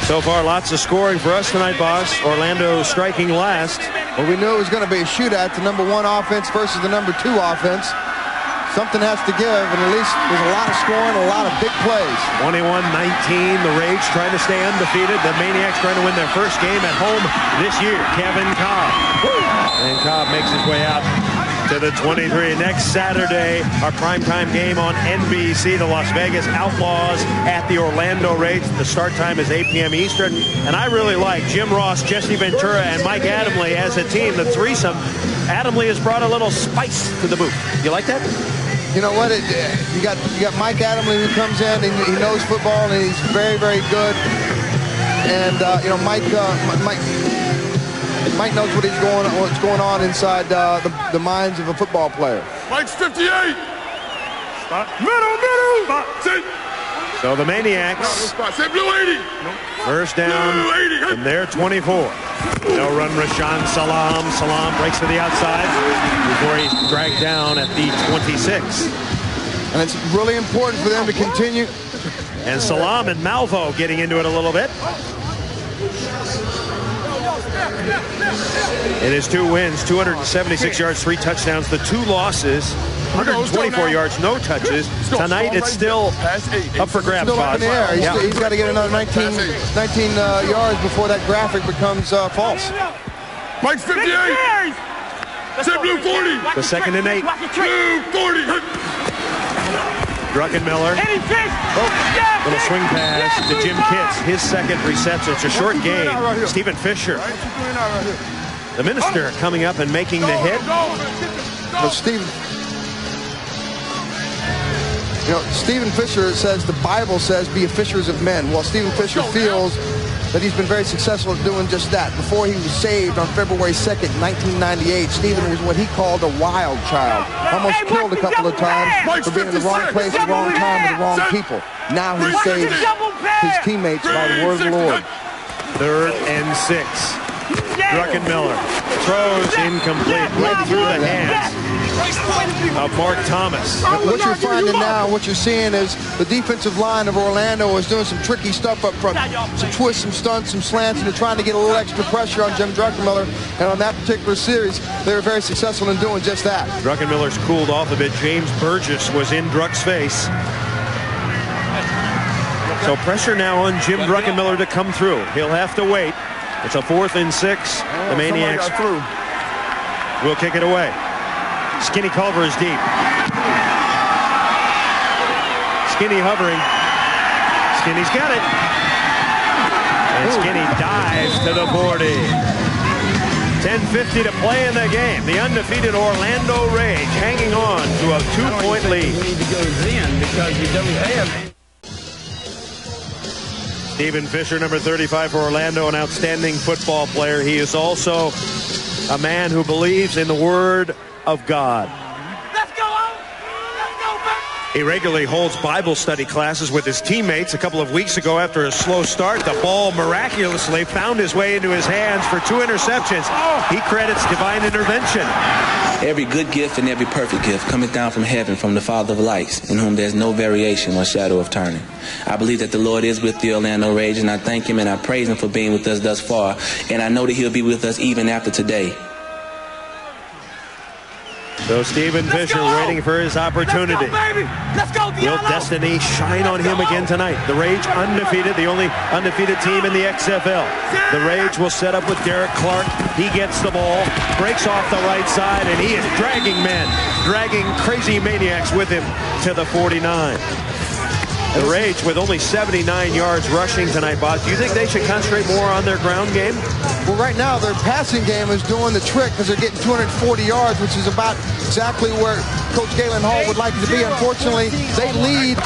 So far, lots of scoring for us tonight, boss. Orlando striking last. Well, we knew it was going to be a shootout. The #1 offense versus the #2 offense. Something has to give, and at least there's a lot of scoring, a lot of big plays. 21-19, the Rage trying to stay undefeated. The Maniacs trying to win their first game at home this year. Kevin Cobb. And Cobb makes his way out to the 23. Next Saturday, our primetime game on NBC, the Las Vegas Outlaws at the Orlando Rage. The start time is 8 p.m. Eastern. And I really like Jim Ross, Jesse Ventura, and Mike Adamle as a team, the threesome. Adamle has brought a little spice to the booth. You like that? You know what? You got Mike Adamle who comes in and he knows football and he's very, very good. And you know, Mike knows what's going on inside the minds of a football player. Mike's 58. Stop. Middle. Stop. Sit. So the Maniacs. Say blue 80. First down from their 24. They'll run Rashaan Salam. Salam breaks to the outside before he's dragged down at the 26. And it's really important for them to continue. And Salam and Malvo getting into it a little bit. It is 2 wins, 276 yards, 3 touchdowns. The 2 losses, 124 yards, no touches. Tonight it's still up for grabs. Still up in the air. He's got to get another 19 yards before that graphic becomes false. Mike's 58. Say blue 40. The 2nd and 8. Blue 40. Druckenmiller. Little swing pass to Jim Kitts. His 2nd reception. It's a short game. Stephen Fisher. The minister coming up and making the hit. Well, Steve. You know, Stephen Fisher says the Bible says be fishers of men. Well, Stephen Fisher feels that he's been very successful at doing just that. Before he was saved on February 2nd, 1998, Stephen was what he called a wild child. Almost killed a couple of times for being in the wrong place at the wrong time with the wrong people. Now he saves his teammates by the word of the Lord. 3rd and 6. Druckenmiller throws incomplete right through the hands of Mark Thomas. What you're finding now, what you're seeing is the defensive line of Orlando is doing some tricky stuff up front. Some twists, some stunts, some slants, and they're trying to get a little extra pressure on Jim Druckenmiller. And on that particular series, they were very successful in doing just that. Druckenmiller's cooled off a bit. James Burgess was in Druck's face. So pressure now on Jim Druckenmiller to come through. He'll have to wait. It's a 4th and 6. The Maniacs will kick it away. Skinny Culver is deep. Skinny hovering. Skinny's got it. And Skinny dives to the 40. 10:50 to play in the game. The undefeated Orlando Rage hanging on to a 2-point lead. We need to go Zen because you don't have. Stephen Fisher, number 35 for Orlando, an outstanding football player. He is also a man who believes in the Word of God. He regularly holds Bible study classes with his teammates. A couple of weeks ago, after a slow start, the ball miraculously found his way into his hands for 2 interceptions. He credits divine intervention. Every good gift and every perfect gift cometh down from heaven from the Father of lights, in whom there's no variation or shadow of turning. I believe that the Lord is with the Orlando Rage, and I thank him and I praise him for being with us thus far, and I know that he'll be with us even after today. So Stephen Fisher waiting for his opportunity. Let's go, Will destiny shine on him again tonight? The Rage undefeated, the only undefeated team in the XFL. The Rage will set up with Derek Clark. He gets the ball, breaks off the right side, and he is dragging men, dragging crazy maniacs with him to the 49. The Rage with only 79 yards rushing tonight, Bob. Do you think they should concentrate more on their ground game? Well, right now their passing game is doing the trick because they're getting 240 yards, which is about exactly where Coach Galen Hall would like it to be. Unfortunately, they lead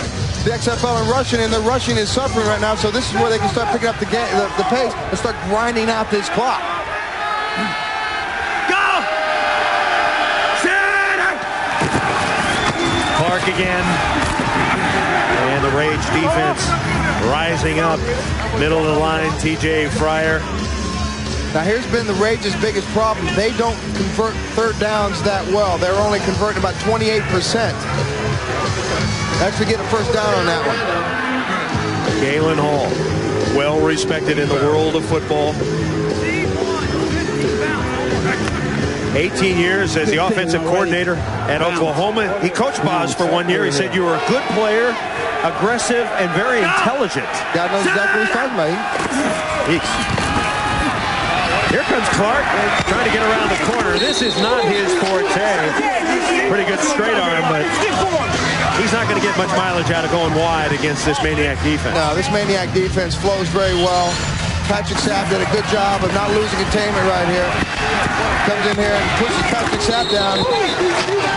the XFL in rushing, and their rushing is suffering right now. So this is where they can start picking up the pace and start grinding out this clock. Go! Clark again. And the Rage defense rising up. Middle of the line, TJ Fryer. Now here's been the Rage's biggest problem. They don't convert 3rd downs that well. They're only converting about 28%. Actually get a 1st down on that one. Galen Hall, well respected in the world of football. 18 years as the offensive coordinator at Oklahoma. He coached Boz for 1 year. He said you were a good player, aggressive, and very intelligent. God knows exactly what he's talking about. Here comes Clark trying to get around the corner. This is not his forte. Pretty good straight arm, but he's not going to get much mileage out of going wide against this Maniac defense. No, this Maniac defense flows very well. Patrick Sapp did a good job of not losing containment right here. Comes in here and pushes Patrick Sapp down.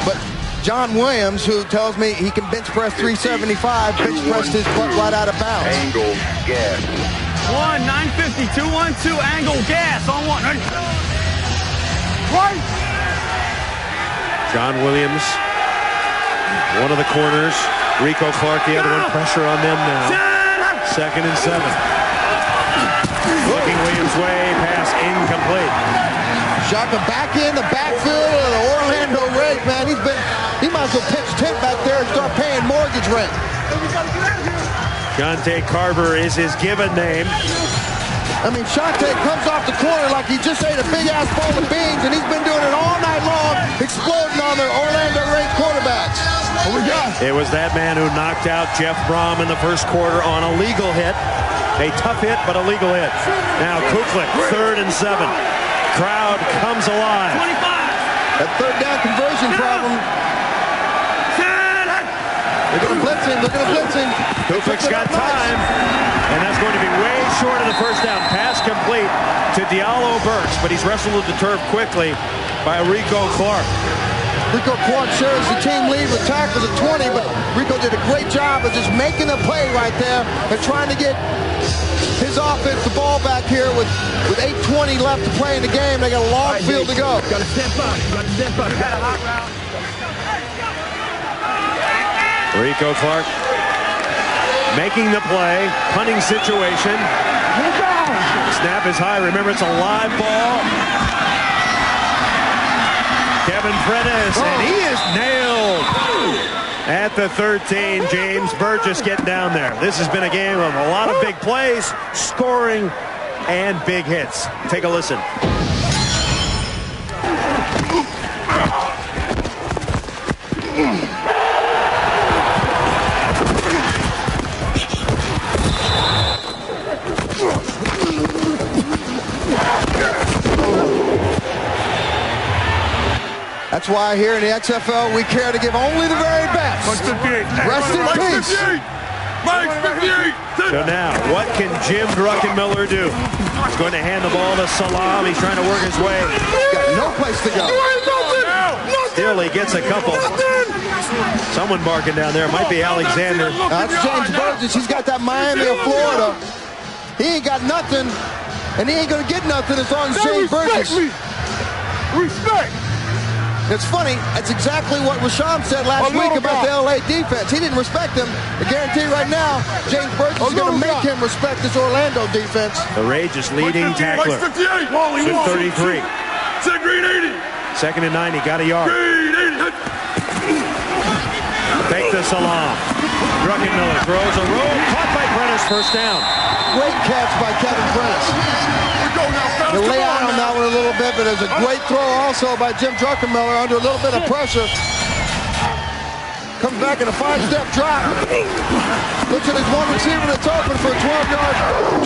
But John Williams, who tells me he can bench press 375, bench pressed his butt right out of bounds. Angle gas. 950, 212, angle gas on 1. Right. John Williams, one of the corners. Rico Clark, the other one. Pressure on them now. 2nd and 7. Looking Williams' way, pass incomplete. Shaka back in the backfield of the Orlando Rage, man. He might as well pitch tent back there and start paying mortgage rent. Shante Carver is his given name. I mean, Shante comes off the corner like he just ate a big-ass bowl of beans, and he's been doing it all night long, exploding on their Orlando Rage quarterbacks. What we got? It was that man who knocked out Jeff Brom in the 1st quarter on a legal hit. A tough hit, but a legal hit. Now Kuklik, 3rd and 7. Crowd comes alive. 25. That 3rd down conversion problem. They're going to blitz him. They're going to blitz him. Kuklik's got time. And that's going to be way short of the 1st down. Pass complete to Diallo Burks, but he's wrestled to the turf quickly by Rico Clark. Rico Clark shares the team lead with tackles at 20, but Rico did a great job of just making a play right there and trying to get his offense the ball back here with 8:20 left to play in the game. They got a long field to go. Got to step up. Got to step up. Got a hot route. Rico Clark making the play. Punting situation. Snap is high. Remember, it's a live ball. Kevin Prentice, and he is nailed at the 13. James Burgess getting down there. This has been a game of a lot of big plays, scoring, and big hits. Take a listen. That's why here in the XFL we care to give only the very best. Rest in peace. So now, what can Jim Druckenmiller do? He's going to hand the ball to Salam. He's trying to work his way. Got no place to go. Still, he gets a couple. Someone barking down there. Might be Alexander. That's James Burgess. He's got that Miami of Florida. He ain't got nothing, and he ain't going to get nothing as long as James Burgess. Respect. It's funny, that's exactly what Rashawn said last week about the LA defense. He didn't respect them. I guarantee right now, James Burgess is going to make him respect this Orlando defense. The Rage is leading tackler with 33. Second and 90, got a yard. Take the Salam. Druckenmiller throws a roll, caught by Prentice, first down. Great catch by Kevin Prentice. They lay out on that one a little bit, but there's a great throw also by Jim Druckenmiller under a little bit of pressure. Comes back in a 5-step drop. Looks at his one receiver that's open for a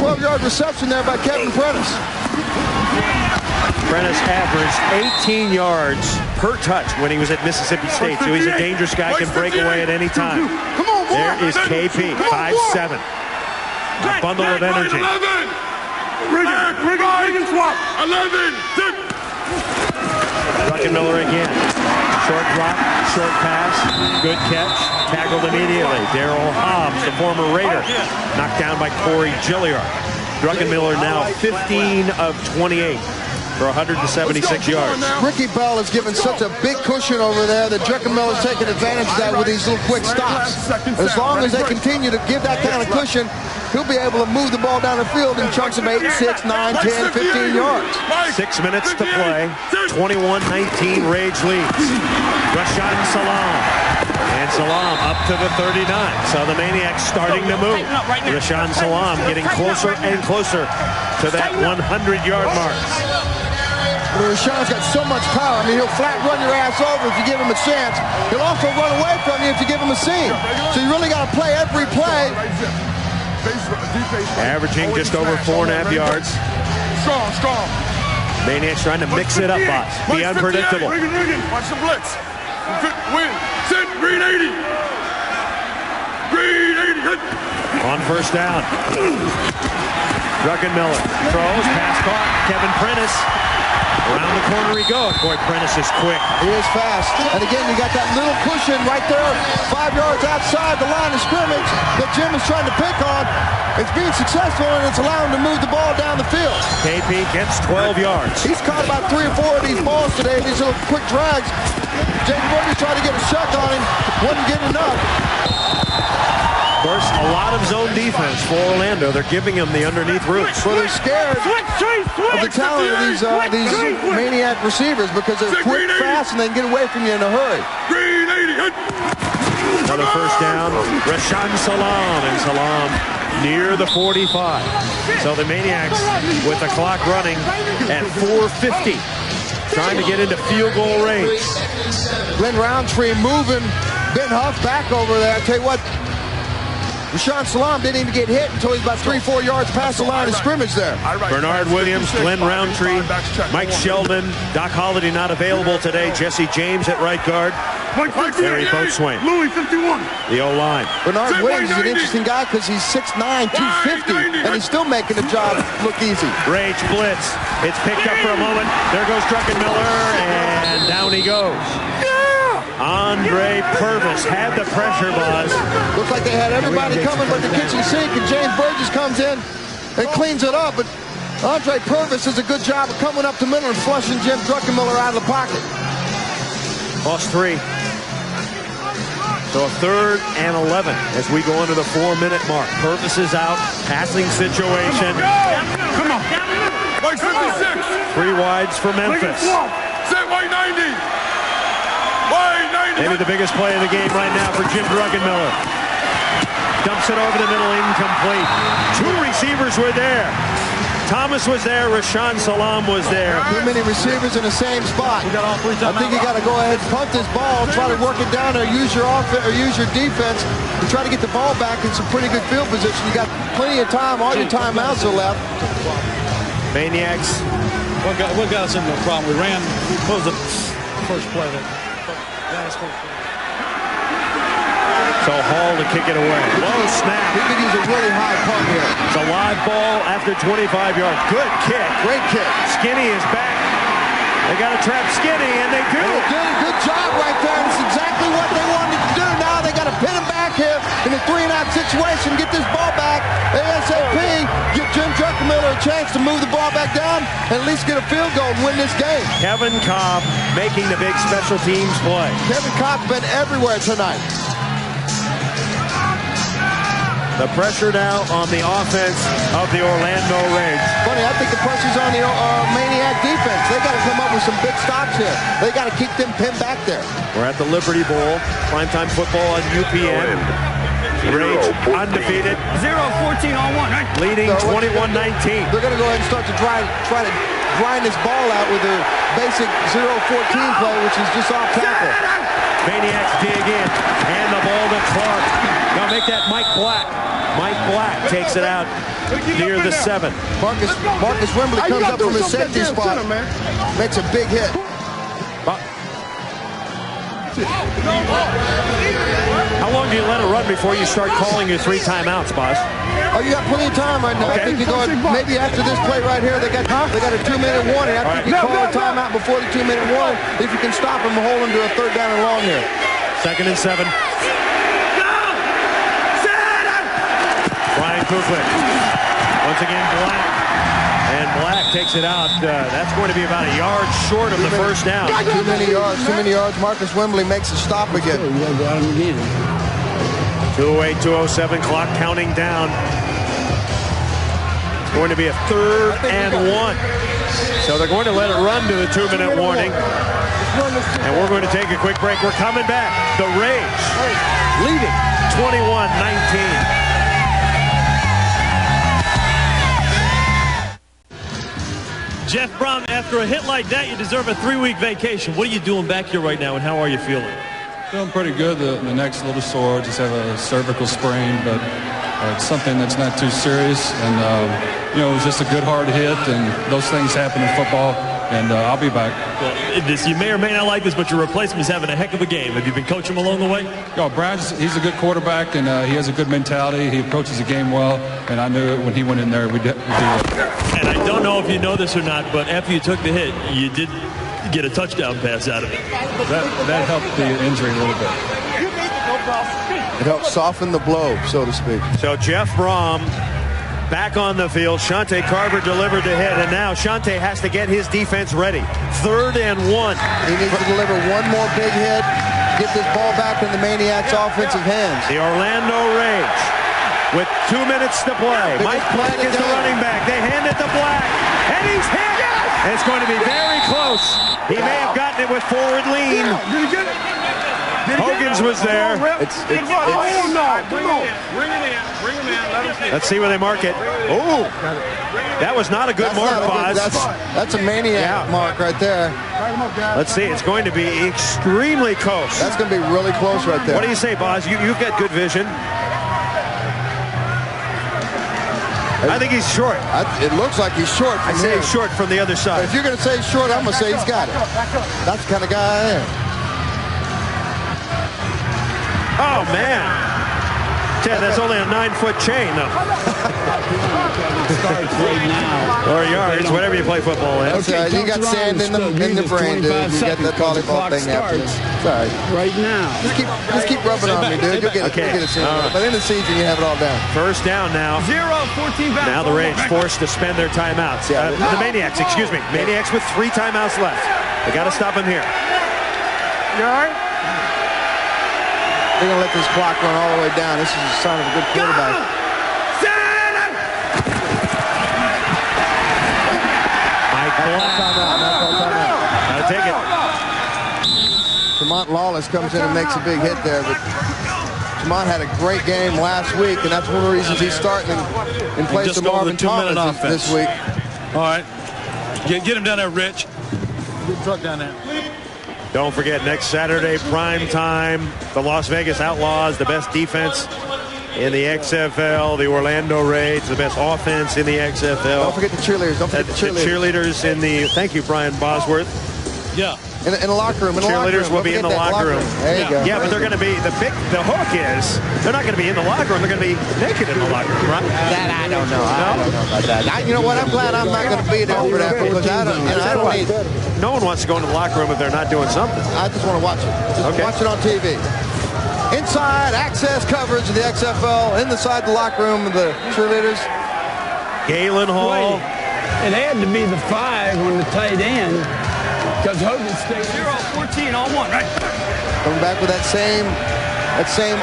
12-yard reception there by Kevin Prentice. Prentice averaged 18 yards per touch when he was at Mississippi State, so he's a dangerous guy, can break away at any time. There is KP, 5'7". A bundle of energy. Rig swap. 11. Druckenmiller again. Short drop, short pass, good catch, tackled immediately. Darryl Hobbs, the former Raider, knocked down by Corey Gilliard. Druckenmiller now 15 of 28 for 176 yards. Ricky Bell has given such a big cushion over there that Druckenmiller's taking advantage of that with these little quick stops. As long as they continue to give that kind of cushion, he'll be able to move the ball down the field in chunks of 8, 6, 9, 10, 15 yards. 6 minutes to play. 21-19 Rage leads. Rashawn Salam. And Salam up to the 39. So the Maniacs starting to move. Rashawn Salam getting closer and closer to that 100-yard mark. Rashawn's got so much power. I mean, he'll flat run your ass over if you give him a chance. He'll also run away from you if you give him a seam. So you really got to play every play. Averaging just over 4.5 yards. Strong. Maniacs trying to mix it up, boss. Be unpredictable. Watch the blitz. Win. Sit. Green 80. Green 80. On first down. Druckenmiller throws, pass caught. Kevin Prentice. Around the corner he goes. Boy, Prentice is quick. He is fast. And again, you got that little cushion right there, 5 yards outside the line of scrimmage that Jim is trying to pick on. It's being successful, and it's allowing him to move the ball down the field. KP gets 12 yards. He's caught about 3 or 4 of these balls today, these little quick drags. James Burgess tried to get a shot on him. Wasn't getting enough. Of course, a lot of zone defense for Orlando. They're giving him the underneath routes. Well, they're scared of the talent of these Maniac receivers because they're quick, fast, and they can get away from you in a hurry. Another first down. Rashawn Salam, and Salam near the 45. So the Maniacs with the clock running at 4:50. Trying to get into field goal range. Glenn Roundtree moving Ben Huff back over there. I tell you what, Rashawn Salam didn't even get hit until he's about 3-4 yards past the line of scrimmage there. Bernard Williams, Glenn Roundtree, Mike Sheldon, Doc Holliday not available today. Jesse James at right guard. Harry Boatswain. Louis 51. The O-line. Bernard Williams is an interesting guy because he's 6'9", 250, and he's still making the job look easy. Rage blitz. It's picked up for a moment. There goes Druckenmiller, and down he goes. Andre Purvis had the pressure, Buzz. Looks like they had everybody coming but the kitchen sink, and James Burgess comes in and cleans it up. But Andre Purvis does a good job of coming up the middle and flushing Jim Druckenmiller out of the pocket. Lost 3. So a 3rd and 11 as we go into the 4-minute mark. Purvis is out, passing situation. Come on. White 56. 3 wides for Memphis. Say white 90. White 90. Maybe the biggest play of the game right now for Jim Druckenmiller. Dumps it over the middle, incomplete. 2 receivers were there. Thomas was there, Rashawn Salam was there. Too many receivers in the same spot. I think you got to go ahead and punt this ball, try to work it down there, use your offense or use your defense, and try to get the ball back in some pretty good field position. You got plenty of time, all your timeouts are left. Maniacs. What got us into a problem? We ran, what was the first play? So Hall to kick it away. Low snap. He could use a really high punt here. It's a live ball after 25 yards. Good kick. Great kick. Skinny is back. They got to trap Skinny, and they do. They did a good job right there. It's exactly what they wanted to do. Now they got to pin him back here in a 3-and-out situation, get this ball back ASAP, give Jim Druckenmiller a chance to move the ball back down and at least get a field goal and win this game. Kevin Cobb making the big special teams play. Kevin Cobb's been everywhere tonight. The pressure now on the offense of the Orlando Rage. Funny, I think the pressure's on the Maniac defense. They got to come up with some big stops here. They got to keep them pinned back there. We're at the Liberty Bowl. Primetime football on UPN. Rage undefeated. 0-14 on 1. Leading 21-19. They're going to go ahead and start to try to grind this ball out with a basic 0-14 play, which is just off tackle. Maniacs dig in. And the ball to Clark. Now make that Mike Black. Mike Black takes it out near the 7. Marcus Wembley comes up from his safety spot. Makes a big hit. How long do you let it run before you start calling your 3 timeouts, boss? Oh, you got plenty of time right now. Okay. I think you go maybe after this play right here, they got a 2-minute warning. I think you call a timeout before the 2-minute warning if you can stop them and hold them to a 3rd down and long here. 2nd and 7. Brian Kuklik. Once again, Black. And Black takes it out. That's going to be about a yard short of the first down. Too many yards. Marcus Wembley makes a stop again. 2:08, 2:07 clock counting down. It's going to be a 3rd and 1. So they're going to let it run to the 2-minute warning. And we're going to take a quick break. We're coming back. The Rage leading 21-19. Jeff Brom, after a hit like that, you deserve a 3-week vacation. What are you doing back here right now, and how are you feeling? Feeling pretty good. The neck's a little sore. Just have a cervical sprain, but it's something that's not too serious. And, it was just a good hard hit, and those things happen in football. And I'll be back. Well, you may or may not like this, but your replacement is having a heck of a game. Have you been coaching him along the way? He's a good quarterback, and he has a good mentality. He approaches the game well, and I knew when he went in there, we'd do it. And I don't know if you know this or not, but after you took the hit, you did get a touchdown pass out of it. That helped the injury a little bit. It helped soften the blow, so to speak. So Jeff Brom back on the field. Shante Carver delivered the hit, and now Shante has to get his defense ready. 3rd and 1. He needs to deliver one more big hit, get this ball back in the Maniacs' offensive hands. The Orlando Rage with 2 minutes to play. Mike Black is the running back. They hand it to Black, and he's hit. And it's going to be very close. He may have gotten it with forward lean. Did he get it? Hogan's was there. Bring it in. Let's see where they mark it. Oh, that was not a good mark, Boz. That's a Maniac mark right there. Let's see. It's going to be extremely close. That's going to be really close right there. What do you say, Boz? You've got good vision. I think he's short. It looks like he's short. I say he's short from the other side. If you're going to say he's short, I'm going to say he's got it. That's the kind of guy I am. Oh, man. Ted, that's only a 9-foot chain, though. Starts right now. Or yards, whatever you play football in. Okay, you got sand in the brain, dude. You got that volleyball thing happening. Sorry. Right now. Just keep rubbing on me, dude. You'll get it soon. Right. But in the season, you have it all down. First down now. 0-14 back. Now the Rage forced to spend their timeouts. The Maniacs, excuse me. Maniacs with 3 timeouts left. They got to stop him here. You all right? They're going to let this clock run all the way down. This is a sign of a good quarterback. I'll take it. Tremont Lawless comes in and makes a big hit there, but Tremont had a great game last week, and that's one of the reasons he's starting in place of Marvin Thomas this week. All right. Get him down there, Rich. Good truck down there. Don't forget, next Saturday, prime time, the Las Vegas Outlaws, the best defense in the XFL, the Orlando Rage, the best offense in the XFL. Don't forget the cheerleaders. Don't forget the cheerleaders in the, thank you, Brian Bosworth. Yeah. In the locker room. Cheerleaders will be in the locker room. There you go. Yeah, but they're going to be, the hook is, they're not going to be in the locker room. They're going to be naked in the locker room, right? That I don't know. I don't know about that. You know what? I'm glad I'm not going to be there for that because I don't need it. No one wants to go into the locker room if they're not doing something. I just want to watch it. Watch it on TV. Inside access coverage of the XFL, inside the locker room of the cheerleaders. Galen Hall. It had to be the 5 on the tight end because Hogan stayed 0-14 on 1, right? Coming back with that same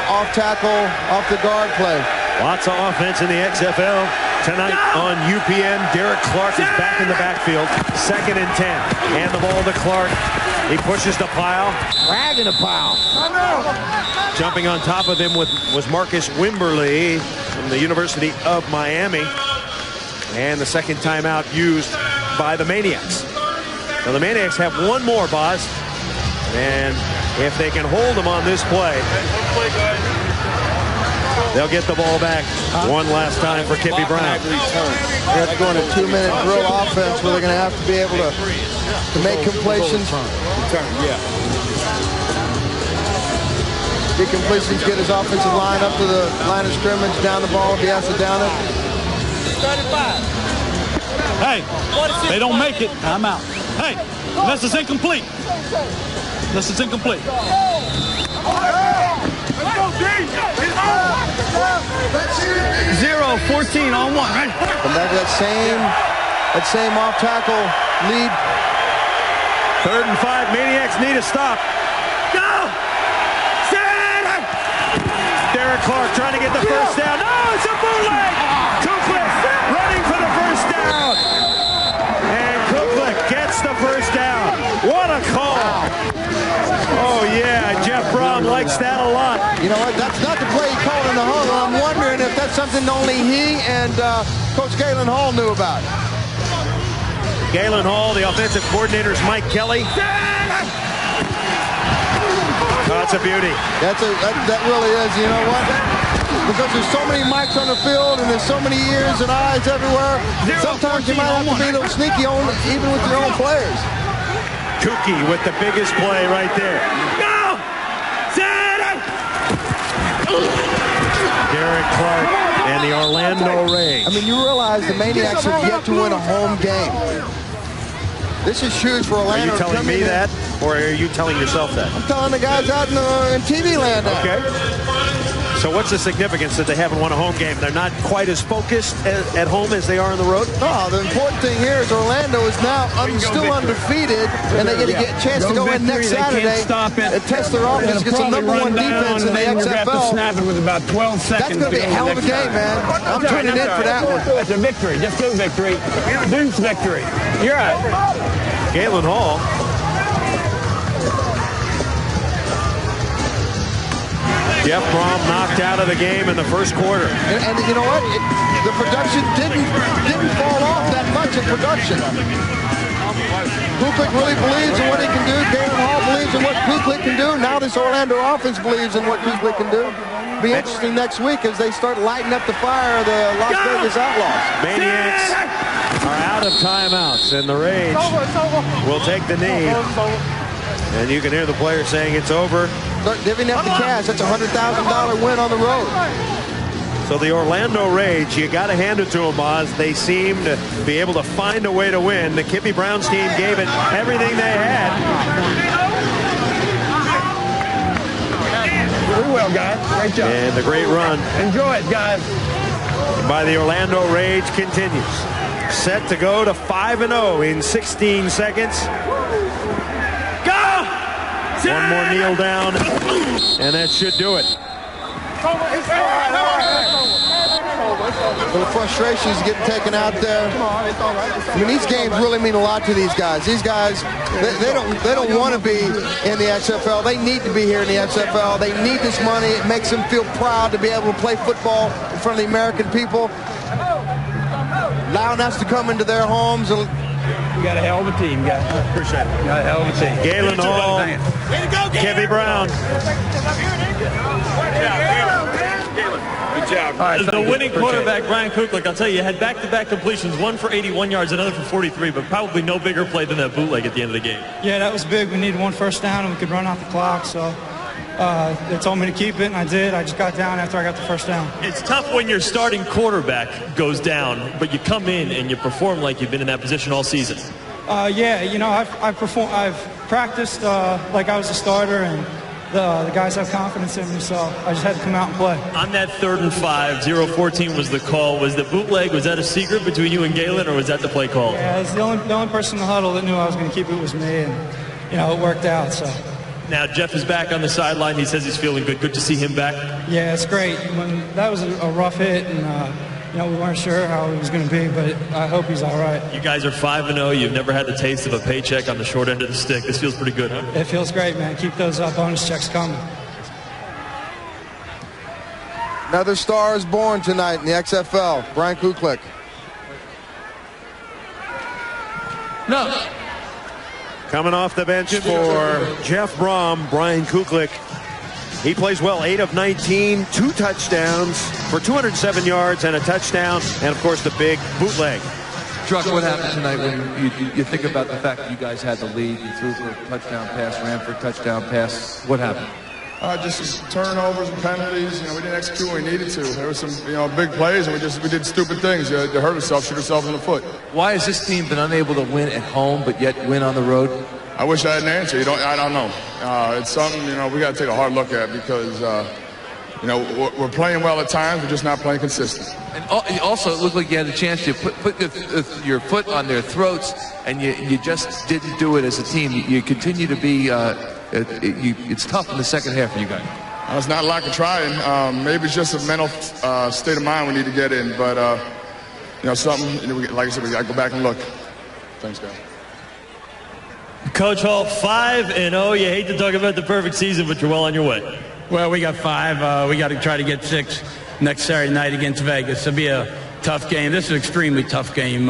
off tackle, off the guard play. Lots of offense in the XFL tonight on UPN. Derek Clark is back in the backfield. 2nd and 10. Hand the ball to Clark. He pushes to Pyle. Dragging a Pyle. Jumping on top of him was Marcus Wimberly from the University of Miami. And the second timeout used by the Maniacs. Now the Maniacs have one more, Boz. And if they can hold them on this play, they'll get the ball back one last time for Kippy Brown. They have to go in a 2-minute drill offense where they're going to have to be able to make completions. Get completions, get his offensive line up to the line of scrimmage, down the ball if he has to down it. 35. Hey, they don't make it, I'm out. Hey, unless it's incomplete. Unless it's incomplete. 0-14 on 1, right? Come back to that same off tackle lead. 3rd and 5. Maniacs need a stop. Go! Derek Clark trying to get the first down. No, it's a bootleg. Kuklik running for the first down. And Kuklik gets the first down. What a call. Oh, yeah. Jeff Brom likes that a lot. You know what? That's not the play he called in the huddle. I'm wondering if that's something only he and Coach Galen Hall knew about. Galen Hall, the offensive coordinator, is Mike Kelly. Oh, that's a beauty. That really is. You know what? Because there's so many mics on the field and there's so many ears and eyes everywhere. Sometimes you might have to be a little sneaky on even with your own players. Kookie with the biggest play right there. Go! Derek Clark and the Orlando Rage. I mean, you realize the Maniacs have yet to win a home game. This is huge for Orlando. Are you telling me that, or are you telling yourself that? I'm telling the guys out in TV land now. Okay. So what's the significance that they haven't won a home game? They're not quite as focused at home as they are on the road? No, the important thing here is Orlando is now still undefeated, and they get a chance to go in next Saturday and test their offense against the #1 defense in the XFL. Snap it with about 12 seconds. That's going to be a hell of a game, man. I'm tuning in for that one. It's a victory. Just do victory. Deuce victory. You're right. Galen Hall. Jeff Brom knocked out of the game in the first quarter. And you know what? The production didn't fall off that much in production. Kuklik really believes in what he can do. Galen Hall believes in what Kuklik can do. Now this Orlando offense believes in what Kuklik can do. It'll be interesting next week as they start lighting up the fire of the Las Vegas Outlaws. Maniacs are out of timeouts, and the Rage will take the knee. And you can hear the players saying it's over. Start divvying up the cash. That's a $100,000 win on the road. So the Orlando Rage, you got to hand it to them, Oz. They seem to be able to find a way to win. The Kippy Browns team gave it everything they had. Very well, guys. Great job. And the great run. Enjoy it, guys. By the Orlando Rage continues. Set to go to 5-0 in 16 seconds. Go! One more kneel down, and that should do it. The frustration is getting taken out there. I mean, these games really mean a lot to these guys. These guys, they don't want to be in the XFL. They need to be here in the XFL. They need this money. It makes them feel proud to be able to play football in front of the American people. Allowing us to come into their homes. You got a hell of a team, guys. Appreciate it. You got a hell of a team. Galen Hall, Kevin Brown. Good job. Right, the winning quarterback, Brian Kuklik, I'll tell you, had back-to-back completions, one for 81 yards, another for 43, but probably no bigger play than that bootleg at the end of the game. Yeah, that was big. We needed one first down, and we could run out the clock, so they told me to keep it, and I did. I just got down after I got the first down. It's tough when your starting quarterback goes down, but you come in and you perform like you've been in that position all season. Yeah, you know, I've practiced like I was a starter, and the guys have confidence in me, so I just had to come out and play. On that 3rd and 5, 0-14 was the call. Was the bootleg, was that a secret between you and Galen, or was that the play call? Yeah, it's the only person in the huddle that knew I was going to keep it was me, and, you know, it worked out, so. Now, Jeff is back on the sideline. He says he's feeling good. Good to see him back. Yeah, it's great. That was a rough hit, and, you know, we weren't sure how it was going to be, but I hope he's all right. You guys are 5-0. You've never had the taste of a paycheck on the short end of the stick. This feels pretty good, huh? It feels great, man. Keep those bonus checks coming. Another star is born tonight in the XFL. Brian Kuklik. No. Coming off the bench for Jeff Brom, Brian Kuklik. He plays well, 8 of 19, 2 touchdowns for 207 yards and a touchdown, and of course the big bootleg. Truck, what happened tonight when you think about the fact that you guys had the lead, you threw for a touchdown pass, ran for a touchdown pass, what happened? Just turnovers and penalties. You know, we didn't execute when we needed to. There were some, big plays, and we did stupid things to hurt ourselves, shoot ourselves in the foot. Why has this team been unable to win at home, but yet win on the road? I wish I had an answer. I don't know. It's something we got to take a hard look at because we're playing well at times. We're just not playing consistent. And also, it looked like you had a chance to put your foot on their throats, and you just didn't do it as a team. You continue to be. It's tough in the second half for you guys. It's not lack of trying. Maybe it's just a mental state of mind we need to get in. But something. Like I said, we got to go back and look. Thanks, guys. Coach Hall, 5-0. You hate to talk about the perfect season, but you're well on your way. Well, we got 5. We got to try to get 6 next Saturday night against Vegas. It'll be a tough game. This is an extremely tough game.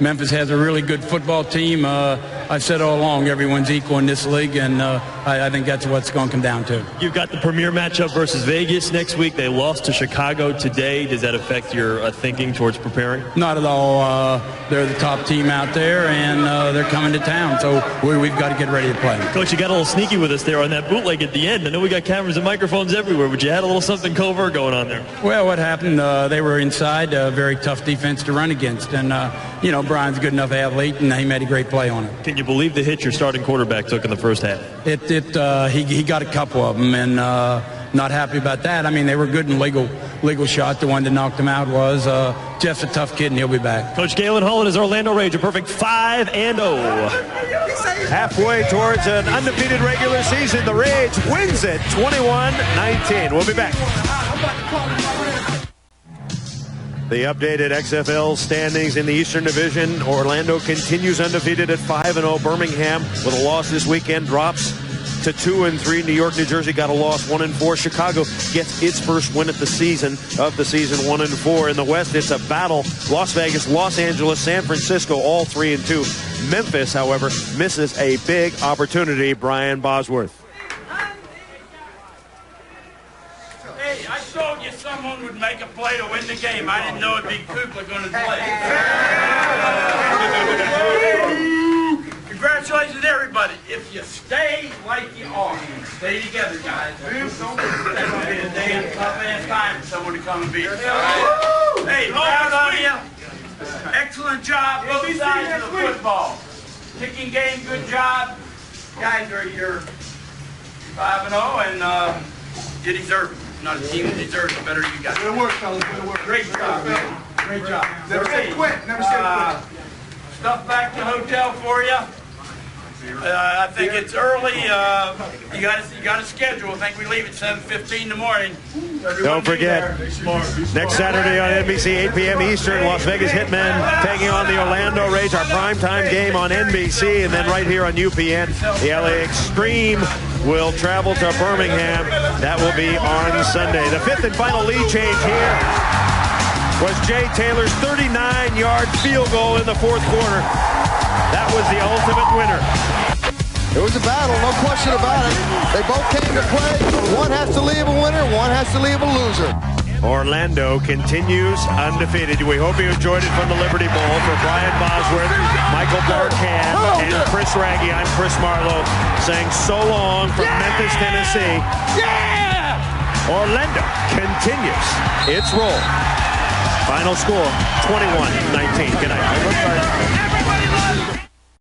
Memphis has a really good football team. I've said all along, everyone's equal in this league, and I think that's what it's going to come down to. You've got the premier matchup versus Vegas next week. They lost to Chicago today. Does that affect your thinking towards preparing? Not at all. They're the top team out there, and they're coming to town, so we've got to get ready to play. Coach, you got a little sneaky with us there on that bootleg at the end. I know we got cameras and microphones everywhere, but you had a little something covert going on there. Well, what happened, they were inside, a very tough defense to run against, and, Brian's a good enough athlete, and he made a great play on it. Can you believe the hit your starting quarterback took in the first half? He got a couple of them, and not happy about that. I mean, they were good in legal shot. The one that knocked him out was Jeff's a tough kid, and he'll be back. Coach Galen Hall and his Orlando Rage, a perfect 5-0. Halfway towards an undefeated regular season, the Rage wins it 21-19. We'll be back. The updated XFL standings in the Eastern Division. Orlando continues undefeated at 5-0. Birmingham, with a loss this weekend, drops to 2-3. New York, New Jersey got a loss, 1-4. Chicago gets its first win of the season, 1-4. In the West, it's a battle. Las Vegas, Los Angeles, San Francisco, all 3-2. Memphis, however, misses a big opportunity. Brian Bosworth. Hey, I told you someone would make a play to win the game. I didn't know it'd be Cooper going to play. Congratulations, everybody. If you stay like you are, stay together, guys. That's going to be a damn tough-ass time. someone to come and beat us. Hey, proud of you. Excellent job, both sides of the football. Kicking game, good job. Guys, you're 5-0, and you deserve it. Not a team that deserves it better than you guys. Good work, fellas. Good work. Great job, man. Great job. Never say quit. Never say quit. Stuff back to the hotel for you. I think it's early. You got a schedule. I think we leave at 7:15 in the morning. Don't forget, next Saturday on NBC, 8 p.m. Eastern, Las Vegas Hitmen taking on the Orlando Rage, our primetime game on NBC, and then right here on UPN, the LA Extreme will travel to Birmingham. That will be on Sunday. The fifth and final lead change here was Jay Taylor's 39-yard field goal in the fourth quarter. That was the ultimate winner. It was a battle, no question about it. They both came to play. One has to leave a winner, one has to leave a loser. Orlando continues undefeated. We hope you enjoyed it from the Liberty Bowl. For Brian Bosworth, Michael Barkan, and Chris Raggy, I'm Chris Marlowe saying so long from Memphis, Tennessee. Orlando continues its roll. Final score, 21-19. Good night.